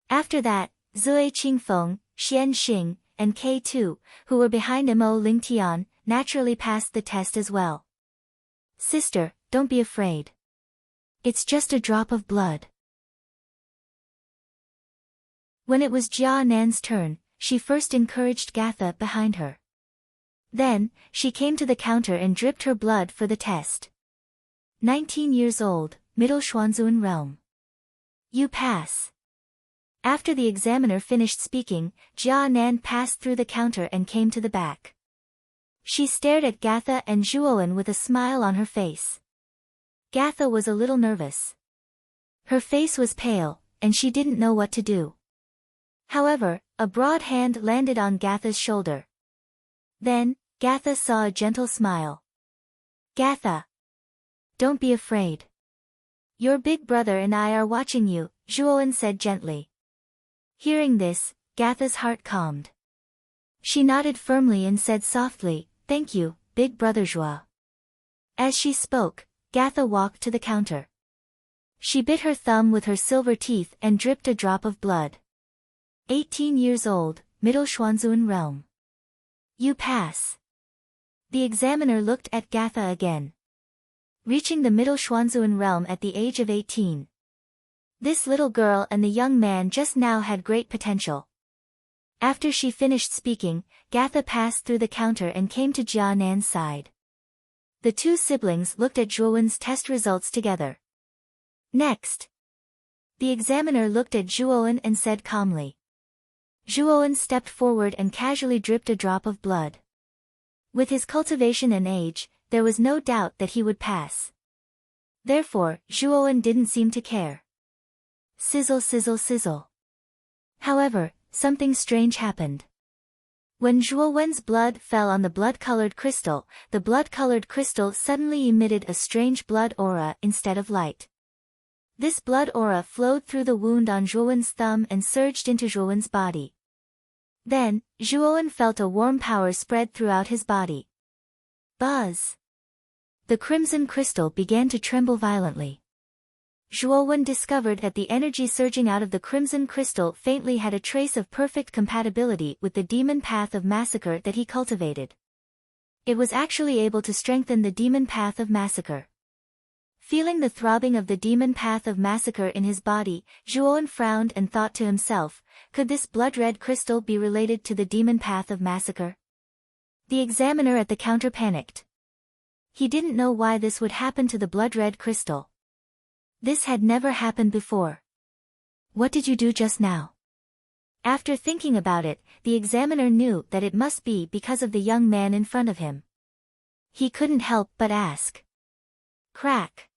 After that, Zui Qingfeng, Xian Xing, and K2, who were behind Imo Lingtian, naturally passed the test as well. Sister, don't be afraid. It's just a drop of blood. When it was Jia Nan's turn, she first encouraged Gatha behind her. Then, she came to the counter and dripped her blood for the test. 19 years old, Middle Xuanzun realm. You pass. After the examiner finished speaking, Jia Nan passed through the counter and came to the back. She stared at Gatha and Zhuowen with a smile on her face. Gatha was a little nervous. Her face was pale, and she didn't know what to do. However, a broad hand landed on Gatha's shoulder. Then, Gatha saw a gentle smile. Gatha! Don't be afraid. Your big brother and I are watching you, Zhuowen said gently. Hearing this, Gatha's heart calmed. She nodded firmly and said softly, Thank you, big brother Zhuo. As she spoke, Gatha walked to the counter. She bit her thumb with her silver teeth and dripped a drop of blood. 18 years old, Middle Xuanzun realm. You pass. The examiner looked at Gatha again. Reaching the Middle Xuanzun realm at the age of 18. This little girl and the young man just now had great potential. After she finished speaking, Gatha passed through the counter and came to Jia Nan's side. The two siblings looked at Zhuowen's test results together. Next. The examiner looked at Zhuowen and said calmly. Zhuowen stepped forward and casually dripped a drop of blood. With his cultivation and age, there was no doubt that he would pass. Therefore, Zhuowen didn't seem to care. Sizzle sizzle sizzle. However, something strange happened. When Zhuowen's blood fell on the blood-colored crystal, the blood-colored crystal suddenly emitted a strange blood aura instead of light. This blood aura flowed through the wound on Zhuowen's thumb and surged into Zhuowen's body. Then, Zhuowen felt a warm power spread throughout his body. Buzz! The crimson crystal began to tremble violently. Zhuowen discovered that the energy surging out of the crimson crystal faintly had a trace of perfect compatibility with the demon path of massacre that he cultivated. It was actually able to strengthen the demon path of massacre. Feeling the throbbing of the demon path of massacre in his body, Zhuowen frowned and thought to himself, could this blood-red crystal be related to the demon path of massacre? The examiner at the counter panicked. He didn't know why this would happen to the blood-red crystal. This had never happened before. What did you do just now? After thinking about it, the examiner knew that it must be because of the young man in front of him. He couldn't help but ask. Crack.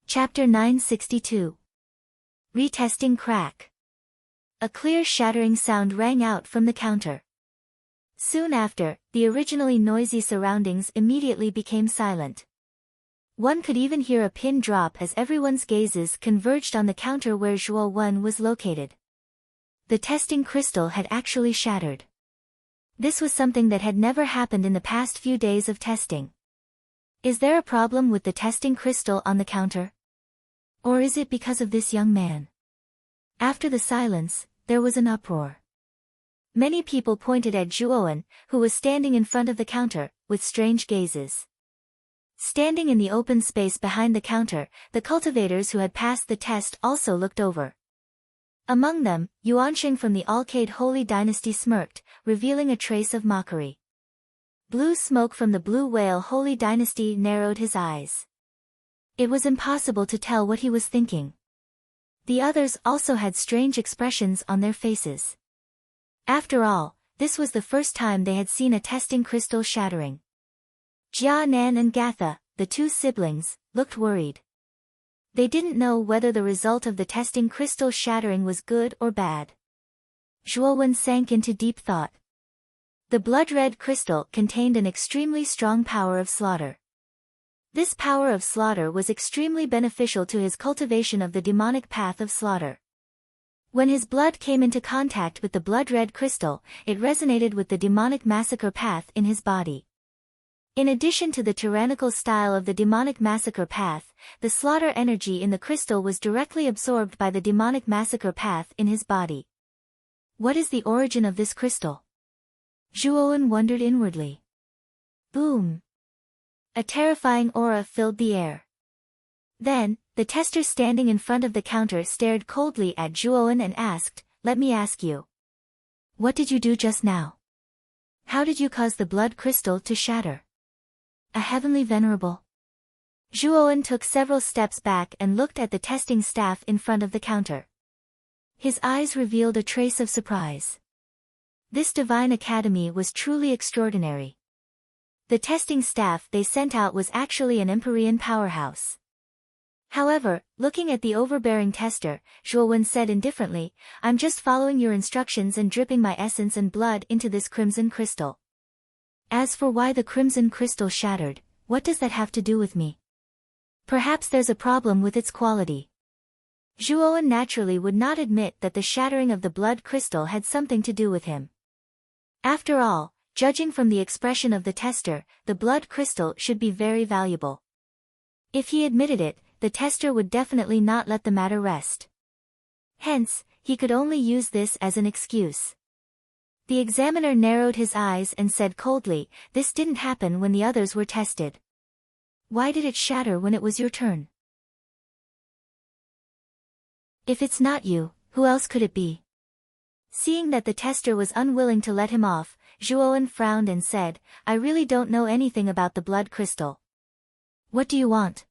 Chapter 962. Retesting crack. A clear shattering sound rang out from the counter. Soon after, the originally noisy surroundings immediately became silent. One could even hear a pin drop as everyone's gazes converged on the counter where Zhuowen was located. The testing crystal had actually shattered. This was something that had never happened in the past few days of testing. Is there a problem with the testing crystal on the counter? Or is it because of this young man? After the silence, there was an uproar. Many people pointed at Zhuowen, who was standing in front of the counter, with strange gazes. Standing in the open space behind the counter, the cultivators who had passed the test also looked over. Among them, Yuanxing from the Alcade Holy Dynasty smirked, revealing a trace of mockery. Blue smoke from the Blue Whale Holy Dynasty narrowed his eyes. It was impossible to tell what he was thinking. The others also had strange expressions on their faces. After all, this was the first time they had seen a testing crystal shattering. Jia Nan and Gatha, the two siblings, looked worried. They didn't know whether the result of the testing crystal shattering was good or bad. Zhuowen sank into deep thought. The blood-red crystal contained an extremely strong power of slaughter. This power of slaughter was extremely beneficial to his cultivation of the demonic path of slaughter. When his blood came into contact with the blood-red crystal, it resonated with the demonic massacre path in his body. In addition to the tyrannical style of the demonic massacre path, the slaughter energy in the crystal was directly absorbed by the demonic massacre path in his body. What is the origin of this crystal? Zhuowen wondered inwardly. Boom! A terrifying aura filled the air. Then, the tester standing in front of the counter stared coldly at Zhuowen and asked, "Let me ask you. What did you do just now? How did you cause the blood crystal to shatter?" A heavenly venerable. Zhuowen took several steps back and looked at the testing staff in front of the counter. His eyes revealed a trace of surprise. This divine academy was truly extraordinary. The testing staff they sent out was actually an Empyrean powerhouse. However, looking at the overbearing tester, Zhuowen said indifferently, "I'm just following your instructions and dripping my essence and blood into this crimson crystal. As for why the crimson crystal shattered, what does that have to do with me? Perhaps there's a problem with its quality." Zhuowen naturally would not admit that the shattering of the blood crystal had something to do with him. After all, judging from the expression of the tester, the blood crystal should be very valuable. If he admitted it, the tester would definitely not let the matter rest. Hence, he could only use this as an excuse. The examiner narrowed his eyes and said coldly, "This didn't happen when the others were tested. Why did it shatter when it was your turn? If it's not you, who else could it be?" Seeing that the tester was unwilling to let him off, Zhuowen frowned and said, "I really don't know anything about the blood crystal. What do you want?"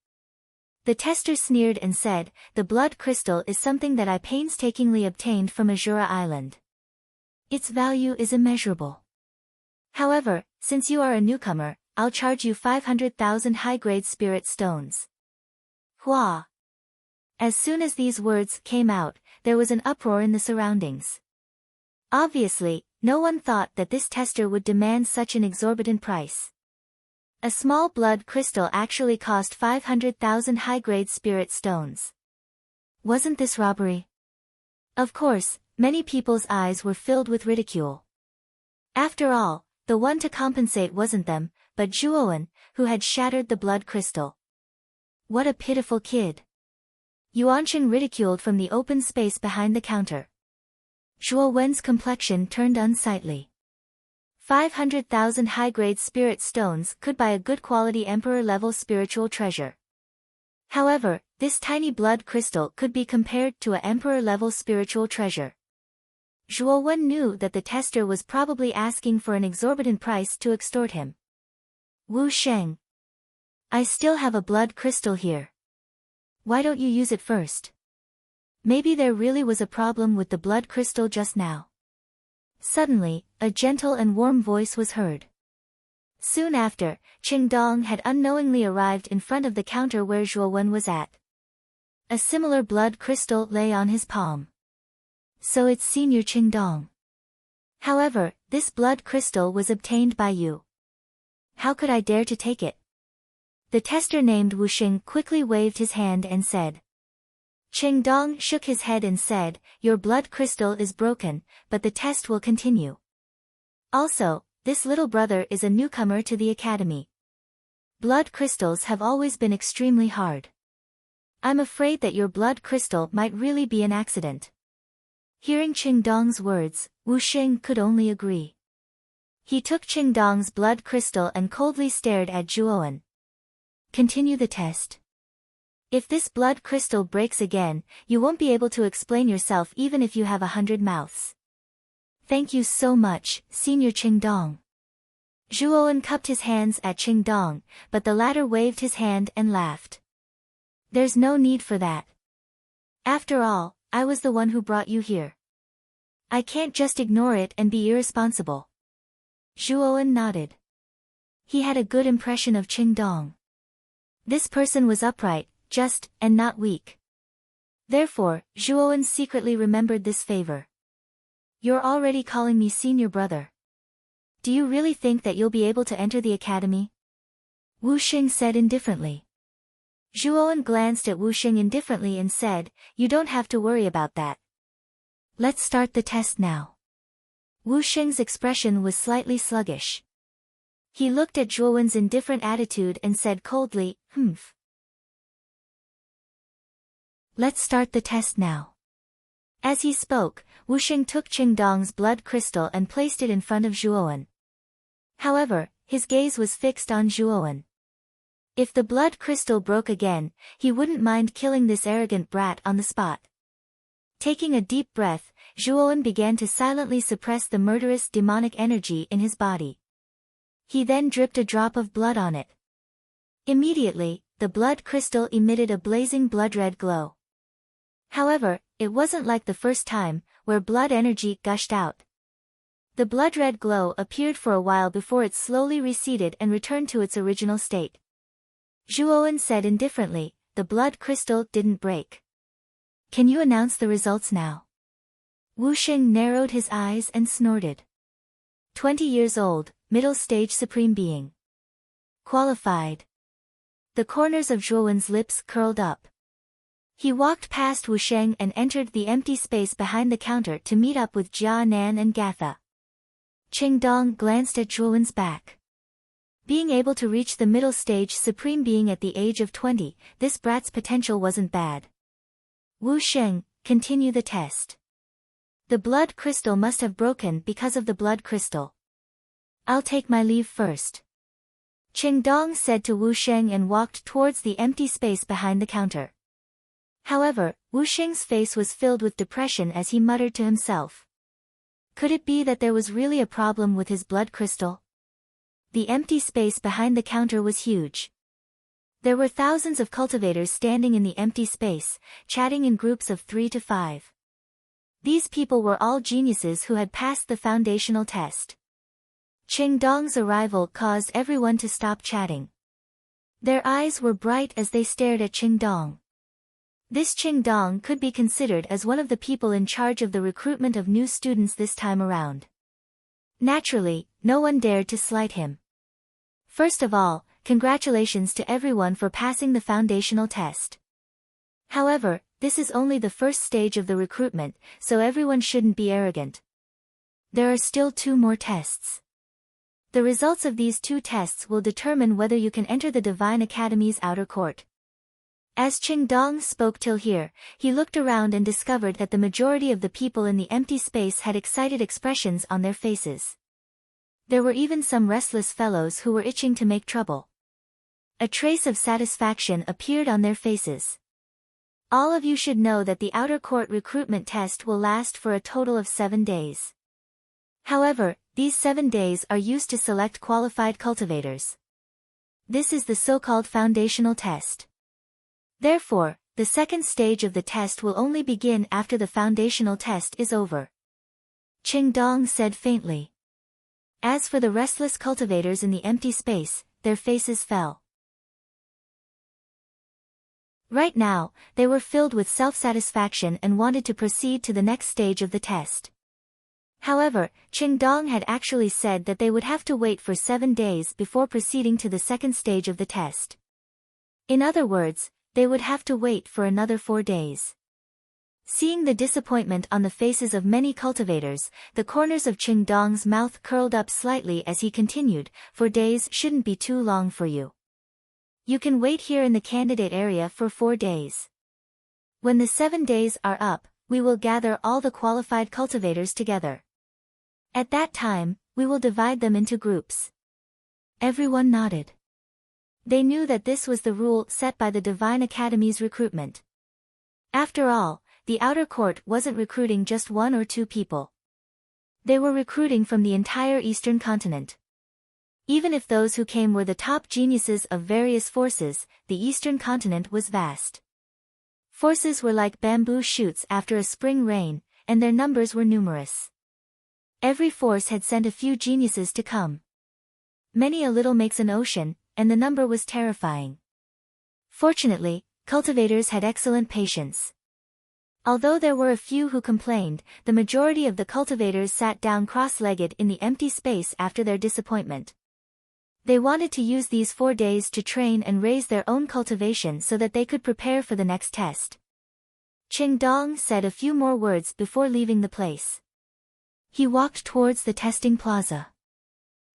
The tester sneered and said, "The blood crystal is something that I painstakingly obtained from Azura Island. Its value is immeasurable. However, since you are a newcomer, I'll charge you 500,000 high-grade spirit stones." Hua! As soon as these words came out, there was an uproar in the surroundings. Obviously, no one thought that this tester would demand such an exorbitant price. A small blood crystal actually cost 500,000 high-grade spirit stones. Wasn't this robbery? Of course, many people's eyes were filled with ridicule. After all, the one to compensate wasn't them, but Zhuowen, who had shattered the blood crystal. What a pitiful kid. Yuanqing ridiculed from the open space behind the counter. Zhuowen's complexion turned unsightly. 500,000 high-grade spirit stones could buy a good quality emperor-level spiritual treasure. However, this tiny blood crystal could be compared to an emperor-level spiritual treasure. Zhuowen knew that the tester was probably asking for an exorbitant price to extort him. "Wu Sheng. I still have a blood crystal here. Why don't you use it first? Maybe there really was a problem with the blood crystal just now." Suddenly, a gentle and warm voice was heard. Soon after, Qingdong had unknowingly arrived in front of the counter where Zhuowen was at. A similar blood crystal lay on his palm. "So it's Senior Qingdong. However, this blood crystal was obtained by you. How could I dare to take it?" The tester named Wuxing quickly waved his hand and said. Qingdong shook his head and said, "Your blood crystal is broken, but the test will continue. Also, this little brother is a newcomer to the academy. Blood crystals have always been extremely hard. I'm afraid that your blood crystal might really be an accident." Hearing Qingdong's words, Wuxing could only agree. He took Qingdong's blood crystal and coldly stared at Zhuowen. "Continue the test. If this blood crystal breaks again, you won't be able to explain yourself even if you have 100 mouths. Thank you so much, Senior Qingdong." Zhuowen cupped his hands at Qingdong, but the latter waved his hand and laughed. "There's no need for that. After all, I was the one who brought you here. I can't just ignore it and be irresponsible." Zhuowen nodded. He had a good impression of Qingdong. This person was upright, just, and not weak. Therefore, Zhuowen secretly remembered this favor. "You're already calling me senior brother. Do you really think that you'll be able to enter the academy? Wu Xing said indifferently. Zhuowen glanced at Wu Xing indifferently and said, "You don't have to worry about that. Let's start the test now." Wu Xing's expression was slightly sluggish. He looked at Zhuowen's indifferent attitude and said coldly, "Humph. Let's start the test now." As he spoke, Wu Xing took Qingdong's blood crystal and placed it in front of Zhuowen. However, his gaze was fixed on Zhuowen. If the blood crystal broke again, he wouldn't mind killing this arrogant brat on the spot. Taking a deep breath, Zhuowen began to silently suppress the murderous demonic energy in his body. He then dripped a drop of blood on it. Immediately, the blood crystal emitted a blazing blood-red glow. However, it wasn't like the first time, where blood energy gushed out. The blood-red glow appeared for a while before it slowly receded and returned to its original state. Zhuowen said indifferently, "The blood crystal didn't break. Can you announce the results now?" Wu Xing narrowed his eyes and snorted. 20 years old, middle stage supreme being. Qualified. The corners of Zhuowen's lips curled up. He walked past Wu Xing and entered the empty space behind the counter to meet up with Jia Nan and Gatha. Qingdong glanced at Zhuowen's back. Being able to reach the middle stage supreme being at the age of 20, this brat's potential wasn't bad. Wu Xing, continue the test. The blood crystal must have broken because of the blood crystal. I'll take my leave first. Qingdong said to Wu Xing and walked towards the empty space behind the counter. However, Wu Xing's face was filled with depression as he muttered to himself. Could it be that there was really a problem with his blood crystal? The empty space behind the counter was huge. There were thousands of cultivators standing in the empty space, chatting in groups of 3 to 5. These people were all geniuses who had passed the foundational test. Qingdong's arrival caused everyone to stop chatting. Their eyes were bright as they stared at Qingdong. This Qingdong could be considered as one of the people in charge of the recruitment of new students this time around. Naturally, no one dared to slight him. First of all, congratulations to everyone for passing the foundational test. However, this is only the first stage of the recruitment, so everyone shouldn't be arrogant. There are still 2 more tests. The results of these 2 tests will determine whether you can enter the Divine Academy's outer court. As Qingdong spoke till here, he looked around and discovered that the majority of the people in the empty space had excited expressions on their faces. There were even some restless fellows who were itching to make trouble. A trace of satisfaction appeared on their faces. All of you should know that the outer court recruitment test will last for a total of 7 days. However, these 7 days are used to select qualified cultivators. This is the so-called foundational test. Therefore, the second stage of the test will only begin after the foundational test is over. Qingdong said faintly. As for the restless cultivators in the empty space, their faces fell. Right now, they were filled with self-satisfaction and wanted to proceed to the next stage of the test. However, Qingdong had actually said that they would have to wait for 7 days before proceeding to the second stage of the test. In other words, they would have to wait for another 4 days. Seeing the disappointment on the faces of many cultivators, the corners of Qingdong's mouth curled up slightly as he continued, 4 days shouldn't be too long for you. You can wait here in the candidate area for 4 days. When the 7 days are up, we will gather all the qualified cultivators together. At that time, we will divide them into groups. Everyone nodded. They knew that this was the rule set by the Divine Academy's recruitment. After all, the outer court wasn't recruiting just 1 or 2 people. They were recruiting from the entire Eastern continent. Even if those who came were the top geniuses of various forces, the Eastern continent was vast. Forces were like bamboo shoots after a spring rain, and their numbers were numerous. Every force had sent a few geniuses to come. Many a little makes an ocean, and the number was terrifying. Fortunately, cultivators had excellent patience. Although there were a few who complained, the majority of the cultivators sat down cross-legged in the empty space after their disappointment. They wanted to use these 4 days to train and raise their own cultivation so that they could prepare for the next test. Qing Dong said a few more words before leaving the place. He walked towards the testing plaza.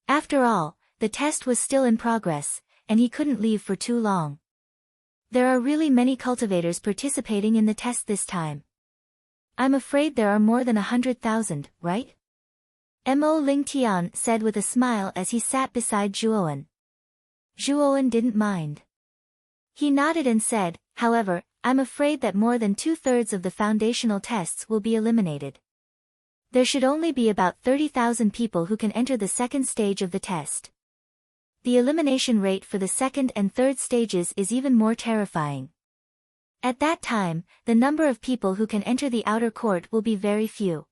After all, the test was still in progress, and he couldn't leave for too long. There are really many cultivators participating in the test this time. I'm afraid there are more than 100,000, right? Mo Lingtian said with a smile as he sat beside Zhuowen. Zhuowen didn't mind. He nodded and said, however, I'm afraid that more than 2/3 of the foundational tests will be eliminated. There should only be about 30,000 people who can enter the second stage of the test. The elimination rate for the second and third stages is even more terrifying. At that time, the number of people who can enter the outer court will be very few.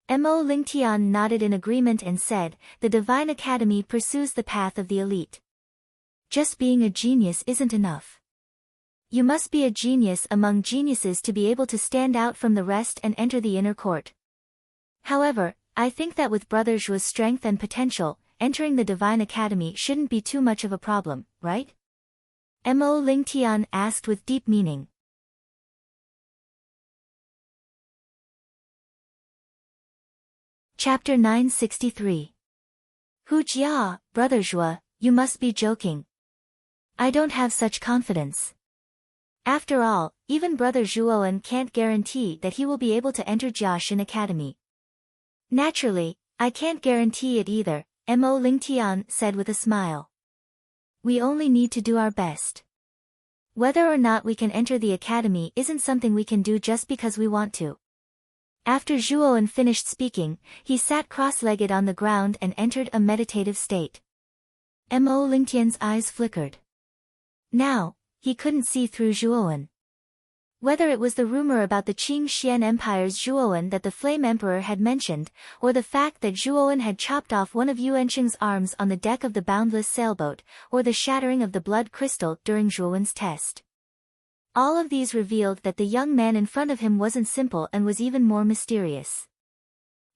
Mo Lingtian nodded in agreement and said, the Divine Academy pursues the path of the elite. Just being a genius isn't enough. You must be a genius among geniuses to be able to stand out from the rest and enter the inner court. However, I think that with Brother Zhuo's strength and potential, entering the Divine Academy shouldn't be too much of a problem, right? Mo Lingtian asked with deep meaning. Chapter 963. Hu Jia, Brother Zhuo, you must be joking. I don't have such confidence. After all, even Brother Zhuowen can't guarantee that he will be able to enter Jiaxin Academy. Naturally, I can't guarantee it either, Mo Lingtian said with a smile. We only need to do our best. Whether or not we can enter the academy isn't something we can do just because we want to. After Zhuowen finished speaking, he sat cross-legged on the ground and entered a meditative state. Mo Lingtian's eyes flickered. Now, he couldn't see through Zhuowen. Whether it was the rumor about the Qing Xian Empire's Zhuowen that the Flame Emperor had mentioned, or the fact that Zhuowen had chopped off one of Yuanqing's arms on the deck of the boundless sailboat, or the shattering of the blood crystal during Zhuowen's test. All of these revealed that the young man in front of him wasn't simple and was even more mysterious.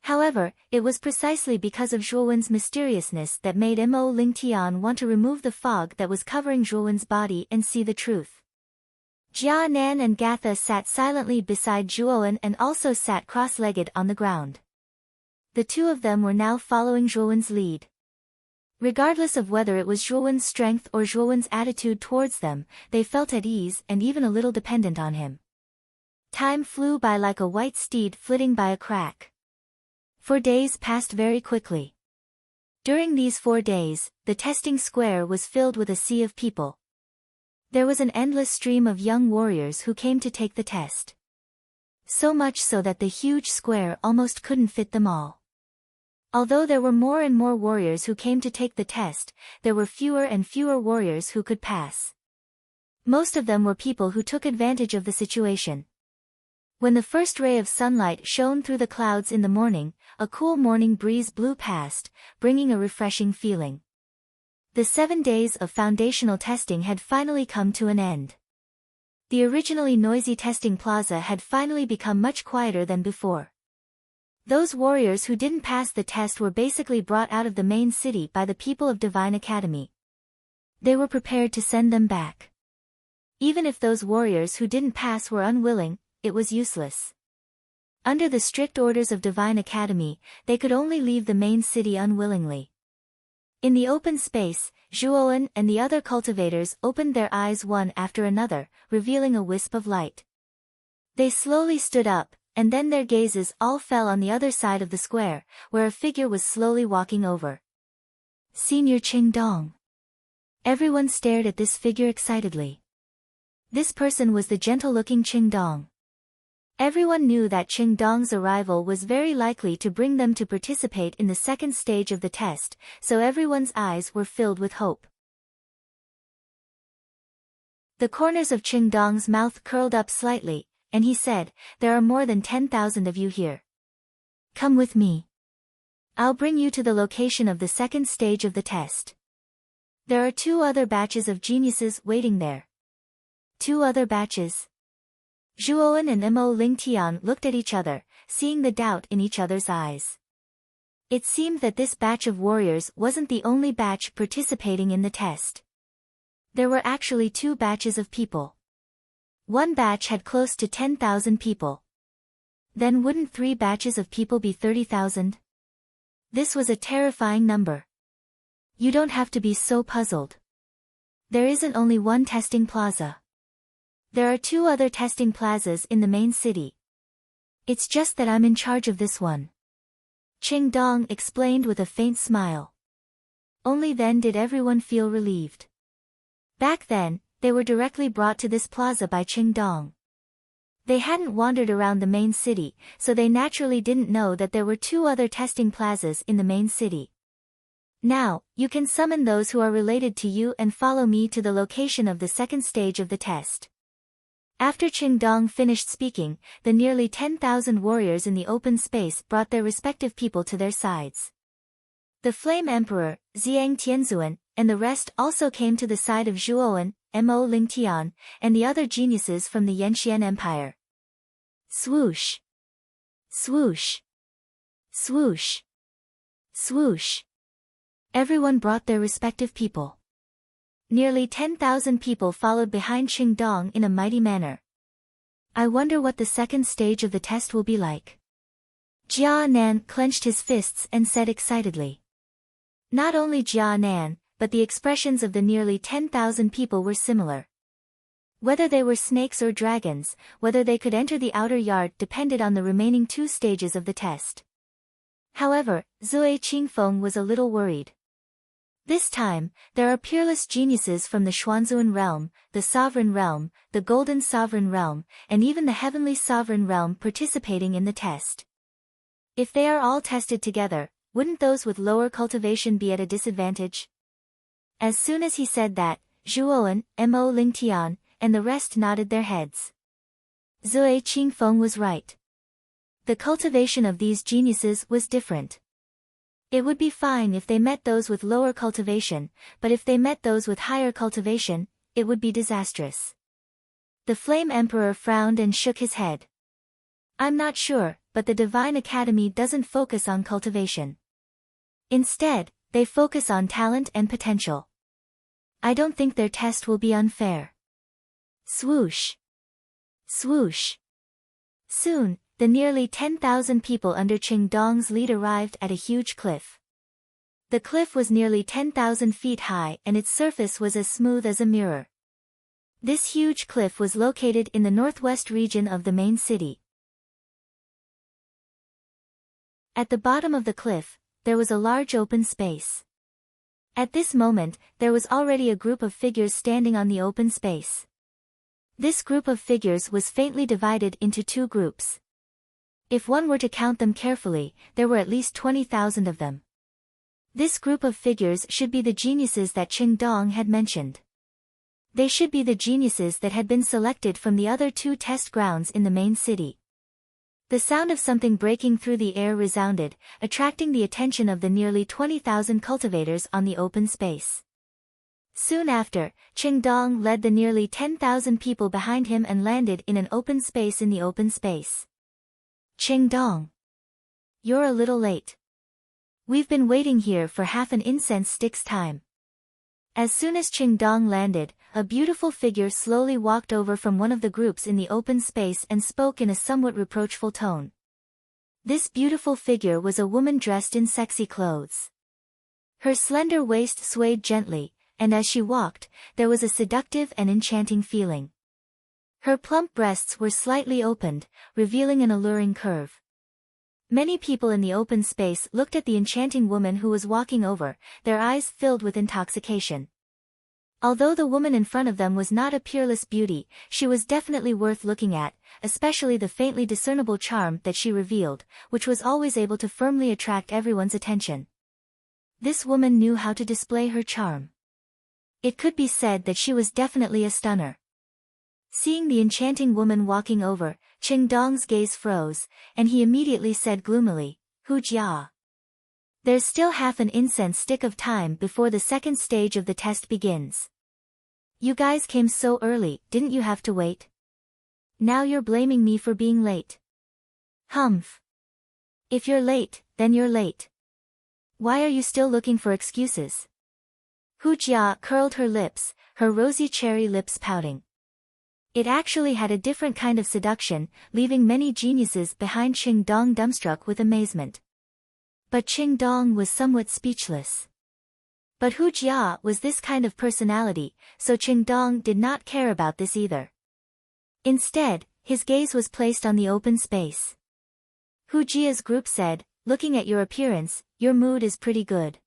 However, it was precisely because of Zhuowen's mysteriousness that made Mo Lingtian want to remove the fog that was covering Zhuowen's body and see the truth. Jia Nan and Gatha sat silently beside Zhuowen and also sat cross-legged on the ground. The two of them were now following Zhuowen's lead. Regardless of whether it was Zhuowen's strength or Zhuowen's attitude towards them, they felt at ease and even a little dependent on him. Time flew by like a white steed flitting by a crack. 4 days passed very quickly. During these 4 days, the testing square was filled with a sea of people. There was an endless stream of young warriors who came to take the test. So much so that the huge square almost couldn't fit them all. Although there were more and more warriors who came to take the test, there were fewer and fewer warriors who could pass. Most of them were people who took advantage of the situation. When the first ray of sunlight shone through the clouds in the morning, a cool morning breeze blew past, bringing a refreshing feeling. The 7 days of foundational testing had finally come to an end. The originally noisy testing plaza had finally become much quieter than before. Those warriors who didn't pass the test were basically brought out of the main city by the people of Divine Academy. They were prepared to send them back. Even if those warriors who didn't pass were unwilling, it was useless. Under the strict orders of Divine Academy, they could only leave the main city unwillingly. In the open space, Zhuowen and the other cultivators opened their eyes one after another, revealing a wisp of light. They slowly stood up, and then their gazes all fell on the other side of the square, where a figure was slowly walking over. Senior Qing Dong. Everyone stared at this figure excitedly. This person was the gentle-looking Qing Dong. Everyone knew that Qing Dong's arrival was very likely to bring them to participate in the second stage of the test, so everyone's eyes were filled with hope. The corners of Qing Dong's mouth curled up slightly, and he said, "There are more than 10,000 of you here. Come with me. I'll bring you to the location of the second stage of the test. There are 2 other batches of geniuses waiting there." 2 other batches? Zhuowen and Mo Lingtian looked at each other, seeing the doubt in each other's eyes. It seemed that this batch of warriors wasn't the only batch participating in the test. There were actually two batches of people. One batch had close to 10,000 people. Then wouldn't three batches of people be 30,000? This was a terrifying number. You don't have to be so puzzled. There isn't only one testing plaza. There are two other testing plazas in the main city. It's just that I'm in charge of this one. Qing Dong explained with a faint smile. Only then did everyone feel relieved. Back then, they were directly brought to this plaza by Qing Dong. They hadn't wandered around the main city, so they naturally didn't know that there were two other testing plazas in the main city. Now, you can summon those who are related to you and follow me to the location of the second stage of the test. After Qing Dong finished speaking, the nearly 10,000 warriors in the open space brought their respective people to their sides. The Flame Emperor, Xiang Tianzuan, and the rest also came to the side of Zhuowen, Mo Lingtian, and the other geniuses from the Yanxian Empire. Swoosh! Swoosh! Swoosh! Swoosh! Everyone brought their respective people. Nearly 10,000 people followed behind Qing Dong in a mighty manner. I wonder what the second stage of the test will be like. Jia Nan clenched his fists and said excitedly. Not only Jia Nan, but the expressions of the nearly 10,000 people were similar. Whether they were snakes or dragons, whether they could enter the outer yard depended on the remaining two stages of the test. However, Zui Qingfeng was a little worried. This time, there are peerless geniuses from the Xuanzuan realm, the Sovereign realm, the Golden Sovereign realm, and even the Heavenly Sovereign realm participating in the test. If they are all tested together, wouldn't those with lower cultivation be at a disadvantage? As soon as he said that, Zhuowen, Mo Lingtian, and the rest nodded their heads. Zui Qingfeng was right. The cultivation of these geniuses was different. It would be fine if they met those with lower cultivation, but if they met those with higher cultivation, it would be disastrous. The Flame Emperor frowned and shook his head. I'm not sure, but the Divine Academy doesn't focus on cultivation. Instead, they focus on talent and potential. I don't think their test will be unfair. Swoosh! Swoosh! Soon, the nearly 10,000 people under Qing Dong's lead arrived at a huge cliff. The cliff was nearly 10,000 feet high and its surface was as smooth as a mirror. This huge cliff was located in the northwest region of the main city. At the bottom of the cliff, there was a large open space. At this moment, there was already a group of figures standing on the open space. This group of figures was faintly divided into two groups. If one were to count them carefully, there were at least 20,000 of them. This group of figures should be the geniuses that Qing Dong had mentioned. They should be the geniuses that had been selected from the other two test grounds in the main city. The sound of something breaking through the air resounded, attracting the attention of the nearly 20,000 cultivators on the open space. Soon after, Qing Dong led the nearly 10,000 people behind him and landed in an open space in the open space. Qing Dong. You're a little late. We've been waiting here for half an incense stick's time. As soon as Qing Dong landed, a beautiful figure slowly walked over from one of the groups in the open space and spoke in a somewhat reproachful tone. This beautiful figure was a woman dressed in sexy clothes. Her slender waist swayed gently, and as she walked, there was a seductive and enchanting feeling. Her plump breasts were slightly opened, revealing an alluring curve. Many people in the open space looked at the enchanting woman who was walking over, their eyes filled with intoxication. Although the woman in front of them was not a peerless beauty, she was definitely worth looking at, especially the faintly discernible charm that she revealed, which was always able to firmly attract everyone's attention. This woman knew how to display her charm. It could be said that she was definitely a stunner. Seeing the enchanting woman walking over, Qing Dong's gaze froze, and he immediately said gloomily, "Hu Jia. There's still half an incense stick of time before the second stage of the test begins. You guys came so early, didn't you have to wait?" Now you're blaming me for being late. Humph. If you're late, then you're late. Why are you still looking for excuses? Hu Jia curled her lips, her rosy cherry lips pouting. It actually had a different kind of seduction, leaving many geniuses behind Qing Dong dumbstruck with amazement. But Qing Dong was somewhat speechless. But Hu Jia was this kind of personality, so Qing Dong did not care about this either. Instead, his gaze was placed on the open space. Hu Jia's group said, looking at your appearance, your mood is pretty good.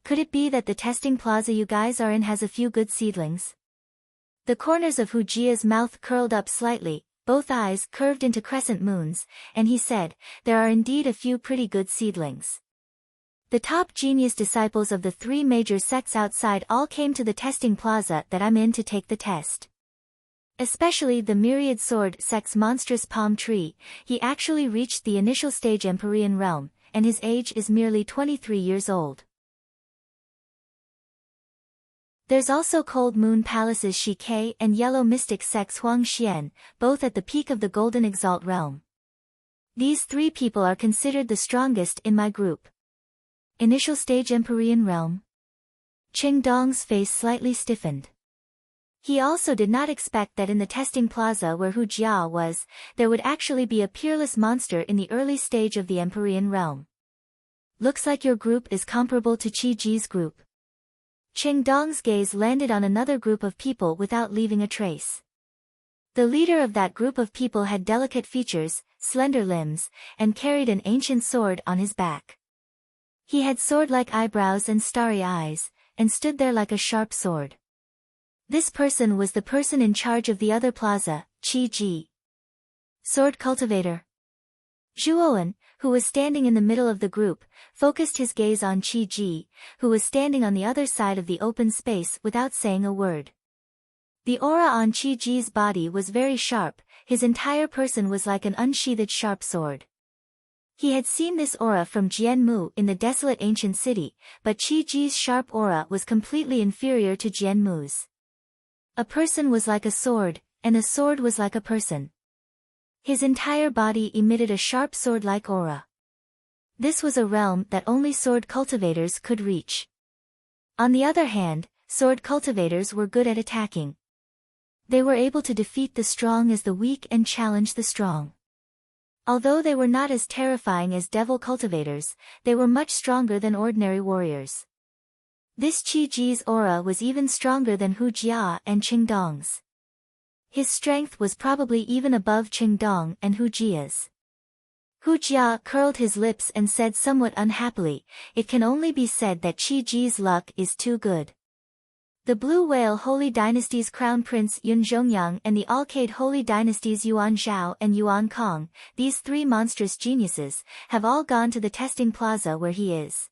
Could it be that the testing plaza you guys are in has a few good seedlings? The corners of Hu Jia's mouth curled up slightly, both eyes curved into crescent moons, and he said, there are indeed a few pretty good seedlings. The top genius disciples of the three major sects outside all came to the testing plaza that I'm in to take the test. Especially the myriad sword sect's monstrous palm tree, he actually reached the initial stage Empyrean realm, and his age is merely 23 years old. There's also Cold Moon Palace's Shi Ke and Yellow Mystic sect's Huang Xian, both at the peak of the Golden Exalt realm. These three people are considered the strongest in my group. Initial stage Empyrean realm. Qing Dong's face slightly stiffened. He also did not expect that in the testing plaza where Hu Jia was, there would actually be a peerless monster in the early stage of the Empyrean realm. Looks like your group is comparable to Qi Ji's group. Qing Dong's gaze landed on another group of people without leaving a trace. The leader of that group of people had delicate features, slender limbs, and carried an ancient sword on his back. He had sword-like eyebrows and starry eyes, and stood there like a sharp sword. This person was the person in charge of the other plaza, Qi Ji. Sword cultivator. Zhuowen, who was standing in the middle of the group, focused his gaze on Qi Ji, who was standing on the other side of the open space without saying a word. The aura on Qi Ji's body was very sharp, his entire person was like an unsheathed sharp sword. He had seen this aura from Jianmu in the desolate ancient city, but Qi Ji's sharp aura was completely inferior to Jianmu's. A person was like a sword, and a sword was like a person. His entire body emitted a sharp sword-like aura. This was a realm that only sword cultivators could reach. On the other hand, sword cultivators were good at attacking. They were able to defeat the strong as the weak and challenge the strong. Although they were not as terrifying as devil cultivators, they were much stronger than ordinary warriors. This Qi Ji's aura was even stronger than Hu Jia and Qing Dong's. His strength was probably even above Qing Dong and Hu Jia's. Hu Jia curled his lips and said somewhat unhappily, it can only be said that Qi Ji's luck is too good. The Blue Whale Holy Dynasty's Crown Prince Yun Zhongyang and the Alcade Holy Dynasty's Yuan Zhao and Yuan Kong, these three monstrous geniuses, have all gone to the testing plaza where he is.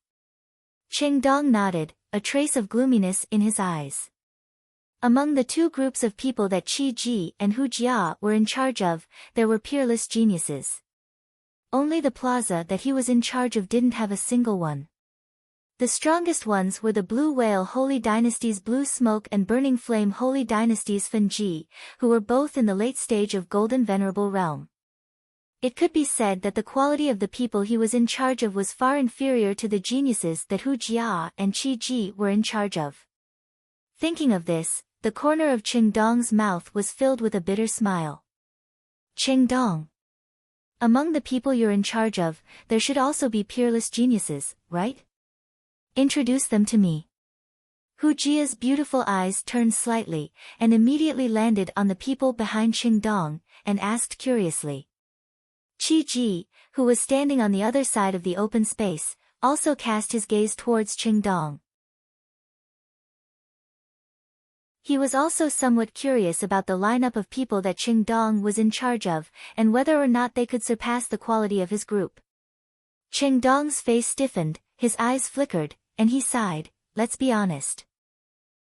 Qing Dong nodded, a trace of gloominess in his eyes. Among the two groups of people that Qi Ji and Hu Jia were in charge of, there were peerless geniuses. Only the plaza that he was in charge of didn't have a single one. The strongest ones were the Blue Whale Holy Dynasty's Blue Smoke and Burning Flame Holy Dynasty's Fan Ji, who were both in the late stage of Golden Venerable Realm. It could be said that the quality of the people he was in charge of was far inferior to the geniuses that Hu Jia and Qi Ji were in charge of. Thinking of this, the corner of Qing Dong's mouth was filled with a bitter smile. Qing Dong. Among the people you're in charge of, there should also be peerless geniuses, right? Introduce them to me. Hu Jia's beautiful eyes turned slightly, and immediately landed on the people behind Qing Dong, and asked curiously. Qi Ji, who was standing on the other side of the open space, also cast his gaze towards Qing Dong. He was also somewhat curious about the lineup of people that Qing Dong was in charge of, and whether or not they could surpass the quality of his group. Qing Dong's face stiffened, his eyes flickered, and he sighed, let's be honest.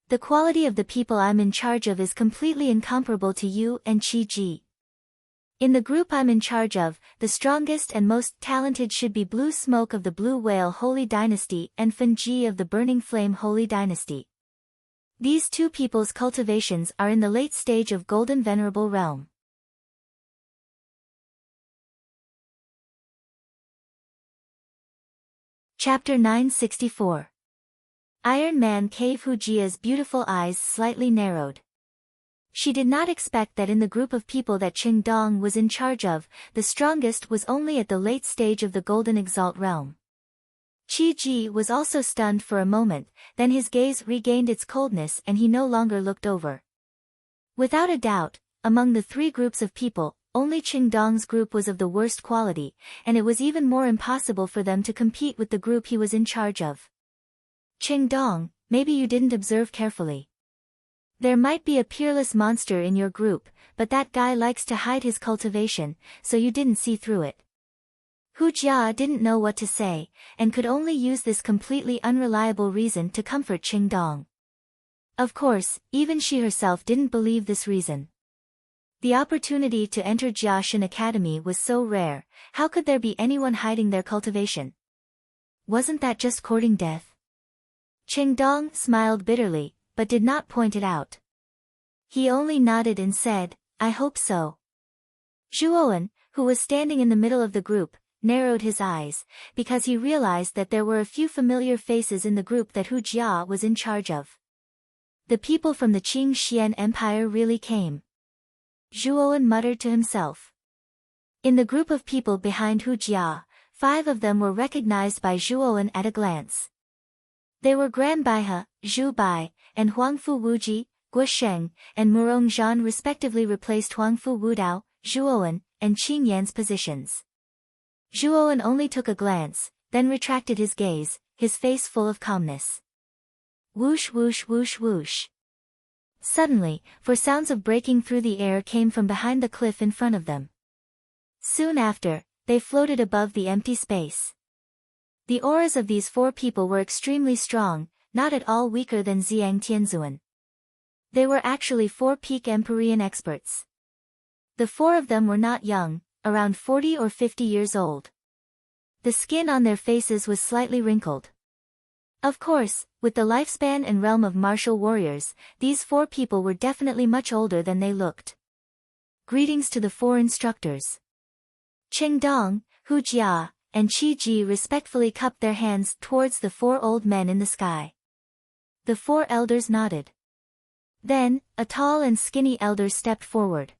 The quality of the people I'm in charge of is completely incomparable to you and Qi Ji. In the group I'm in charge of, the strongest and most talented should be Blue Smoke of the Blue Whale Holy Dynasty and Fan Ji of the Burning Flame Holy Dynasty. These two people's cultivations are in the late stage of Golden Venerable Realm. Chapter 964. Iron Man Cave. Hujia's beautiful eyes slightly narrowed. She did not expect that in the group of people that Qingdong was in charge of, the strongest was only at the late stage of the Golden Exalt realm. Qi Ji was also stunned for a moment, then his gaze regained its coldness and he no longer looked over. Without a doubt, among the three groups of people, only Qingdong's group was of the worst quality, and it was even more impossible for them to compete with the group he was in charge of. Qingdong, maybe you didn't observe carefully. There might be a peerless monster in your group, but that guy likes to hide his cultivation, so you didn't see through it. Hu Jia didn't know what to say, and could only use this completely unreliable reason to comfort Qingdong. Of course, even she herself didn't believe this reason. The opportunity to enter Jiaxin Academy was so rare, how could there be anyone hiding their cultivation? Wasn't that just courting death? Qingdong smiled bitterly, but did not point it out. He only nodded and said, I hope so. Zhuowen, who was standing in the middle of the group, narrowed his eyes, because he realized that there were a few familiar faces in the group that Hu Jia was in charge of. The people from the Qing Xian Empire really came. Zhuowen muttered to himself. In the group of people behind Hu Jia, 5 of them were recognized by Zhuowen at a glance. They were Gran Baihe, Zhu Bai, and Huangfu Wuji, Guo Sheng, and Murong Zhan respectively replaced Huangfu Wudao, Zhuowen, and Qing Yan's positions. Zhuowen only took a glance, then retracted his gaze, his face full of calmness. Whoosh whoosh whoosh whoosh. Suddenly, sounds of breaking through the air came from behind the cliff in front of them. Soon after, they floated above the empty space. The auras of these 4 people were extremely strong, not at all weaker than Xiang Tianzuan. They were actually 4 peak Empyrean experts. The 4 of them were not young, around 40 or 50 years old. The skin on their faces was slightly wrinkled. Of course, with the lifespan and realm of martial warriors, these 4 people were definitely much older than they looked. Greetings to the 4 instructors. Qingdong, Hu Jia, and Qi Ji respectfully cupped their hands towards the 4 old men in the sky. The 4 elders nodded. Then, a tall and skinny elder stepped forward.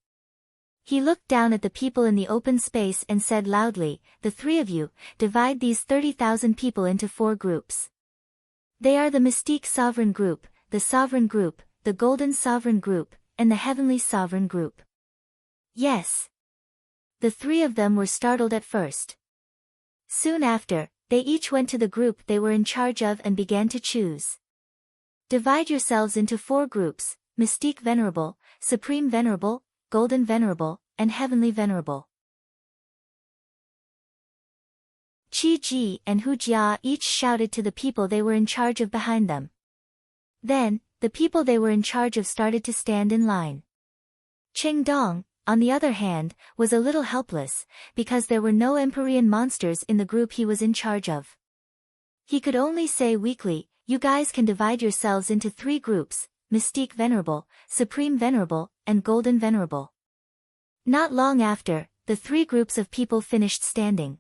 He looked down at the people in the open space and said loudly, the 3 of you, divide these 30,000 people into 4 groups. They are the Mystique Sovereign Group, the Sovereign Group, the Golden Sovereign Group, and the Heavenly Sovereign Group. Yes. The 3 of them were startled at first. Soon after, they each went to the group they were in charge of and began to choose. Divide yourselves into 4 groups, Mystique Venerable, Supreme Venerable, Golden Venerable, and Heavenly Venerable. Qi Ji and Hu Jia each shouted to the people they were in charge of behind them. Then, the people they were in charge of started to stand in line. Qingdong, on the other hand, was a little helpless, because there were no Empyrean monsters in the group he was in charge of. He could only say weakly, you guys can divide yourselves into 3 groups, Mystique Venerable, Supreme Venerable, and Golden Venerable. Not long after, the 3 groups of people finished standing.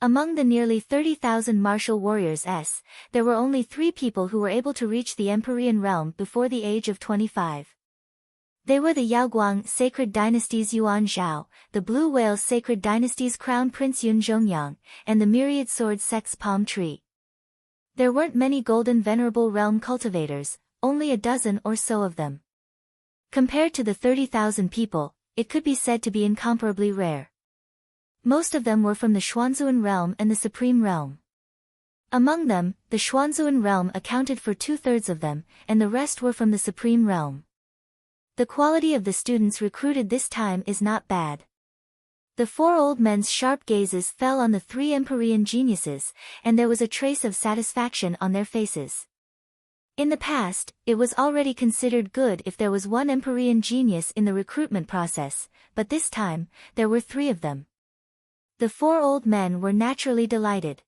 Among the nearly 30,000 martial warriors, there were only 3 people who were able to reach the Empyrean realm before the age of 25. They were the Yaoguang Sacred Dynasty's Yuan Zhao, the Blue Whale Sacred Dynasty's Crown Prince Yun Zhongyang, and the Myriad Sword Sect's Palm Tree. There weren't many Golden Venerable Realm cultivators, only a dozen or so of them. Compared to the 30,000 people, it could be said to be incomparably rare. Most of them were from the Xuanzuan realm and the Supreme realm. Among them, the Xuanzuan realm accounted for 2/3 of them, and the rest were from the Supreme realm. The quality of the students recruited this time is not bad. The 4 old men's sharp gazes fell on the 3 Empyrean geniuses, and there was a trace of satisfaction on their faces. In the past, it was already considered good if there was 1 Empyrean genius in the recruitment process, but this time, there were 3 of them. The 4 old men were naturally delighted.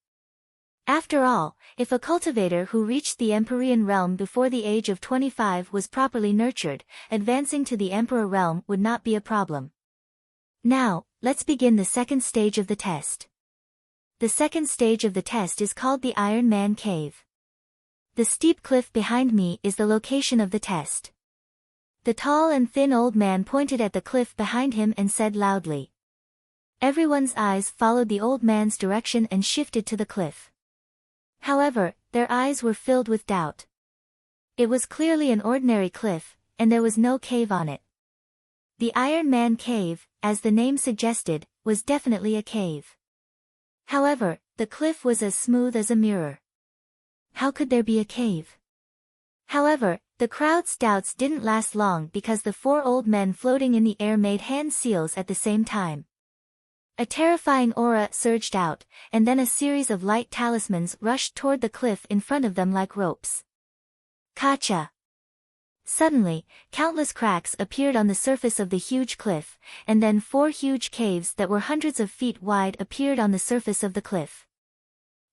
After all, if a cultivator who reached the Empyrean realm before the age of 25 was properly nurtured, advancing to the Emperor realm would not be a problem. Now, let's begin the second stage of the test. The second stage of the test is called the Iron Man Cave. The steep cliff behind me is the location of the test. The tall and thin old man pointed at the cliff behind him and said loudly. Everyone's eyes followed the old man's direction and shifted to the cliff. However, their eyes were filled with doubt. It was clearly an ordinary cliff, and there was no cave on it. The Iron Man Cave, as the name suggested, was definitely a cave. However, the cliff was as smooth as a mirror. How could there be a cave? However, the crowd's doubts didn't last long because the four old men floating in the air made hand seals at the same time. A terrifying aura surged out, and then a series of light talismans rushed toward the cliff in front of them like ropes. Kacha! Suddenly, countless cracks appeared on the surface of the huge cliff, and then 4 huge caves that were hundreds of feet wide appeared on the surface of the cliff.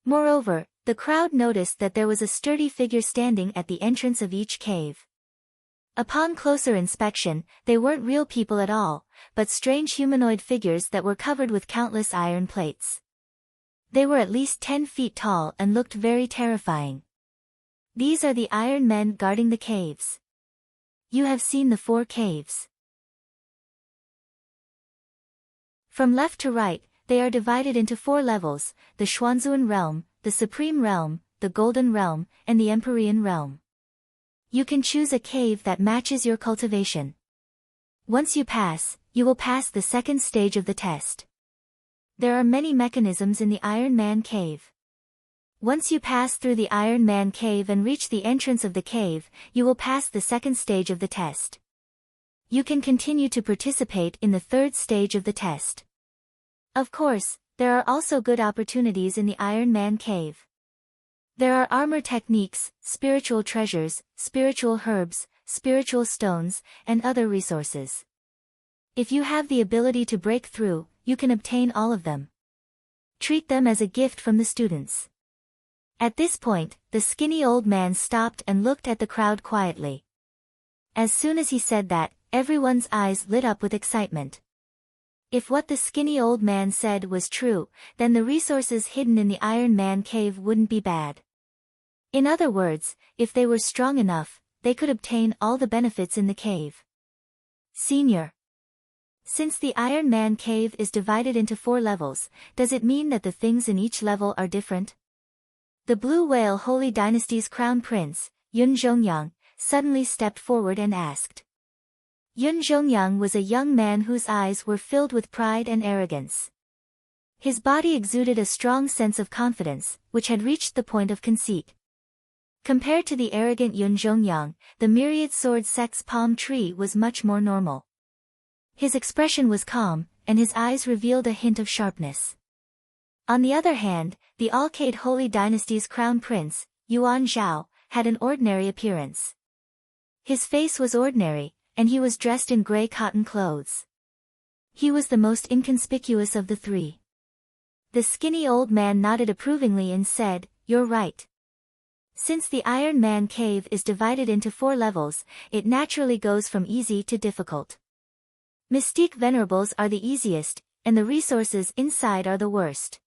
Moreover, the crowd noticed that there was a sturdy figure standing at the entrance of each cave. Upon closer inspection, they weren't real people at all, but strange humanoid figures that were covered with countless iron plates. They were at least 10 feet tall and looked very terrifying. These are the Iron Men guarding the caves. You have seen the 4 caves. From left to right, they are divided into 4 levels, the Xuanzuan Realm, the Supreme Realm, the Golden Realm, and the Empyrean Realm. You can choose a cave that matches your cultivation. Once you pass, you will pass the second stage of the test. There are many mechanisms in the Iron Man Cave. Once you pass through the Iron Man Cave and reach the entrance of the cave, you will pass the second stage of the test. You can continue to participate in the third stage of the test. Of course, there are also good opportunities in the Iron Man Cave. There are armor techniques, spiritual treasures, spiritual herbs, spiritual stones, and other resources. If you have the ability to break through, you can obtain all of them. Treat them as a gift from the students. At this point, the skinny old man stopped and looked at the crowd quietly. As soon as he said that, everyone's eyes lit up with excitement. If what the skinny old man said was true, then the resources hidden in the Iron Man Cave wouldn't be bad. In other words, if they were strong enough, they could obtain all the benefits in the cave. Senior. Since the Iron Man Cave is divided into 4 levels, does it mean that the things in each level are different? The Blue Whale Holy Dynasty's crown prince, Yun Zhongyang, suddenly stepped forward and asked. Yun Zhongyang was a young man whose eyes were filled with pride and arrogance. His body exuded a strong sense of confidence, which had reached the point of conceit. Compared to the arrogant Yun Zhongyang, the myriad sword sect's palm tree was much more normal. His expression was calm, and his eyes revealed a hint of sharpness. On the other hand, the Alcade Holy Dynasty's crown prince, Yuan Zhao, had an ordinary appearance. His face was ordinary, and he was dressed in gray cotton clothes. He was the most inconspicuous of the 3. The skinny old man nodded approvingly and said, "You're right. Since the Iron Man Cave is divided into 4 levels, it naturally goes from easy to difficult. Mystique Venerables are the easiest, and the resources inside are the worst.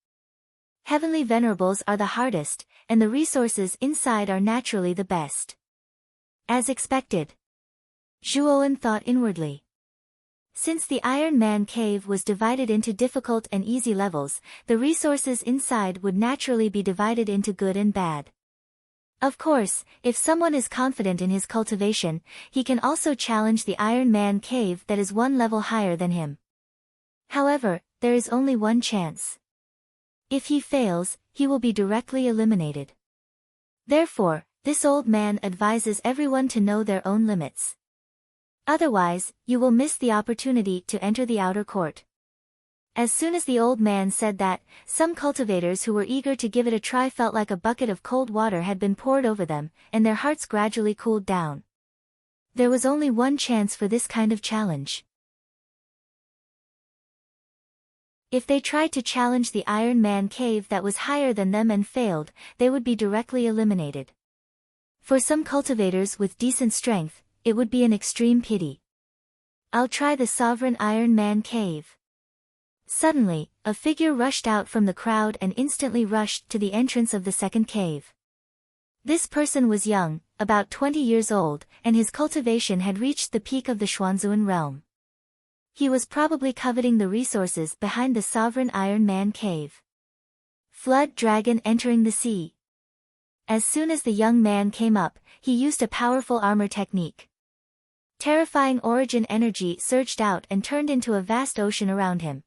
Heavenly Venerables are the hardest, and the resources inside are naturally the best." As expected. Zhuowen thought inwardly. Since the Iron Man Cave was divided into difficult and easy levels, the resources inside would naturally be divided into good and bad. Of course, if someone is confident in his cultivation, he can also challenge the Iron Man Cave that is 1 level higher than him. However, there is only one chance. If he fails, he will be directly eliminated. Therefore, this old man advises everyone to know their own limits. Otherwise, you will miss the opportunity to enter the outer court. As soon as the old man said that, some cultivators who were eager to give it a try felt like a bucket of cold water had been poured over them, and their hearts gradually cooled down. There was only one chance for this kind of challenge. If they tried to challenge the Iron Man Cave that was higher than them and failed, they would be directly eliminated. For some cultivators with decent strength, it would be an extreme pity. I'll try the Sovereign Iron Man Cave. Suddenly, a figure rushed out from the crowd and instantly rushed to the entrance of the second cave. This person was young, about 20 years old, and his cultivation had reached the peak of the Xuanzuan realm. He was probably coveting the resources behind the sovereign Iron Man cave. Flood dragon entering the sea. As soon as the young man came up, he used a powerful armor technique. Terrifying origin energy surged out and turned into a vast ocean around him.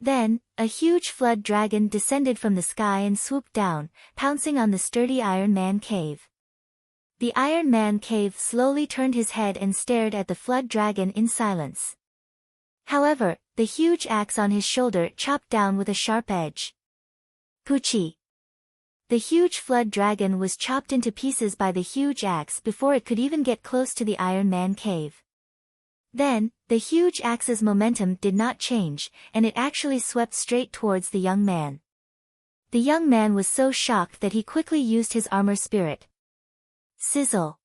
Then, a huge flood dragon descended from the sky and swooped down, pouncing on the sturdy Iron Man cave. The Iron Man cave slowly turned his head and stared at the flood dragon in silence. However, the huge axe on his shoulder chopped down with a sharp edge. Puchi. The huge flood dragon was chopped into pieces by the huge axe before it could even get close to the Iron Man cave. Then, the huge axe's momentum did not change, and it actually swept straight towards the young man. The young man was so shocked that he quickly used his armor spirit. Sizzle.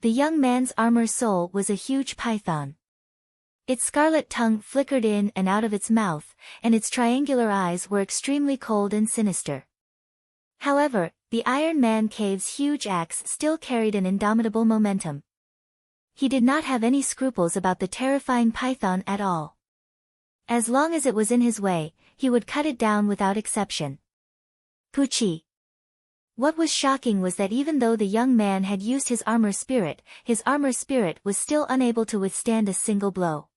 The young man's armor soul was a huge python. Its scarlet tongue flickered in and out of its mouth, and its triangular eyes were extremely cold and sinister. However, the Iron Man cave's huge axe still carried an indomitable momentum. He did not have any scruples about the terrifying python at all. As long as it was in his way, he would cut it down without exception. Puchi. What was shocking was that even though the young man had used his armor spirit was still unable to withstand a single blow.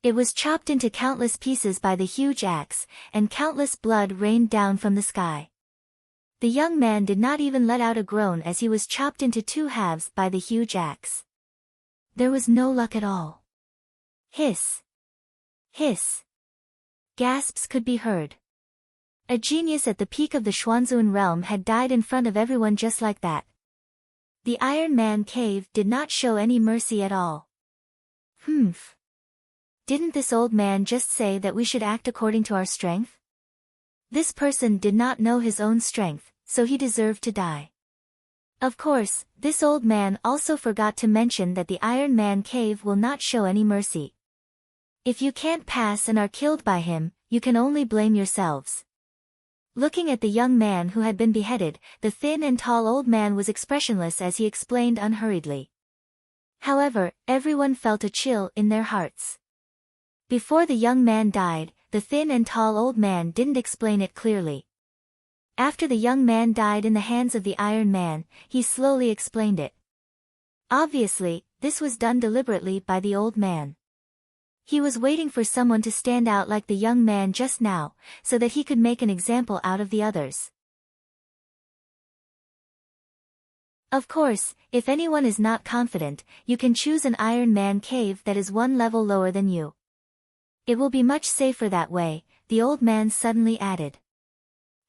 It was chopped into countless pieces by the huge axe, and countless blood rained down from the sky. The young man did not even let out a groan as he was chopped into two halves by the huge axe. There was no luck at all. Hiss. Hiss. Gasps could be heard. A genius at the peak of the Xuanzuan realm had died in front of everyone just like that. The Iron Man cave did not show any mercy at all. Humph. Didn't this old man just say that we should act according to our strength? This person did not know his own strength, so he deserved to die. Of course, this old man also forgot to mention that the Iron Man cave will not show any mercy. If you can't pass and are killed by him, you can only blame yourselves. Looking at the young man who had been beheaded, the thin and tall old man was expressionless as he explained unhurriedly. However, everyone felt a chill in their hearts. Before the young man died, the thin and tall old man didn't explain it clearly. After the young man died in the hands of the Iron Man, he slowly explained it. Obviously, this was done deliberately by the old man. He was waiting for someone to stand out like the young man just now, so that he could make an example out of the others. Of course, if anyone is not confident, you can choose an Iron Man cave that is one level lower than you. It will be much safer that way, the old man suddenly added.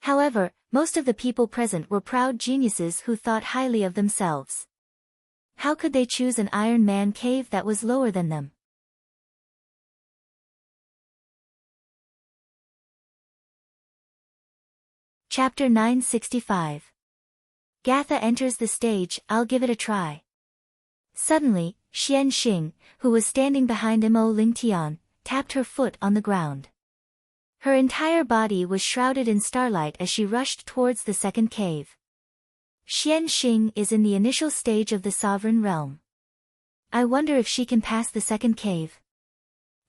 However, most of the people present were proud geniuses who thought highly of themselves. How could they choose an Iron Man cave that was lower than them? Chapter 965. Gatha enters the stage. I'll give it a try. Suddenly, Xian Xing, who was standing behind Mo Lingtian, tapped her foot on the ground. Her entire body was shrouded in starlight as she rushed towards the second cave. Xian Xing is in the initial stage of the sovereign realm. I wonder if she can pass the second cave.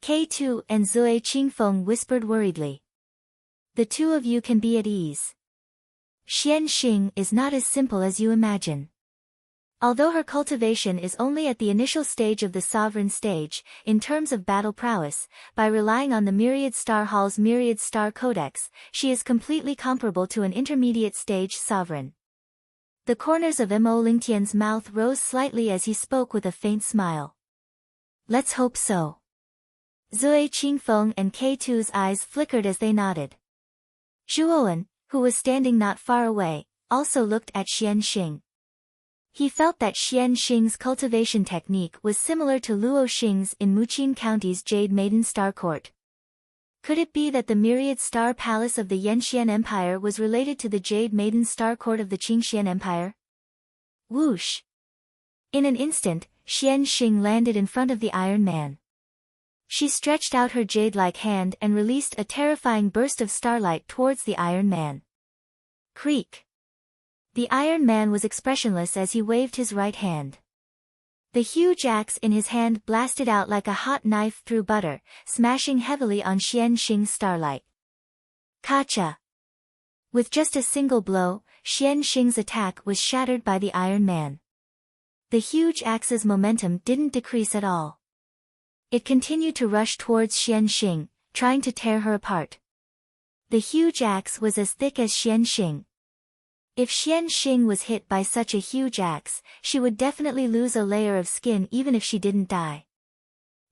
K2 and Zui Qingfeng whispered worriedly. The two of you can be at ease. Xian Xing is not as simple as you imagine. Although her cultivation is only at the initial stage of the sovereign stage, in terms of battle prowess, by relying on the Myriad Star Hall's Myriad Star Codex, she is completely comparable to an intermediate stage sovereign. The corners of Mo Lingtian's mouth rose slightly as he spoke with a faint smile. Let's hope so. Zui Qingfeng and K2's eyes flickered as they nodded. Zhuowen, who was standing not far away, also looked at Xian Xing. He felt that Xian Xing's cultivation technique was similar to Luo Xing's in Muqin County's Jade Maiden Star Court. Could it be that the Myriad Star Palace of the Yanxian Empire was related to the Jade Maiden Star Court of the Qingxian Empire? Whoosh! In an instant, Xian Xing landed in front of the Iron Man. She stretched out her jade-like hand and released a terrifying burst of starlight towards the Iron Man. Creak! The Iron Man was expressionless as he waved his right hand. The huge axe in his hand blasted out like a hot knife through butter, smashing heavily on Xian Xing's starlight. Kacha! With just a single blow, Xian Xing's attack was shattered by the Iron Man. The huge axe's momentum didn't decrease at all. It continued to rush towards Xian Xing, trying to tear her apart. The huge axe was as thick as Xian Xing. If Xian Xing was hit by such a huge axe, she would definitely lose a layer of skin even if she didn't die.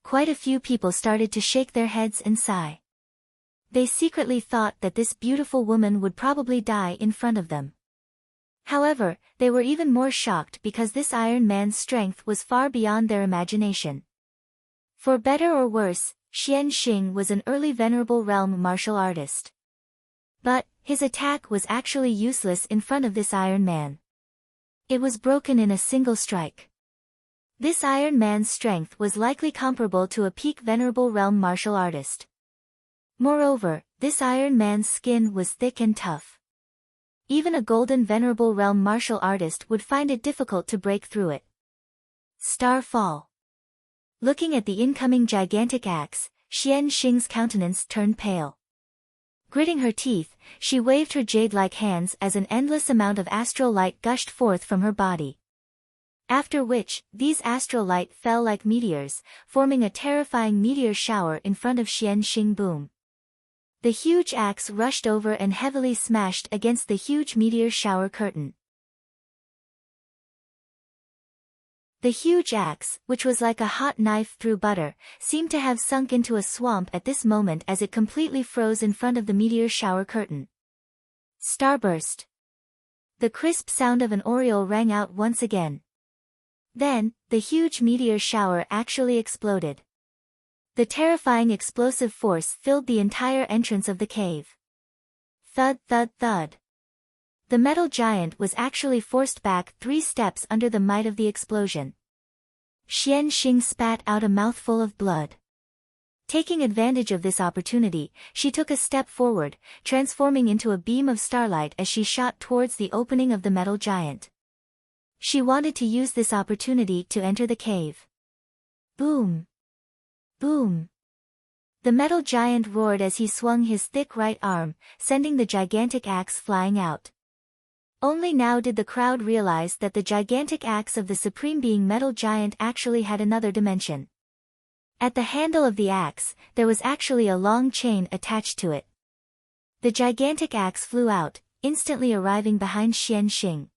Quite a few people started to shake their heads and sigh. They secretly thought that this beautiful woman would probably die in front of them. However, they were even more shocked because this Iron Man's strength was far beyond their imagination. For better or worse, Xian Xing was an early Venerable Realm martial artist. But, his attack was actually useless in front of this Iron Man. It was broken in a single strike. This Iron Man's strength was likely comparable to a peak Venerable Realm martial artist. Moreover, this Iron Man's skin was thick and tough. Even a golden Venerable Realm martial artist would find it difficult to break through it. Star Fall. Looking at the incoming gigantic axe, Xian Xing's countenance turned pale. Gritting her teeth, she waved her jade-like hands as an endless amount of astral light gushed forth from her body. After which, these astral light fell like meteors, forming a terrifying meteor shower in front of Xian Xing. Boom! The huge axe rushed over and heavily smashed against the huge meteor shower curtain. The huge axe, which was like a hot knife through butter, seemed to have sunk into a swamp at this moment as it completely froze in front of the meteor shower curtain. Starburst! The crisp sound of an aureole rang out once again. Then, the huge meteor shower actually exploded. The terrifying explosive force filled the entire entrance of the cave. Thud, thud, thud. The metal giant was actually forced back 3 steps under the might of the explosion. Xian Xing spat out a mouthful of blood. Taking advantage of this opportunity, she took a step forward, transforming into a beam of starlight as she shot towards the opening of the metal giant. She wanted to use this opportunity to enter the cave. Boom! Boom! The metal giant roared as he swung his thick right arm, sending the gigantic axe flying out. Only now did the crowd realize that the gigantic axe of the Supreme Being Metal Giant actually had another dimension. At the handle of the axe, there was actually a long chain attached to it. The gigantic axe flew out, instantly arriving behind Xian Xing.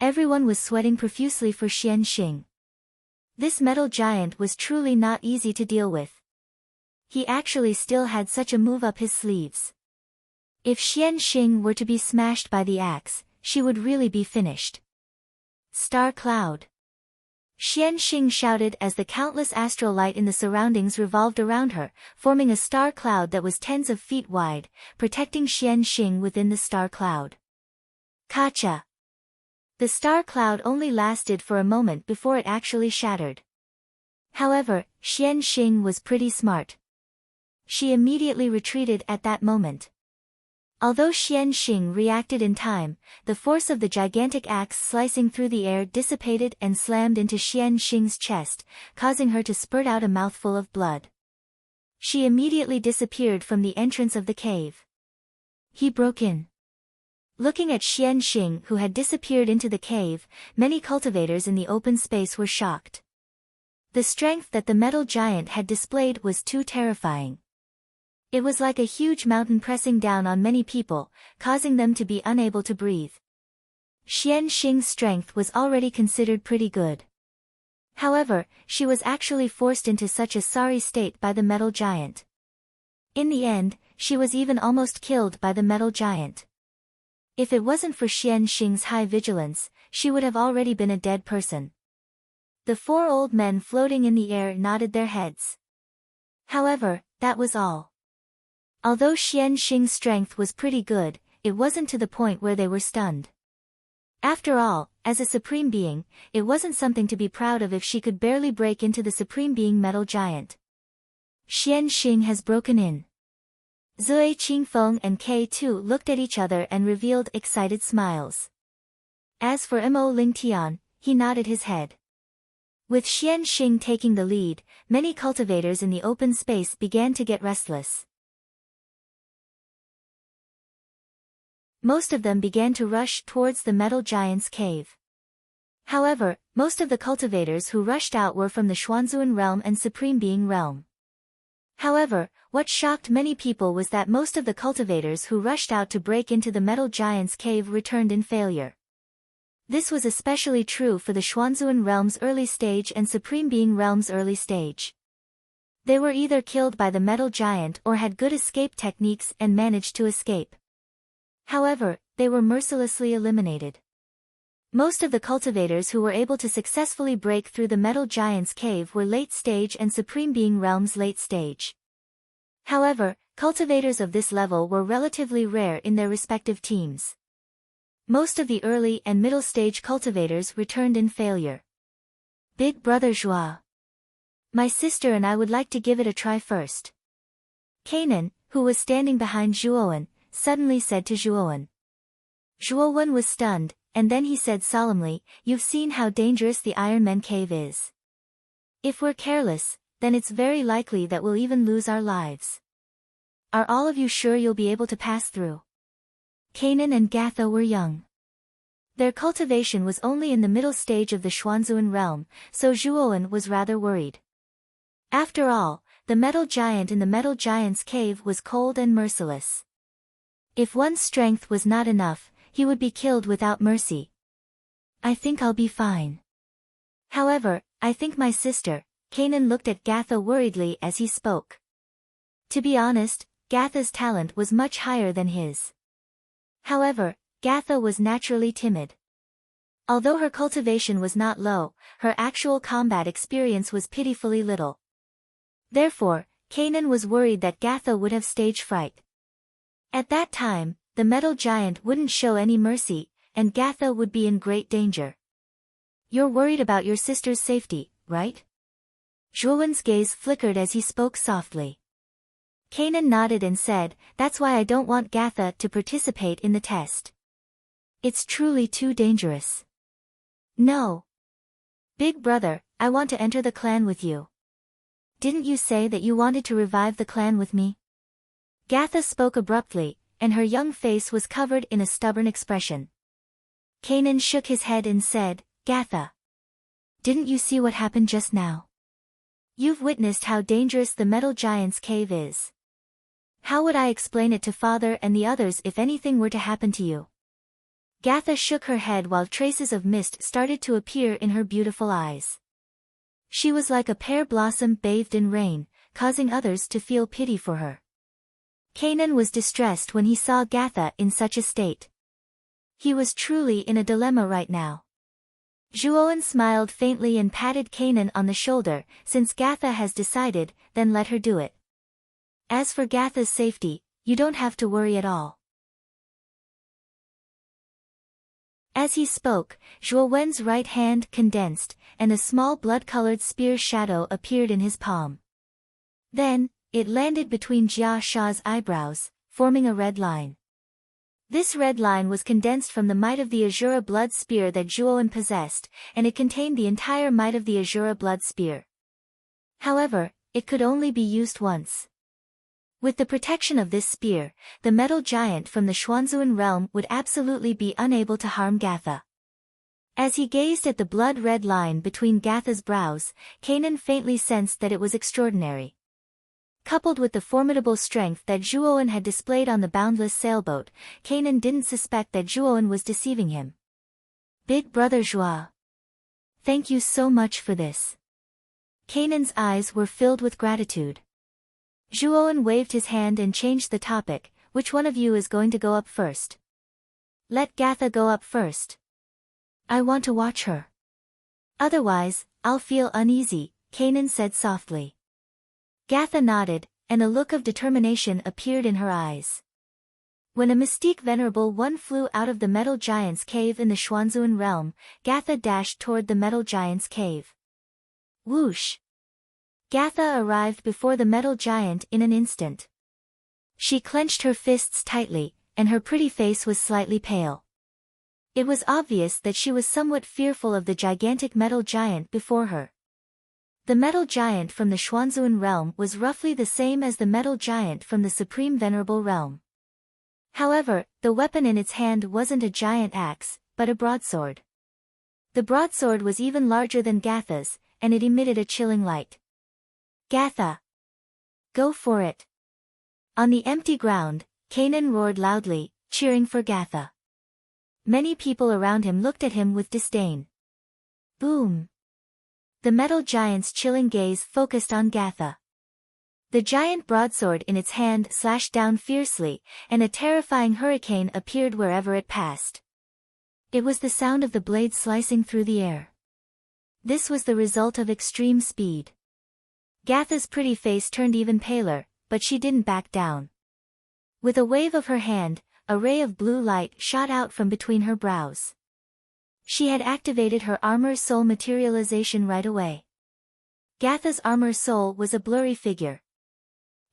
Everyone was sweating profusely for Xian Xing. This metal giant was truly not easy to deal with. He actually still had such a move up his sleeves. If Xian Xing were to be smashed by the axe, she would really be finished. Star Cloud! Xian Xing shouted as the countless astral light in the surroundings revolved around her, forming a star cloud that was tens of feet wide, protecting Xian Xing within the star cloud. Kacha! The star cloud only lasted for a moment before it actually shattered. However, Xian Xing was pretty smart. She immediately retreated at that moment. Although Xian Xing reacted in time, the force of the gigantic axe slicing through the air dissipated and slammed into Xian Xing's chest, causing her to spurt out a mouthful of blood. She immediately disappeared from the entrance of the cave. He broke in. Looking at Xian Xing, who had disappeared into the cave, many cultivators in the open space were shocked. The strength that the metal giant had displayed was too terrifying. It was like a huge mountain pressing down on many people, causing them to be unable to breathe. Xian Xing's strength was already considered pretty good. However, she was actually forced into such a sorry state by the metal giant. In the end, she was even almost killed by the metal giant. If it wasn't for Xian Xing's high vigilance, she would have already been a dead person. The 4 old men floating in the air nodded their heads. However, that was all. Although Xian Xing's strength was pretty good, it wasn't to the point where they were stunned. After all, as a supreme being, it wasn't something to be proud of if she could barely break into the supreme being metal giant. Xian Xing has broken in. Zui Qingfeng and K2 looked at each other and revealed excited smiles. As for Mo Lingtian, he nodded his head. With Xian Xing taking the lead, many cultivators in the open space began to get restless. Most of them began to rush towards the metal giant's cave. However, most of the cultivators who rushed out were from the Xuanzuan realm and Supreme Being realm. However, what shocked many people was that most of the cultivators who rushed out to break into the metal giant's cave returned in failure. This was especially true for the Xuanzuan realm's early stage and Supreme Being realm's early stage. They were either killed by the metal giant or had good escape techniques and managed to escape. However, they were mercilessly eliminated. Most of the cultivators who were able to successfully break through the metal giant's cave were late stage and Supreme Being realm's late stage. However, cultivators of this level were relatively rare in their respective teams. Most of the early and middle stage cultivators returned in failure. Big brother Zhua. My sister and I would like to give it a try first. Kanan, who was standing behind Zhuowen, suddenly said to Zhuowen. Zhuowen was stunned, and then he said solemnly, "You've seen how dangerous the Iron Man cave is. If we're careless, then it's very likely that we'll even lose our lives. Are all of you sure you'll be able to pass through?" Kanan and Gatha were young. Their cultivation was only in the middle stage of the Xuanzuan realm, so Zhuowen was rather worried. After all, the metal giant in the metal giant's cave was cold and merciless. If one's strength was not enough, he would be killed without mercy. "I think I'll be fine. However, I think my sister," Kanan looked at Gatha worriedly as he spoke. To be honest, Gatha's talent was much higher than his. However, Gatha was naturally timid. Although her cultivation was not low, her actual combat experience was pitifully little. Therefore, Kanan was worried that Gatha would have stage fright. At that time, the metal giant wouldn't show any mercy, and Gatha would be in great danger. "You're worried about your sister's safety, right?" Zhuowen's gaze flickered as he spoke softly. Kanan nodded and said, "That's why I don't want Gatha to participate in the test. It's truly too dangerous." "No. Big brother, I want to enter the clan with you. Didn't you say that you wanted to revive the clan with me?" Gatha spoke abruptly, and her young face was covered in a stubborn expression. Kanan shook his head and said, "Gatha, didn't you see what happened just now? You've witnessed how dangerous the metal giant's cave is. How would I explain it to father and the others if anything were to happen to you?" Gatha shook her head while traces of mist started to appear in her beautiful eyes. She was like a pear blossom bathed in rain, causing others to feel pity for her. Kanan was distressed when he saw Gatha in such a state. He was truly in a dilemma right now. Zhuowen smiled faintly and patted Kanan on the shoulder. "Since Gatha has decided, then let her do it. As for Gatha's safety, you don't have to worry at all." As he spoke, Zhuowen's right hand condensed, and a small blood-colored spear shadow appeared in his palm. Then, it landed between Jia Sha's eyebrows, forming a red line. This red line was condensed from the might of the Azura blood spear that Zhuowen possessed, and it contained the entire might of the Azura blood spear. However, it could only be used once. With the protection of this spear, the metal giant from the Xuanzuan realm would absolutely be unable to harm Gatha. As he gazed at the blood-red line between Gatha's brows, Kanan faintly sensed that it was extraordinary. Coupled with the formidable strength that Zhuowen had displayed on the boundless sailboat, Kanan didn't suspect that Zhuowen was deceiving him. "Big brother Zhua. Thank you so much for this." Kanan's eyes were filled with gratitude. Zhuowen waved his hand and changed the topic. "Which one of you is going to go up first?" "Let Gatha go up first. I want to watch her. Otherwise, I'll feel uneasy," Kanan said softly. Gatha nodded, and a look of determination appeared in her eyes. When a mystique venerable one flew out of the metal giant's cave in the Xuanzuan realm, Gatha dashed toward the metal giant's cave. Whoosh! Gatha arrived before the metal giant in an instant. She clenched her fists tightly, and her pretty face was slightly pale. It was obvious that she was somewhat fearful of the gigantic metal giant before her. The metal giant from the Xuanzun realm was roughly the same as the metal giant from the Supreme Venerable realm. However, the weapon in its hand wasn't a giant axe, but a broadsword. The broadsword was even larger than Gatha's, and it emitted a chilling light. Gatha! Go for it! On the empty ground, Kanan roared loudly, cheering for Gatha. Many people around him looked at him with disdain. Boom! The metal giant's chilling gaze focused on Gatha. The giant broadsword in its hand slashed down fiercely, and a terrifying hurricane appeared wherever it passed. It was the sound of the blade slicing through the air. This was the result of extreme speed. Gatha's pretty face turned even paler, but she didn't back down. With a wave of her hand, a ray of blue light shot out from between her brows. She had activated her armor soul materialization right away. Gatha's armor soul was a blurry figure.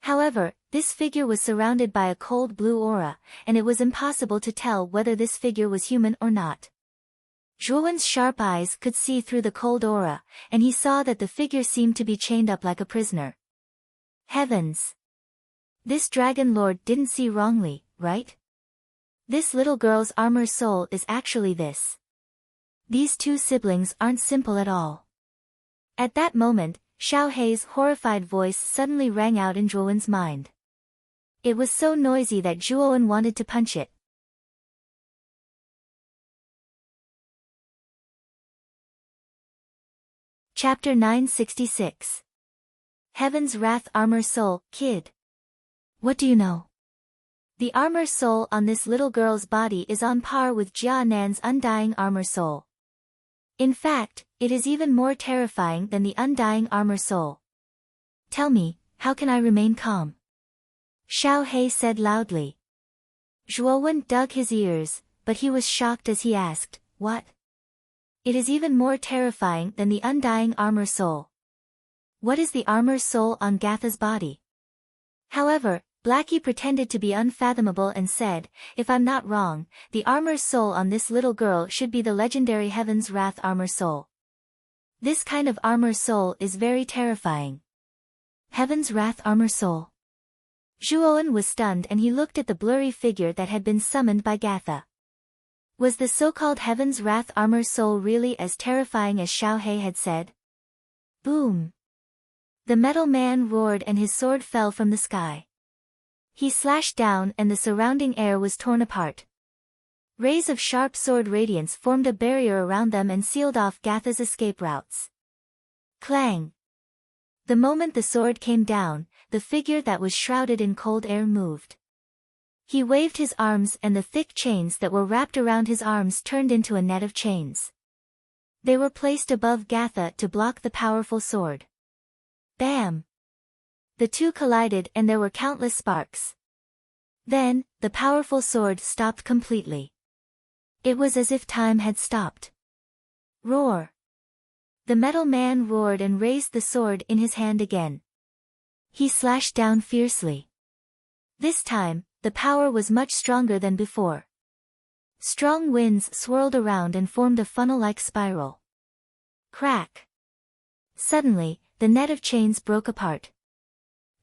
However, this figure was surrounded by a cold blue aura, and it was impossible to tell whether this figure was human or not. Zhuowen's sharp eyes could see through the cold aura, and he saw that the figure seemed to be chained up like a prisoner. Heavens! This dragon lord didn't see wrongly, right? This little girl's armor soul is actually this. These two siblings aren't simple at all. At that moment, Xiao Hei's horrified voice suddenly rang out in Zhuowen's mind. It was so noisy that Zhuowen wanted to punch it. Chapter 966. Heaven's Wrath Armor Soul, Kid. What do you know? The armor soul on this little girl's body is on par with Jia Nan's undying armor soul. In fact, it is even more terrifying than the undying armor soul. Tell me, how can I remain calm? Xiao Hei said loudly. Zhuowen dug his ears, but he was shocked as he asked, what? It is even more terrifying than the undying armor soul. What is the armor soul on Gatha's body? However, Blackie pretended to be unfathomable and said, if I'm not wrong, the armor soul on this little girl should be the legendary Heaven's Wrath armor soul. This kind of armor soul is very terrifying. Heaven's Wrath armor soul. Zhuowen was stunned and he looked at the blurry figure that had been summoned by Gatha. Was the so-called Heaven's Wrath armor soul really as terrifying as Xiao Hei had said? Boom! The metal man roared and his sword fell from the sky. He slashed down and the surrounding air was torn apart. Rays of sharp sword radiance formed a barrier around them and sealed off Gatha's escape routes. Clang! The moment the sword came down, the figure that was shrouded in cold air moved. He waved his arms and the thick chains that were wrapped around his arms turned into a net of chains. They were placed above Gatha to block the powerful sword. Bam! The two collided and there were countless sparks. Then, the powerful sword stopped completely. It was as if time had stopped. Roar! The metal man roared and raised the sword in his hand again. He slashed down fiercely. This time, the power was much stronger than before. Strong winds swirled around and formed a funnel-like spiral. Crack! Suddenly, the net of chains broke apart.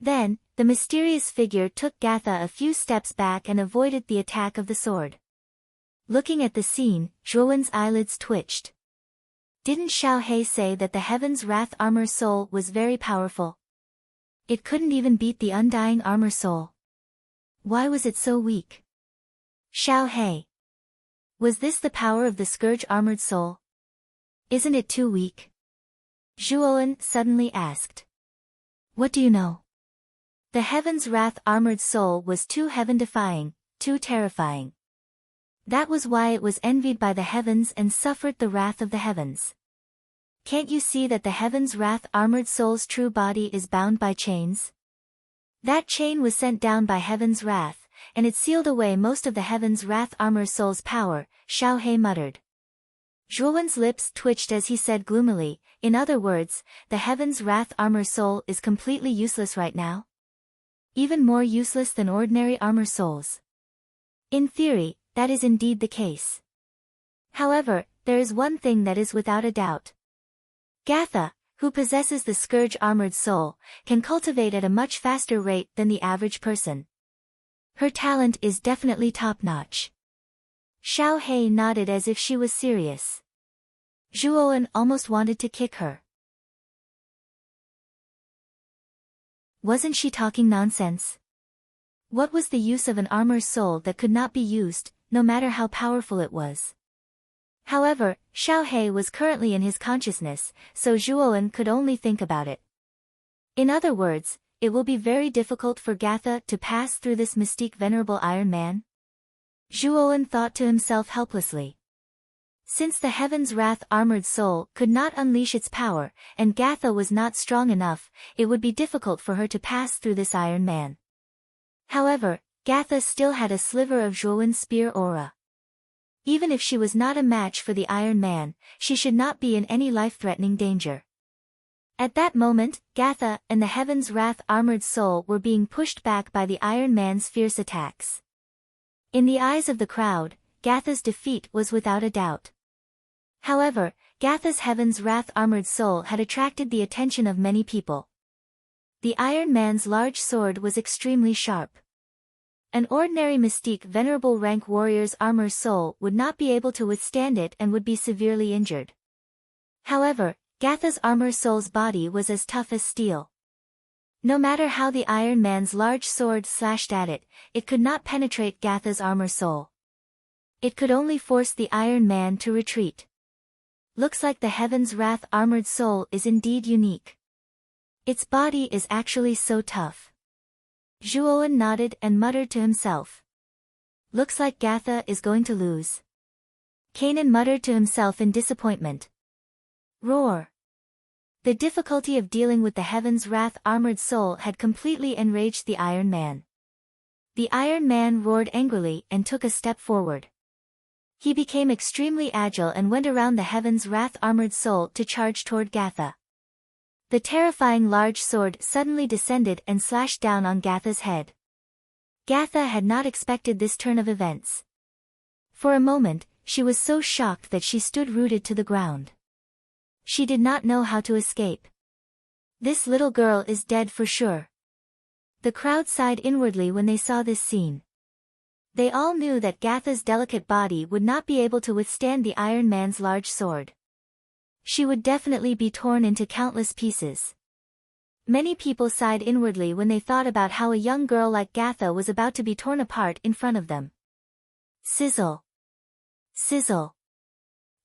Then, the mysterious figure took Gatha a few steps back and avoided the attack of the sword. Looking at the scene, Zhuowen's eyelids twitched. Didn't Xiao Hei say that the Heaven's Wrath armor soul was very powerful? It couldn't even beat the undying armor soul. Why was it so weak? Xiao Hei. Was this the power of the Scourge armored soul? Isn't it too weak? Zhuowen suddenly asked. What do you know? The Heaven's Wrath armored soul was too heaven-defying, too terrifying. That was why it was envied by the heavens and suffered the wrath of the heavens. Can't you see that the Heaven's Wrath armored soul's true body is bound by chains? That chain was sent down by Heaven's Wrath, and it sealed away most of the Heaven's Wrath armor soul's power, Xiao Hei muttered. Zhuowen's lips twitched as he said gloomily, in other words, the Heaven's Wrath Armor Soul is completely useless right now? Even more useless than ordinary armor souls. In theory, that is indeed the case. However, there is one thing that is without a doubt. Gatha, who possesses the Scourge Armored Soul, can cultivate at a much faster rate than the average person. Her talent is definitely top-notch. Xiao He nodded as if she was serious. Zhuowen almost wanted to kick her. Wasn't she talking nonsense? What was the use of an armor soul that could not be used, no matter how powerful it was? However, Xiao He was currently in his consciousness, so Zhuowen could only think about it. In other words, it will be very difficult for Gatha to pass through this mystique venerable Iron Man? Zhuowen thought to himself helplessly. Since the Heaven's Wrath Armored Soul could not unleash its power, and Gatha was not strong enough, it would be difficult for her to pass through this Iron Man. However, Gatha still had a sliver of Zhuowen's spear aura. Even if she was not a match for the Iron Man, she should not be in any life-threatening danger. At that moment, Gatha and the Heaven's Wrath Armored Soul were being pushed back by the Iron Man's fierce attacks. In the eyes of the crowd, Gatha's defeat was without a doubt. However, Gatha's Heaven's Wrath Armored Soul had attracted the attention of many people. The Iron Man's large sword was extremely sharp. An ordinary mystique venerable rank warrior's armor soul would not be able to withstand it and would be severely injured. However, Gatha's armor soul's body was as tough as steel. No matter how the Iron Man's large sword slashed at it, it could not penetrate Gatha's armor soul. It could only force the Iron Man to retreat. Looks like the Heaven's Wrath Armored Soul is indeed unique. Its body is actually so tough. Zhuowen nodded and muttered to himself. Looks like Gatha is going to lose. Kanan muttered to himself in disappointment. Roar. The difficulty of dealing with the Heaven's Wrath Armored Soul had completely enraged the Iron Man. The Iron Man roared angrily and took a step forward. He became extremely agile and went around the Heaven's Wrath Armored Soul to charge toward Gatha. The terrifying large sword suddenly descended and slashed down on Gatha's head. Gatha had not expected this turn of events. For a moment, she was so shocked that she stood rooted to the ground. She did not know how to escape. This little girl is dead for sure. The crowd sighed inwardly when they saw this scene. They all knew that Gatha's delicate body would not be able to withstand the Iron Man's large sword. She would definitely be torn into countless pieces. Many people sighed inwardly when they thought about how a young girl like Gatha was about to be torn apart in front of them. Sizzle. Sizzle.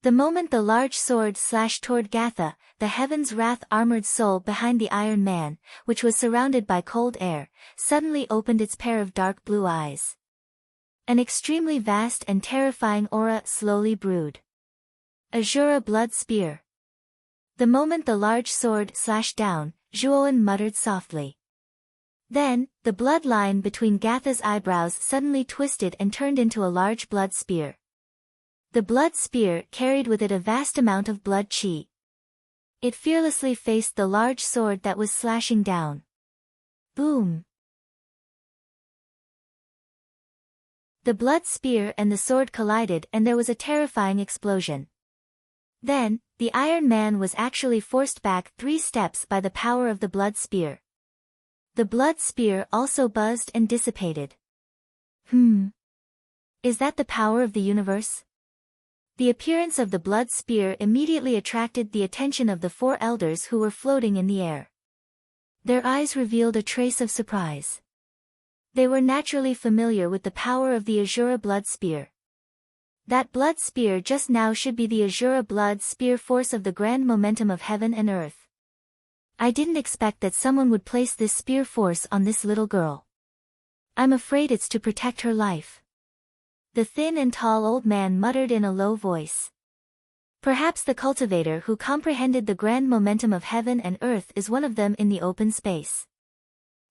The moment the large sword slashed toward Gatha, the Heaven's Wrath Armored Soul behind the Iron Man, which was surrounded by cold air, suddenly opened its pair of dark blue eyes. An extremely vast and terrifying aura slowly brewed. Azura Blood Spear. The moment the large sword slashed down, Zhuowen muttered softly. Then, the blood line between Gatha's eyebrows suddenly twisted and turned into a large blood spear. The blood spear carried with it a vast amount of blood qi. It fearlessly faced the large sword that was slashing down. Boom! The blood spear and the sword collided and there was a terrifying explosion. Then, the Iron Man was actually forced back 3 steps by the power of the blood spear. The blood spear also buzzed and dissipated. Is that the power of the universe? The appearance of the blood spear immediately attracted the attention of the 4 elders who were floating in the air. Their eyes revealed a trace of surprise. They were naturally familiar with the power of the Azura blood spear. That blood spear just now should be the Azura blood spear force of the grand momentum of heaven and earth. I didn't expect that someone would place this spear force on this little girl. I'm afraid it's to protect her life. The thin and tall old man muttered in a low voice. Perhaps the cultivator who comprehended the grand momentum of heaven and earth is one of them in the open space.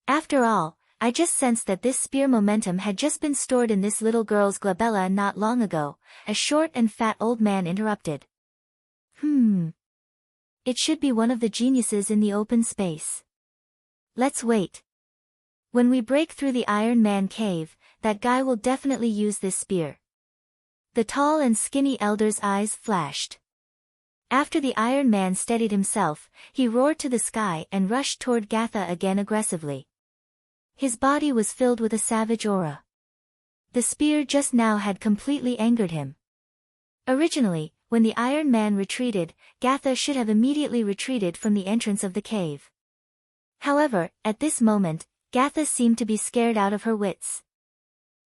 After all, I just sensed that this spear momentum had just been stored in this little girl's glabella not long ago, a short and fat old man interrupted. It should be one of the geniuses in the open space. Let's wait. When we break through the Iron Man cave, that guy will definitely use this spear. The tall and skinny elder's eyes flashed. After the Iron Man steadied himself, he roared to the sky and rushed toward Gatha again aggressively. His body was filled with a savage aura. The spear just now had completely angered him. Originally, when the Iron Man retreated, Gatha should have immediately retreated from the entrance of the cave. However, at this moment, Gatha seemed to be scared out of her wits.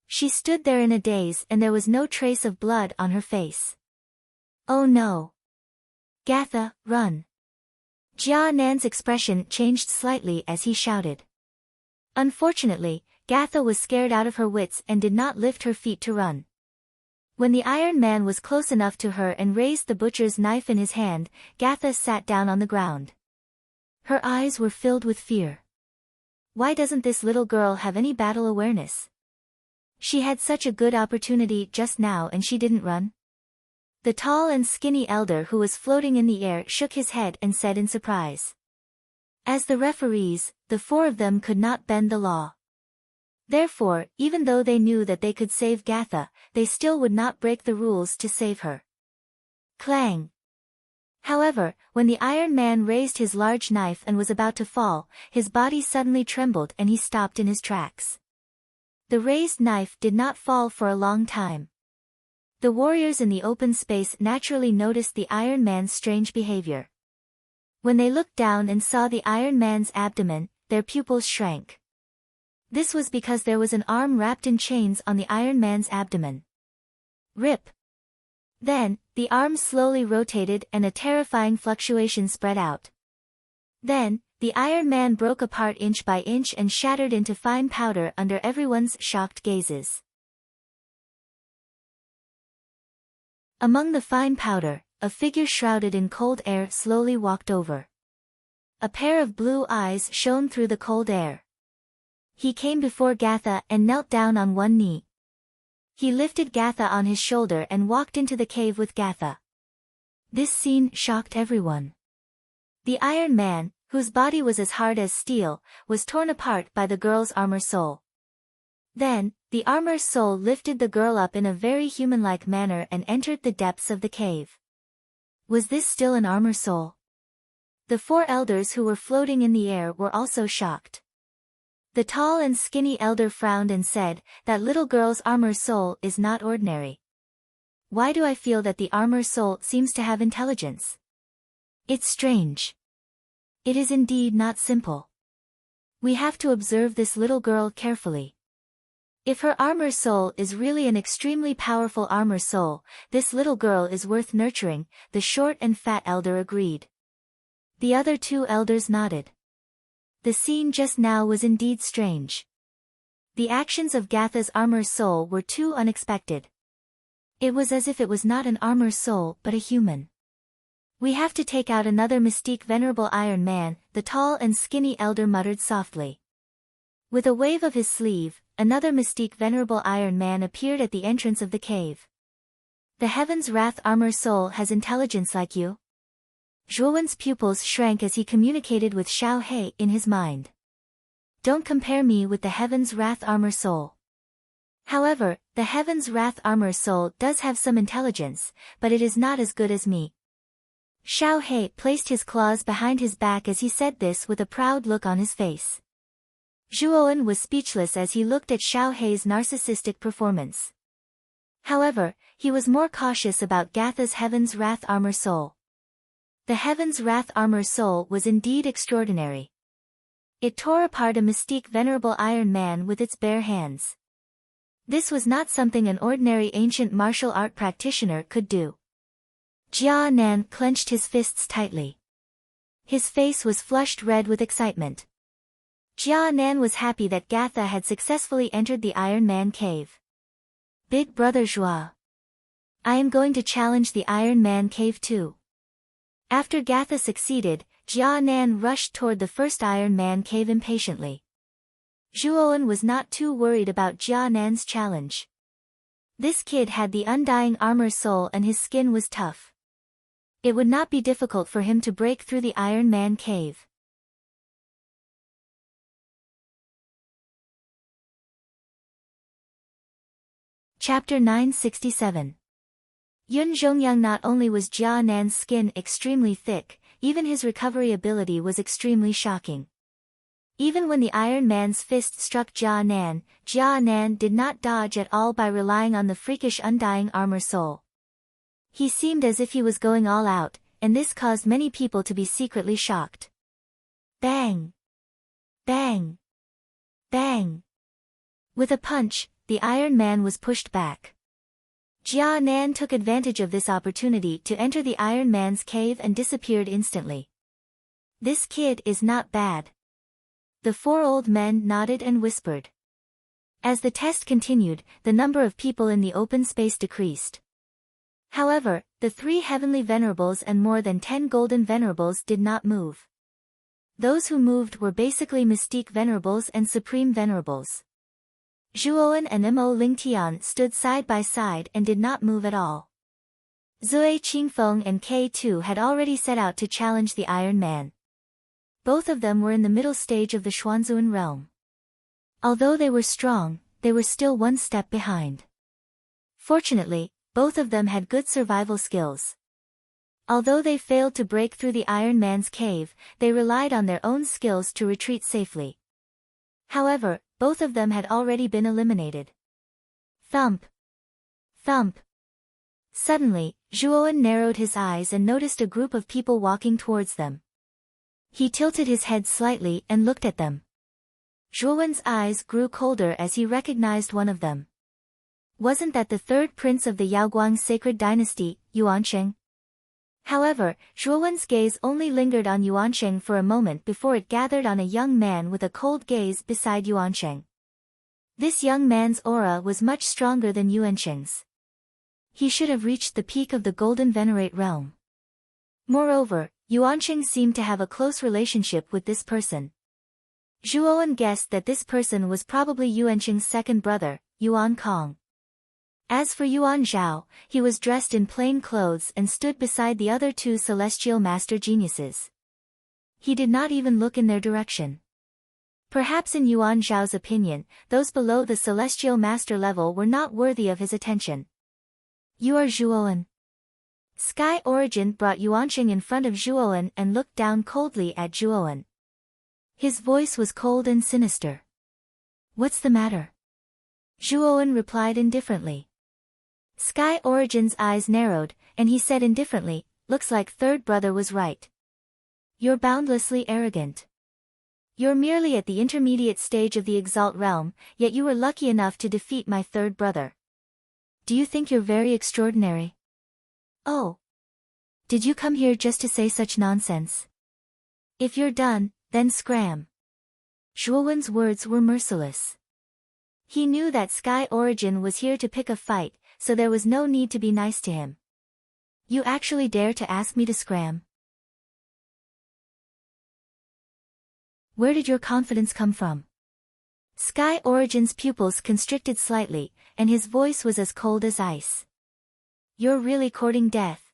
She stood there in a daze and there was no trace of blood on her face. Oh no! Gatha, run! Jia Nan's expression changed slightly as he shouted. Unfortunately, Gatha was scared out of her wits and did not lift her feet to run. When the Iron Man was close enough to her and raised the butcher's knife in his hand, Gatha sat down on the ground. Her eyes were filled with fear. Why doesn't this little girl have any battle awareness? She had such a good opportunity just now and she didn't run? The tall and skinny elder who was floating in the air shook his head and said in surprise. As the referees, the four of them could not bend the law. Therefore, even though they knew that they could save Gatha, they still would not break the rules to save her. Clang! However, when the Iron Man raised his large knife and was about to fall, his body suddenly trembled and he stopped in his tracks. The raised knife did not fall for a long time. The warriors in the open space naturally noticed the Iron Man's strange behavior. When they looked down and saw the Iron Man's abdomen, their pupils shrank. This was because there was an arm wrapped in chains on the Iron Man's abdomen. Rip! Then, the arm slowly rotated and a terrifying fluctuation spread out. Then, the Iron Man broke apart inch by inch and shattered into fine powder under everyone's shocked gazes. Among the fine powder, a figure shrouded in cold air slowly walked over. A pair of blue eyes shone through the cold air. He came before Gatha and knelt down on one knee. He lifted Gatha on his shoulder and walked into the cave with Gatha. This scene shocked everyone. The Iron Man, whose body was as hard as steel, was torn apart by the girl's armor soul. Then, the armor soul lifted the girl up in a very human-like manner and entered the depths of the cave. Was this still an armor soul? The four elders who were floating in the air were also shocked. The tall and skinny elder frowned and said, "That little girl's armor soul is not ordinary. Why do I feel that the armor soul seems to have intelligence? It's strange. It is indeed not simple. We have to observe this little girl carefully. If her armor soul is really an extremely powerful armor soul, this little girl is worth nurturing," the short and fat elder agreed. The other two elders nodded. The scene just now was indeed strange. The actions of Gatha's armor soul were too unexpected. It was as if it was not an armor soul but a human. "We have to take out another mystique venerable Iron Man," the tall and skinny elder muttered softly. With a wave of his sleeve, another mystique venerable Iron Man appeared at the entrance of the cave. "The Heaven's Wrath armor soul has intelligence like you?" Zhuowen's pupils shrank as he communicated with Xiao He in his mind. "Don't compare me with the Heaven's Wrath armor soul. However, the Heaven's Wrath armor soul does have some intelligence, but it is not as good as me." Xiao He placed his claws behind his back as he said this with a proud look on his face. Zhuowen was speechless as he looked at Xiao He's narcissistic performance. However, he was more cautious about Gatha's Heaven's Wrath armor soul. The Heaven's Wrath armor soul was indeed extraordinary. It tore apart a mystique venerable Iron Man with its bare hands. This was not something an ordinary ancient martial art practitioner could do. Jia Nan clenched his fists tightly. His face was flushed red with excitement. Jia Nan was happy that Gatha had successfully entered the Iron Man cave. "Big brother Zhua. I am going to challenge the Iron Man cave too." After Gatha succeeded, Jia Nan rushed toward the first Iron Man cave impatiently. Zhuowen was not too worried about Jia Nan's challenge. This kid had the undying armor soul and his skin was tough. It would not be difficult for him to break through the Iron Man cave. Chapter 967. Yun Zhongyang. Not only was Jia Nan's skin extremely thick, even his recovery ability was extremely shocking. Even when the Iron Man's fist struck Jia Nan did not dodge at all by relying on the freakish undying armor soul. He seemed as if he was going all out, and this caused many people to be secretly shocked. Bang! Bang! Bang! With a punch, the Iron Man was pushed back. Jia Nan took advantage of this opportunity to enter the Iron Man's cave and disappeared instantly. This kid is not bad. The four old men nodded and whispered. As the test continued, the number of people in the open space decreased. However, the 3 heavenly venerables and more than 10 golden venerables did not move. Those who moved were basically mystique venerables and supreme venerables. Zhuowen and Mo Lingtian stood side by side and did not move at all. Zui Qingfeng and K2 had already set out to challenge the Iron Man. Both of them were in the middle stage of the Xuanzuan realm. Although they were strong, they were still one step behind. Fortunately, both of them had good survival skills. Although they failed to break through the Iron Man's cave, they relied on their own skills to retreat safely. However, both of them had already been eliminated. Thump! Thump! Suddenly, Zhuowen narrowed his eyes and noticed a group of people walking towards them. He tilted his head slightly and looked at them. Zhuowen's eyes grew colder as he recognized one of them. Wasn't that the 3rd prince of the Yaoguang sacred dynasty, Yuansheng? However, Zhuowen's gaze only lingered on Yuansheng for a moment before it gathered on a young man with a cold gaze beside Yuansheng. This young man's aura was much stronger than Yuansheng's. He should have reached the peak of the Golden Venerate realm. Moreover, Yuansheng seemed to have a close relationship with this person. Zhuowen guessed that this person was probably Yuansheng's second brother, Yuan Kong. As for Yuan Zhao, he was dressed in plain clothes and stood beside the other 2 celestial master geniuses. He did not even look in their direction. Perhaps in Yuan Zhao's opinion, those below the celestial master level were not worthy of his attention. You are Zhuowen. Sky Origin brought Yuansheng in front of Zhuowen and looked down coldly at Zhuowen. His voice was cold and sinister. What's the matter? Zhuowen replied indifferently. Sky Origin's eyes narrowed, and he said indifferently, looks like 3rd brother was right. You're boundlessly arrogant. You're merely at the intermediate stage of the Exalt realm, yet you were lucky enough to defeat my 3rd brother. Do you think you're very extraordinary? Oh. Did you come here just to say such nonsense? If you're done, then scram. Zhuowen's words were merciless. He knew that Sky Origin was here to pick a fight, so there was no need to be nice to him. You actually dare to ask me to scram? Where did your confidence come from? Sky Origin's pupils constricted slightly, and his voice was as cold as ice. You're really courting death.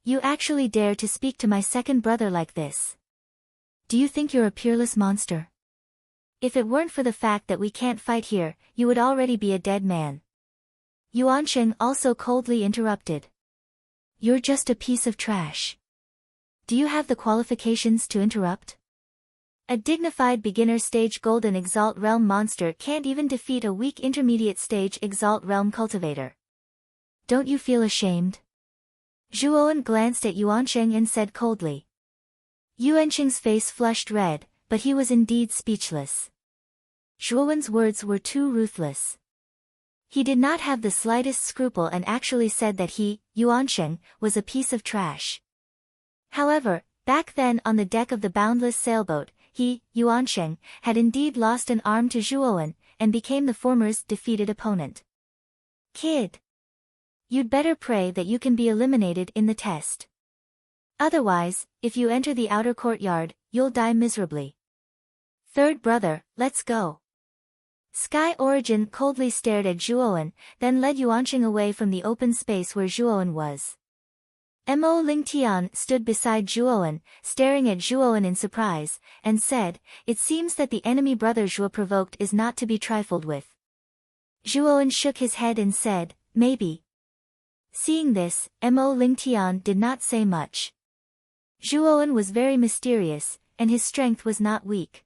You actually dare to speak to my second brother like this. Do you think you're a peerless monster? If it weren't for the fact that we can't fight here, you would already be a dead man. Yuansheng also coldly interrupted. You're just a piece of trash. Do you have the qualifications to interrupt? A dignified beginner stage Golden Exalt Realm monster can't even defeat a weak intermediate stage Exalt Realm cultivator. Don't you feel ashamed? Zhuowen glanced at Yuansheng and said coldly. Yuansheng's face flushed red, but he was indeed speechless. Zhuowen's words were too ruthless. He did not have the slightest scruple and actually said that he, Yuansheng, was a piece of trash. However, back then on the deck of the boundless sailboat, he, Yuansheng, had indeed lost an arm to Zhuowen, and became the former's defeated opponent. Kid. You'd better pray that you can be eliminated in the test. Otherwise, if you enter the outer courtyard, you'll die miserably. 3rd brother, let's go. Sky Origin coldly stared at Zhuowen, then led Yuansheng away from the open space where Zhuowen was. Mo Lingtian stood beside Zhuoan, staring at Zhuoan in surprise, and said, "It seems that the enemy brother Zhuo provoked is not to be trifled with." Zhuoan shook his head and said, "Maybe." Seeing this, Mo Lingtian did not say much. Zhuoan was very mysterious, and his strength was not weak.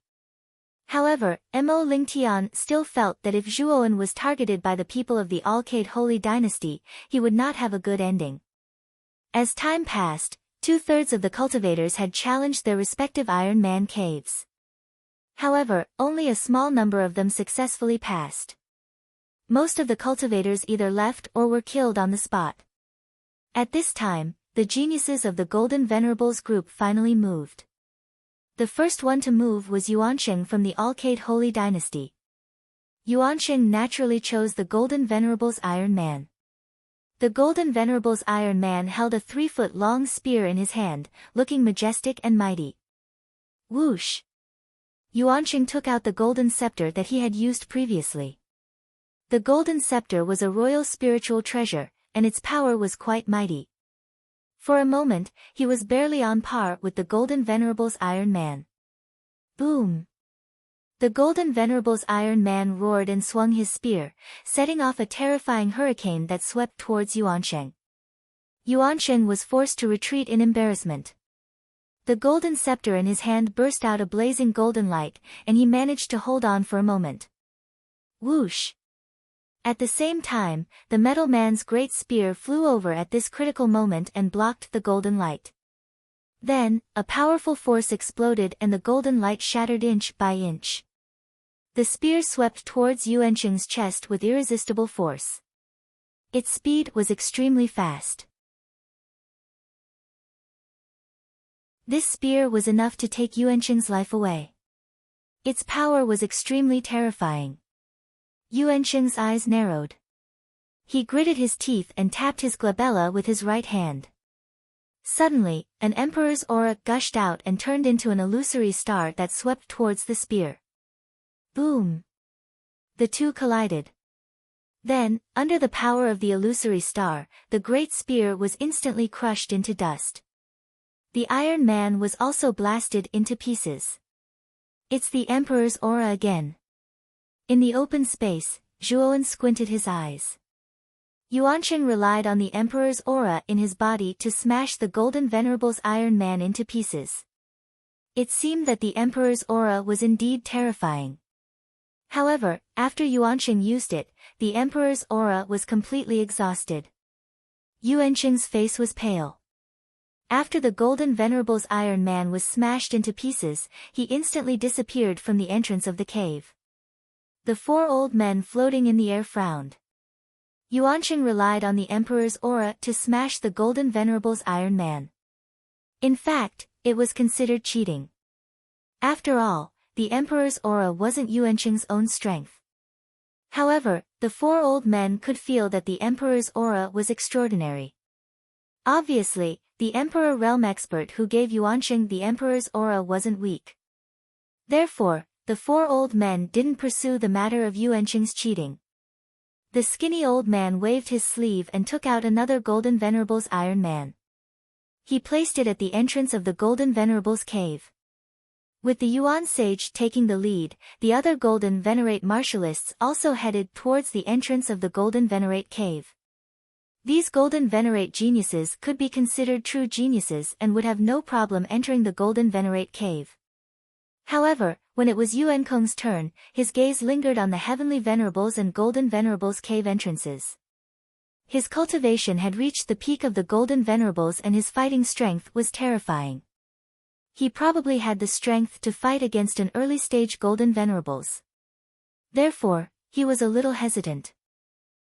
However, Mo Lingtian still felt that if Zhuoan was targeted by the people of the Alcade Holy Dynasty, he would not have a good ending. As time passed, 2/3 of the cultivators had challenged their respective Iron Man caves. However, only a small number of them successfully passed. Most of the cultivators either left or were killed on the spot. At this time, the geniuses of the Golden Venerables group finally moved. The first one to move was Yuansheng from the Alcade Holy Dynasty. Yuansheng naturally chose the Golden Venerables Iron Man. The Golden Venerables Iron Man held a 3-foot-long spear in his hand, looking majestic and mighty. Whoosh! Yuansheng took out the golden scepter that he had used previously. The golden scepter was a royal spiritual treasure, and its power was quite mighty. For a moment, he was barely on par with the Golden Venerables Iron Man. Boom! The Golden Venerables Iron Man roared and swung his spear, setting off a terrifying hurricane that swept towards Yuansheng. Yuansheng was forced to retreat in embarrassment. The golden scepter in his hand burst out a blazing golden light, and he managed to hold on for a moment. Whoosh! At the same time, the metal man's great spear flew over at this critical moment and blocked the golden light. Then, a powerful force exploded and the golden light shattered inch by inch. The spear swept towards Yuansheng's chest with irresistible force. Its speed was extremely fast. This spear was enough to take Yuansheng's life away. Its power was extremely terrifying. Yuansheng's eyes narrowed. He gritted his teeth and tapped his glabella with his right hand. Suddenly, an emperor's aura gushed out and turned into an illusory star that swept towards the spear. Boom! The two collided. Then, under the power of the illusory star, the great spear was instantly crushed into dust. The Iron Man was also blasted into pieces. It's the emperor's aura again. In the open space, Zhuoan squinted his eyes. Yuansheng relied on the emperor's aura in his body to smash the Golden Venerables Iron Man into pieces. It seemed that the emperor's aura was indeed terrifying. However, after Yuansheng used it, the emperor's aura was completely exhausted. Yuansheng's face was pale. After the Golden Venerables Iron Man was smashed into pieces, he instantly disappeared from the entrance of the cave. The 4 old men floating in the air frowned. Yuansheng relied on the emperor's aura to smash the Golden Venerables Iron Man. In fact, it was considered cheating. After all, the emperor's aura wasn't Yuansheng's own strength. However, the 4 old men could feel that the emperor's aura was extraordinary. Obviously, the emperor realm expert who gave Yuansheng the emperor's aura wasn't weak. Therefore, the 4 old men didn't pursue the matter of Yuansheng's cheating. The skinny old man waved his sleeve and took out another Golden Venerables Iron Man. He placed it at the entrance of the Golden Venerables cave. With the Yuan sage taking the lead, the other Golden Venerate martialists also headed towards the entrance of the Golden Venerate cave. These Golden Venerate geniuses could be considered true geniuses and would have no problem entering the Golden Venerate cave. However, when it was Yuankong's turn, his gaze lingered on the Heavenly Venerables and Golden Venerables cave entrances. His cultivation had reached the peak of the Golden Venerables and his fighting strength was terrifying. He probably had the strength to fight against an early-stage Golden Venerables. Therefore, he was a little hesitant.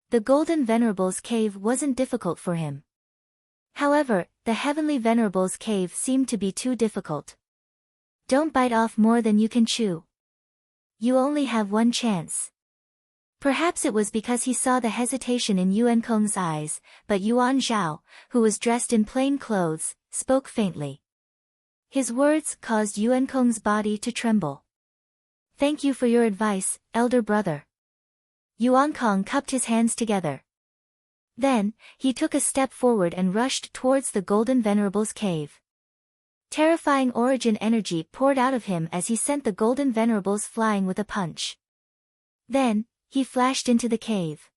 The Golden Venerables cave wasn't difficult for him. However, the Heavenly Venerables cave seemed to be too difficult. Don't bite off more than you can chew. You only have one chance. Perhaps it was because he saw the hesitation in Yuan Kong's eyes, but Yuan Zhao, who was dressed in plain clothes, spoke faintly. His words caused Yuan Kong's body to tremble. Thank you for your advice, elder brother. Yuan Kong cupped his hands together. Then, he took a step forward and rushed towards the Golden Venerable's cave. Terrifying origin energy poured out of him as he sent the Golden Venerables flying with a punch. Then, he flashed into the cave.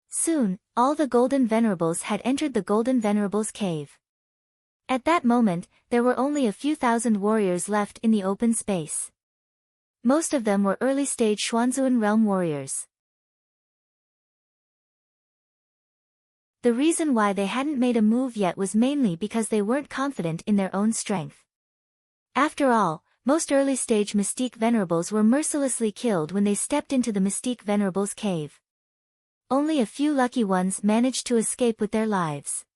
Soon, all the Golden Venerables had entered the Golden Venerable's cave. At that moment, there were only a few thousand warriors left in the open space. Most of them were early-stage Xuanzuan realm warriors. The reason why they hadn't made a move yet was mainly because they weren't confident in their own strength. After all, most early-stage Mystique Venerables were mercilessly killed when they stepped into the Mystique Venerable's cave. Only a few lucky ones managed to escape with their lives.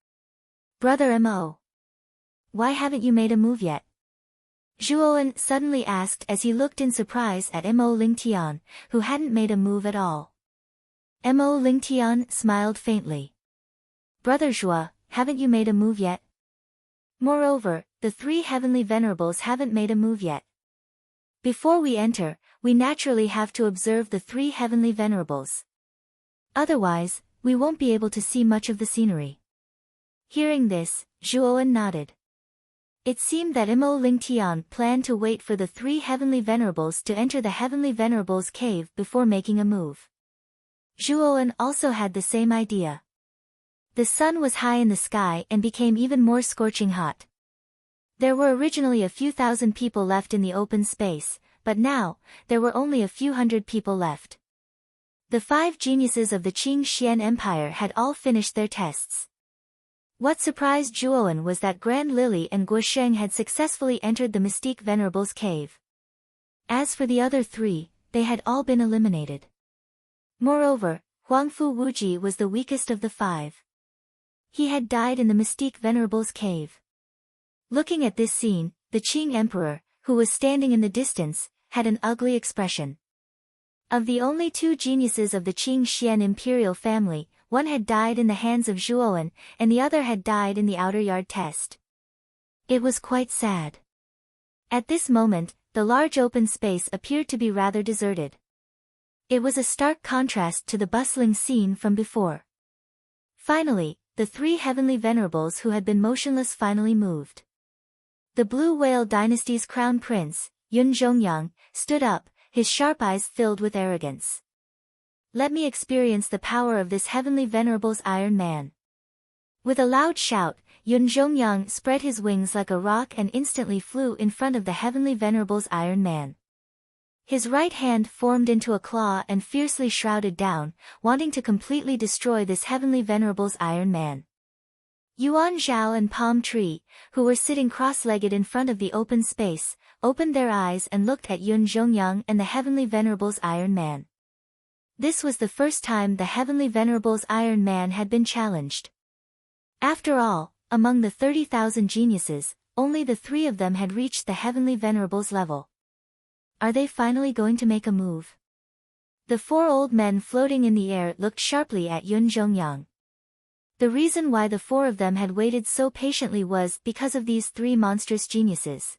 Brother Mo. Why haven't you made a move yet? Zhuoan suddenly asked as he looked in surprise at Mo Lingtian, who hadn't made a move at all. Mo Lingtian smiled faintly. Brother Zhua, haven't you made a move yet? Moreover, the three heavenly venerables haven't made a move yet. Before we enter, we naturally have to observe the three heavenly venerables. Otherwise, we won't be able to see much of the scenery. Hearing this, Zhuoan nodded. It seemed that Mo Lingtian planned to wait for the three heavenly venerables to enter the heavenly venerables' cave before making a move. Zhuoan also had the same idea. The sun was high in the sky and became even more scorching hot. There were originally a few thousand people left in the open space, but now, there were only a few hundred people left. The 5 geniuses of the Qing Xian Empire had all finished their tests. What surprised Zhuoan was that Grand Lily and Guosheng had successfully entered the Mystique Venerable's cave. As for the other 3, they had all been eliminated. Moreover, Huangfu Wuji was the weakest of the 5. He had died in the Mystique Venerable's cave. Looking at this scene, the Qing Emperor, who was standing in the distance, had an ugly expression. Of the only 2 geniuses of the Qing Xian imperial family, one had died in the hands of Zhuoan, and the other had died in the outer yard test. It was quite sad. At this moment, the large open space appeared to be rather deserted. It was a stark contrast to the bustling scene from before. Finally, the 3 heavenly venerables who had been motionless finally moved. The Blue Whale Dynasty's crown prince, Yun Zhongyang, stood up, his sharp eyes filled with arrogance. Let me experience the power of this heavenly venerable's Iron Man. With a loud shout, Yun Zhongyang spread his wings like a rock and instantly flew in front of the heavenly venerable's Iron Man. His right hand formed into a claw and fiercely shrouded down, wanting to completely destroy this heavenly venerable's Iron Man. Yuan Zhao and Palm Tree, who were sitting cross-legged in front of the open space, opened their eyes and looked at Yun Zhongyang and the heavenly venerable's Iron Man. This was the first time the heavenly venerable's Iron Man had been challenged. After all, among the 30,000 geniuses, only the 3 of them had reached the heavenly venerable's level. Are they finally going to make a move? The 4 old men floating in the air looked sharply at Yun Zhongyang. The reason why the 4 of them had waited so patiently was because of these 3 monstrous geniuses.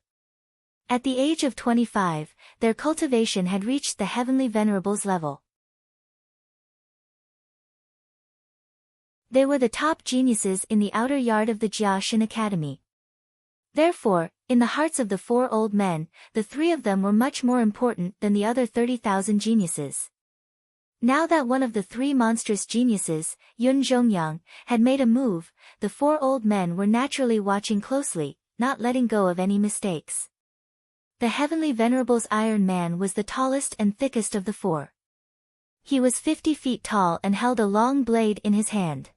At the age of 25, their cultivation had reached the heavenly venerable's level. They were the top geniuses in the outer yard of the Jiaxin Academy. Therefore, in the hearts of the 4 old men, the 3 of them were much more important than the other 30,000 geniuses. Now that one of the 3 monstrous geniuses, Yun Zhongyang, had made a move, the 4 old men were naturally watching closely, not letting go of any mistakes. The heavenly venerable's Iron Man was the tallest and thickest of the 4. He was 50 feet tall and held a long blade in his hand.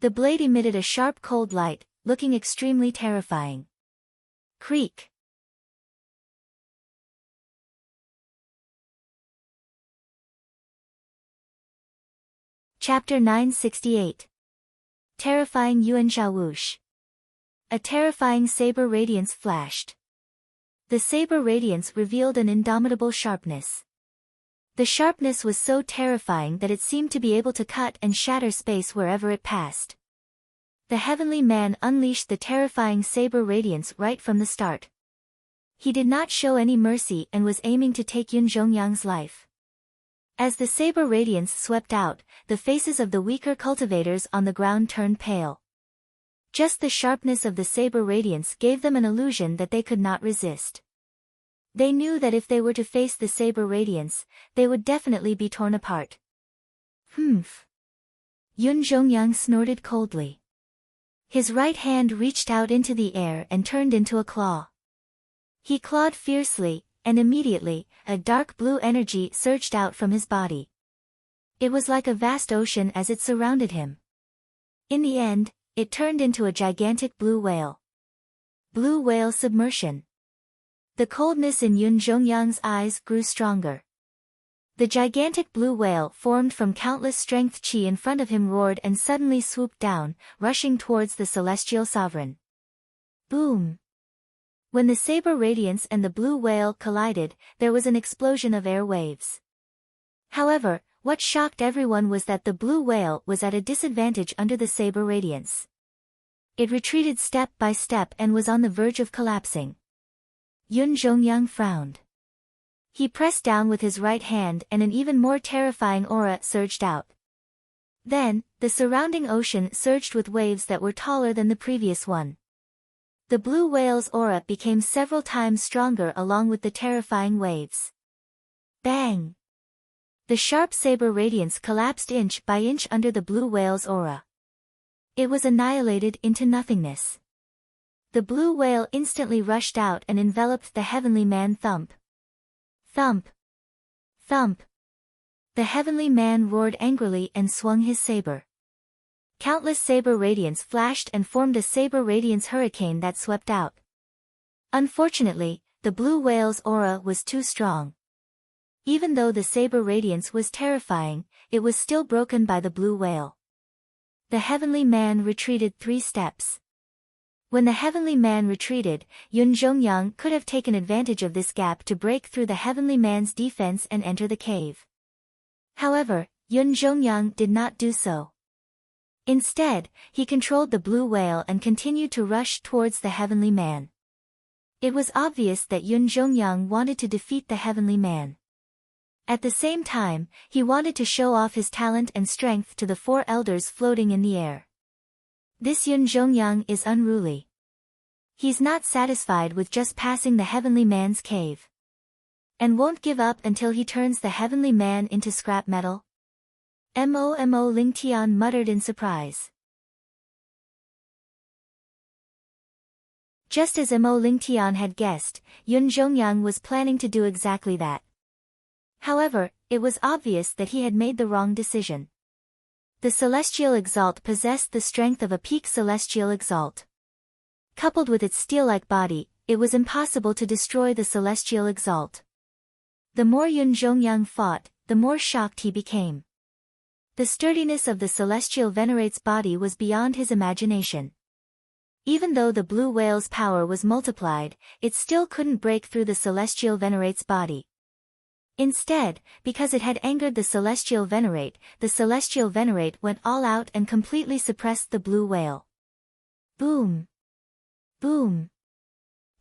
The blade emitted a sharp cold light, looking extremely terrifying. Creak. Chapter 968. Terrifying Yuan Xiaowush. A terrifying saber radiance flashed. The saber radiance revealed an indomitable sharpness. The sharpness was so terrifying that it seemed to be able to cut and shatter space wherever it passed. The heavenly man unleashed the terrifying saber radiance right from the start. He did not show any mercy and was aiming to take Yun Zhongyang's life. As the saber radiance swept out, the faces of the weaker cultivators on the ground turned pale. Just the sharpness of the saber radiance gave them an illusion that they could not resist. They knew that if they were to face the saber radiance, they would definitely be torn apart. Humph. Yun Zhongyang snorted coldly. His right hand reached out into the air and turned into a claw. He clawed fiercely, and immediately, a dark blue energy surged out from his body. It was like a vast ocean as it surrounded him. In the end, it turned into a gigantic blue whale. Blue whale submersion. The coldness in Yun Zhongyang's eyes grew stronger. The gigantic blue whale formed from countless strength chi in front of him roared and suddenly swooped down, rushing towards the celestial sovereign. Boom! When the saber radiance and the blue whale collided, there was an explosion of air waves. However, what shocked everyone was that the blue whale was at a disadvantage under the saber radiance. It retreated step by step and was on the verge of collapsing. Yun Zhongyang frowned. He pressed down with his right hand and an even more terrifying aura surged out. Then, the surrounding ocean surged with waves that were taller than the previous one. The blue whale's aura became several times stronger along with the terrifying waves. Bang! The sharp saber radiance collapsed inch by inch under the blue whale's aura. It was annihilated into nothingness. The blue whale instantly rushed out and enveloped the heavenly man. Thump. Thump. Thump. The heavenly man roared angrily and swung his saber. Countless saber radiance flashed and formed a saber radiance hurricane that swept out. Unfortunately, the blue whale's aura was too strong. Even though the saber radiance was terrifying, it was still broken by the blue whale. The heavenly man retreated 3 steps. When the heavenly man retreated, Yun Zhongyang could have taken advantage of this gap to break through the heavenly man's defense and enter the cave. However, Yun Zhongyang did not do so. Instead, he controlled the blue whale and continued to rush towards the heavenly man. It was obvious that Yun Zhongyang wanted to defeat the heavenly man. At the same time, he wanted to show off his talent and strength to the 4 elders floating in the air. This Yun Zhongyang is unruly. He's not satisfied with just passing the heavenly man's cave. And won't give up until he turns the heavenly man into scrap metal. Mo Ling Tian muttered in surprise. Just as Mo Ling Tian had guessed, Yun Zhongyang was planning to do exactly that. However, it was obvious that he had made the wrong decision. The Celestial Exalt possessed the strength of a peak Celestial Exalt. Coupled with its steel-like body, it was impossible to destroy the Celestial Exalt. The more Yun Zhongyang fought, the more shocked he became. The sturdiness of the Celestial Venerate's body was beyond his imagination. Even though the blue whale's power was multiplied, it still couldn't break through the Celestial Venerate's body. Instead, because it had angered the Celestial Venerate went all out and completely suppressed the blue whale. Boom! Boom!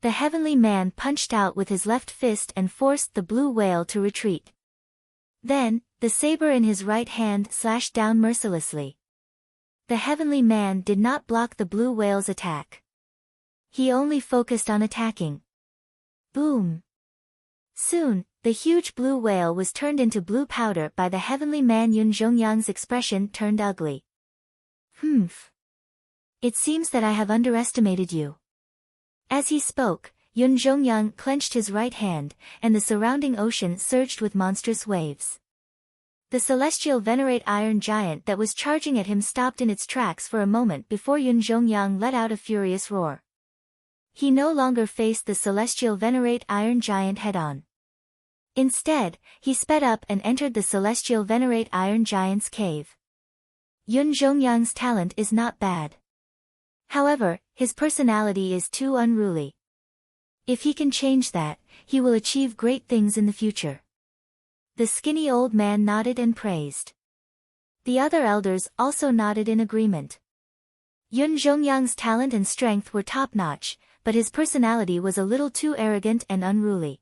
The heavenly man punched out with his left fist and forced the blue whale to retreat. Then, the saber in his right hand slashed down mercilessly. The heavenly man did not block the blue whale's attack. He only focused on attacking. Boom! Soon, the huge blue whale was turned into blue powder by the heavenly man. Yun Zhongyang's expression turned ugly. Humph. It seems that I have underestimated you. As he spoke, Yun Zhongyang clenched his right hand, and the surrounding ocean surged with monstrous waves. The celestial venerate iron giant that was charging at him stopped in its tracks for a moment before Yun Zhongyang let out a furious roar. He no longer faced the celestial venerate iron giant head-on. Instead, he sped up and entered the celestial venerate iron giant's cave. Yun Zhongyang's talent is not bad. However, his personality is too unruly. If he can change that, he will achieve great things in the future. The skinny old man nodded and praised. The other elders also nodded in agreement. Yun Zhongyang's talent and strength were top-notch, but his personality was a little too arrogant and unruly.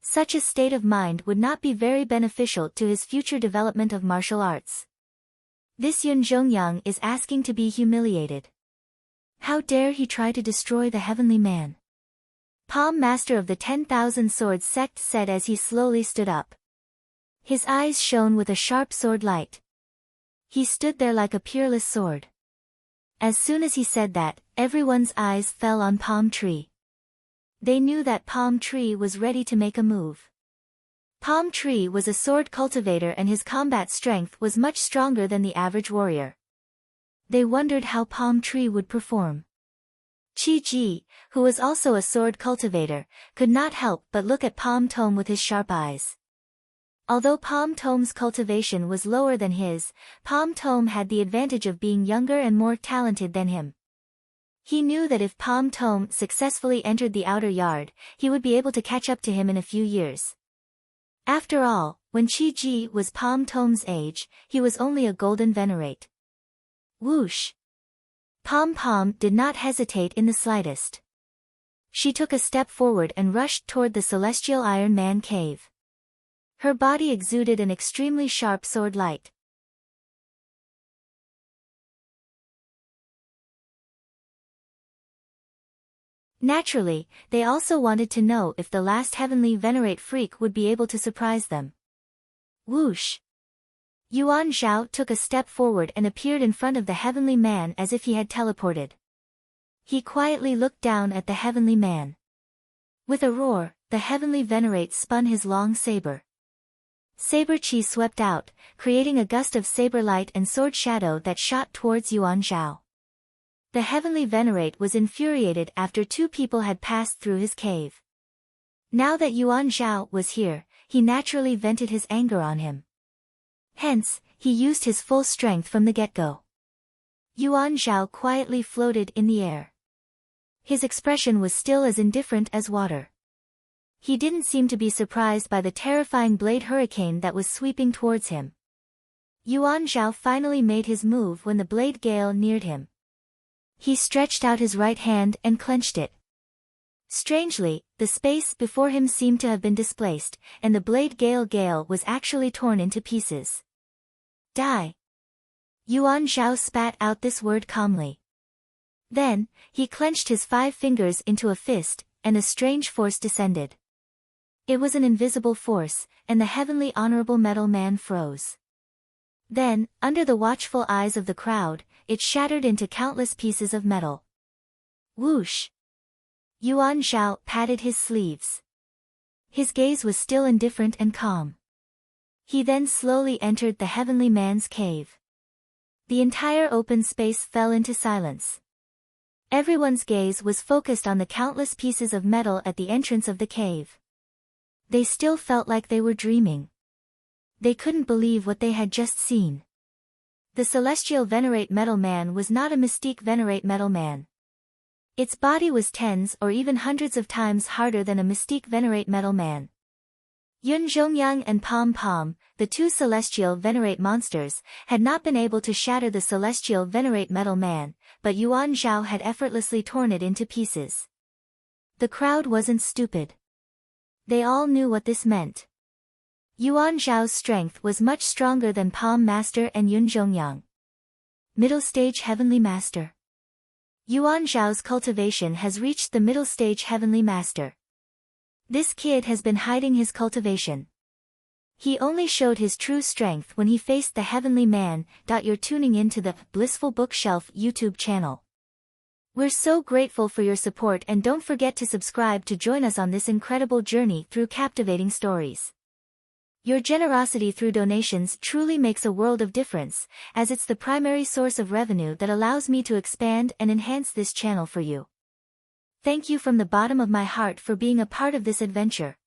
Such a state of mind would not be very beneficial to his future development of martial arts. This Yun Zhongyang is asking to be humiliated. How dare he try to destroy the heavenly man? Palm Master of the 10,000 Swords sect said as he slowly stood up. His eyes shone with a sharp sword light. He stood there like a peerless sword. As soon as he said that, everyone's eyes fell on Palm Tree. They knew that Palm Tree was ready to make a move. Palm Tree was a sword cultivator and his combat strength was much stronger than the average warrior. They wondered how Palm Tree would perform. Qi Ji, who was also a sword cultivator, could not help but look at Palm Tome with his sharp eyes. Although Palm Tome's cultivation was lower than his, Palm Tome had the advantage of being younger and more talented than him. He knew that if Palm Tome successfully entered the outer yard, he would be able to catch up to him in a few years. After all, when Qi Ji was Palm Tome's age, he was only a golden venerate. Whoosh! Pom did not hesitate in the slightest. She took a step forward and rushed toward the celestial Iron Man cave. Her body exuded an extremely sharp sword light. Naturally, they also wanted to know if the last heavenly venerate freak would be able to surprise them. Whoosh! Yuan Zhao took a step forward and appeared in front of the heavenly man as if he had teleported. He quietly looked down at the heavenly man. With a roar, the heavenly venerate spun his long saber. Saber chi swept out, creating a gust of saber light and sword shadow that shot towards Yuan Zhao. The heavenly venerate was infuriated after two people had passed through his cave. Now that Yuan Zhao was here, he naturally vented his anger on him. Hence, he used his full strength from the get-go. Yuan Zhao quietly floated in the air. His expression was still as indifferent as water. He didn't seem to be surprised by the terrifying blade hurricane that was sweeping towards him. Yuan Zhao finally made his move when the blade gale neared him. He stretched out his right hand and clenched it. Strangely, the space before him seemed to have been displaced, and the blade gale was actually torn into pieces. Die! Yuan Zhao spat out this word calmly. Then, he clenched his 5 fingers into a fist, and a strange force descended. It was an invisible force, and the heavenly honorable metal man froze. Then, under the watchful eyes of the crowd, it shattered into countless pieces of metal. Whoosh! Yuan Zhao patted his sleeves. His gaze was still indifferent and calm. He then slowly entered the heavenly man's cave. The entire open space fell into silence. Everyone's gaze was focused on the countless pieces of metal at the entrance of the cave. They still felt like they were dreaming. They couldn't believe what they had just seen. The celestial venerate metal man was not a mystique venerate metal man. Its body was tens or even hundreds of times harder than a mystique venerate metal man. Yun Zhongyang and Pom, the two celestial venerate monsters, had not been able to shatter the celestial venerate metal man, but Yuan Zhao had effortlessly torn it into pieces. The crowd wasn't stupid. They all knew what this meant. Yuan Zhao's strength was much stronger than Palm Master and Yun Zhongyang. Middle Stage Heavenly Master. Yuan Zhao's cultivation has reached the Middle Stage Heavenly Master. This kid has been hiding his cultivation. He only showed his true strength when he faced the Heavenly Man. You're tuning in to the Blissful Bookshelf YouTube channel. We're so grateful for your support, and don't forget to subscribe to join us on this incredible journey through captivating stories. Your generosity through donations truly makes a world of difference, as it's the primary source of revenue that allows me to expand and enhance this channel for you. Thank you from the bottom of my heart for being a part of this adventure.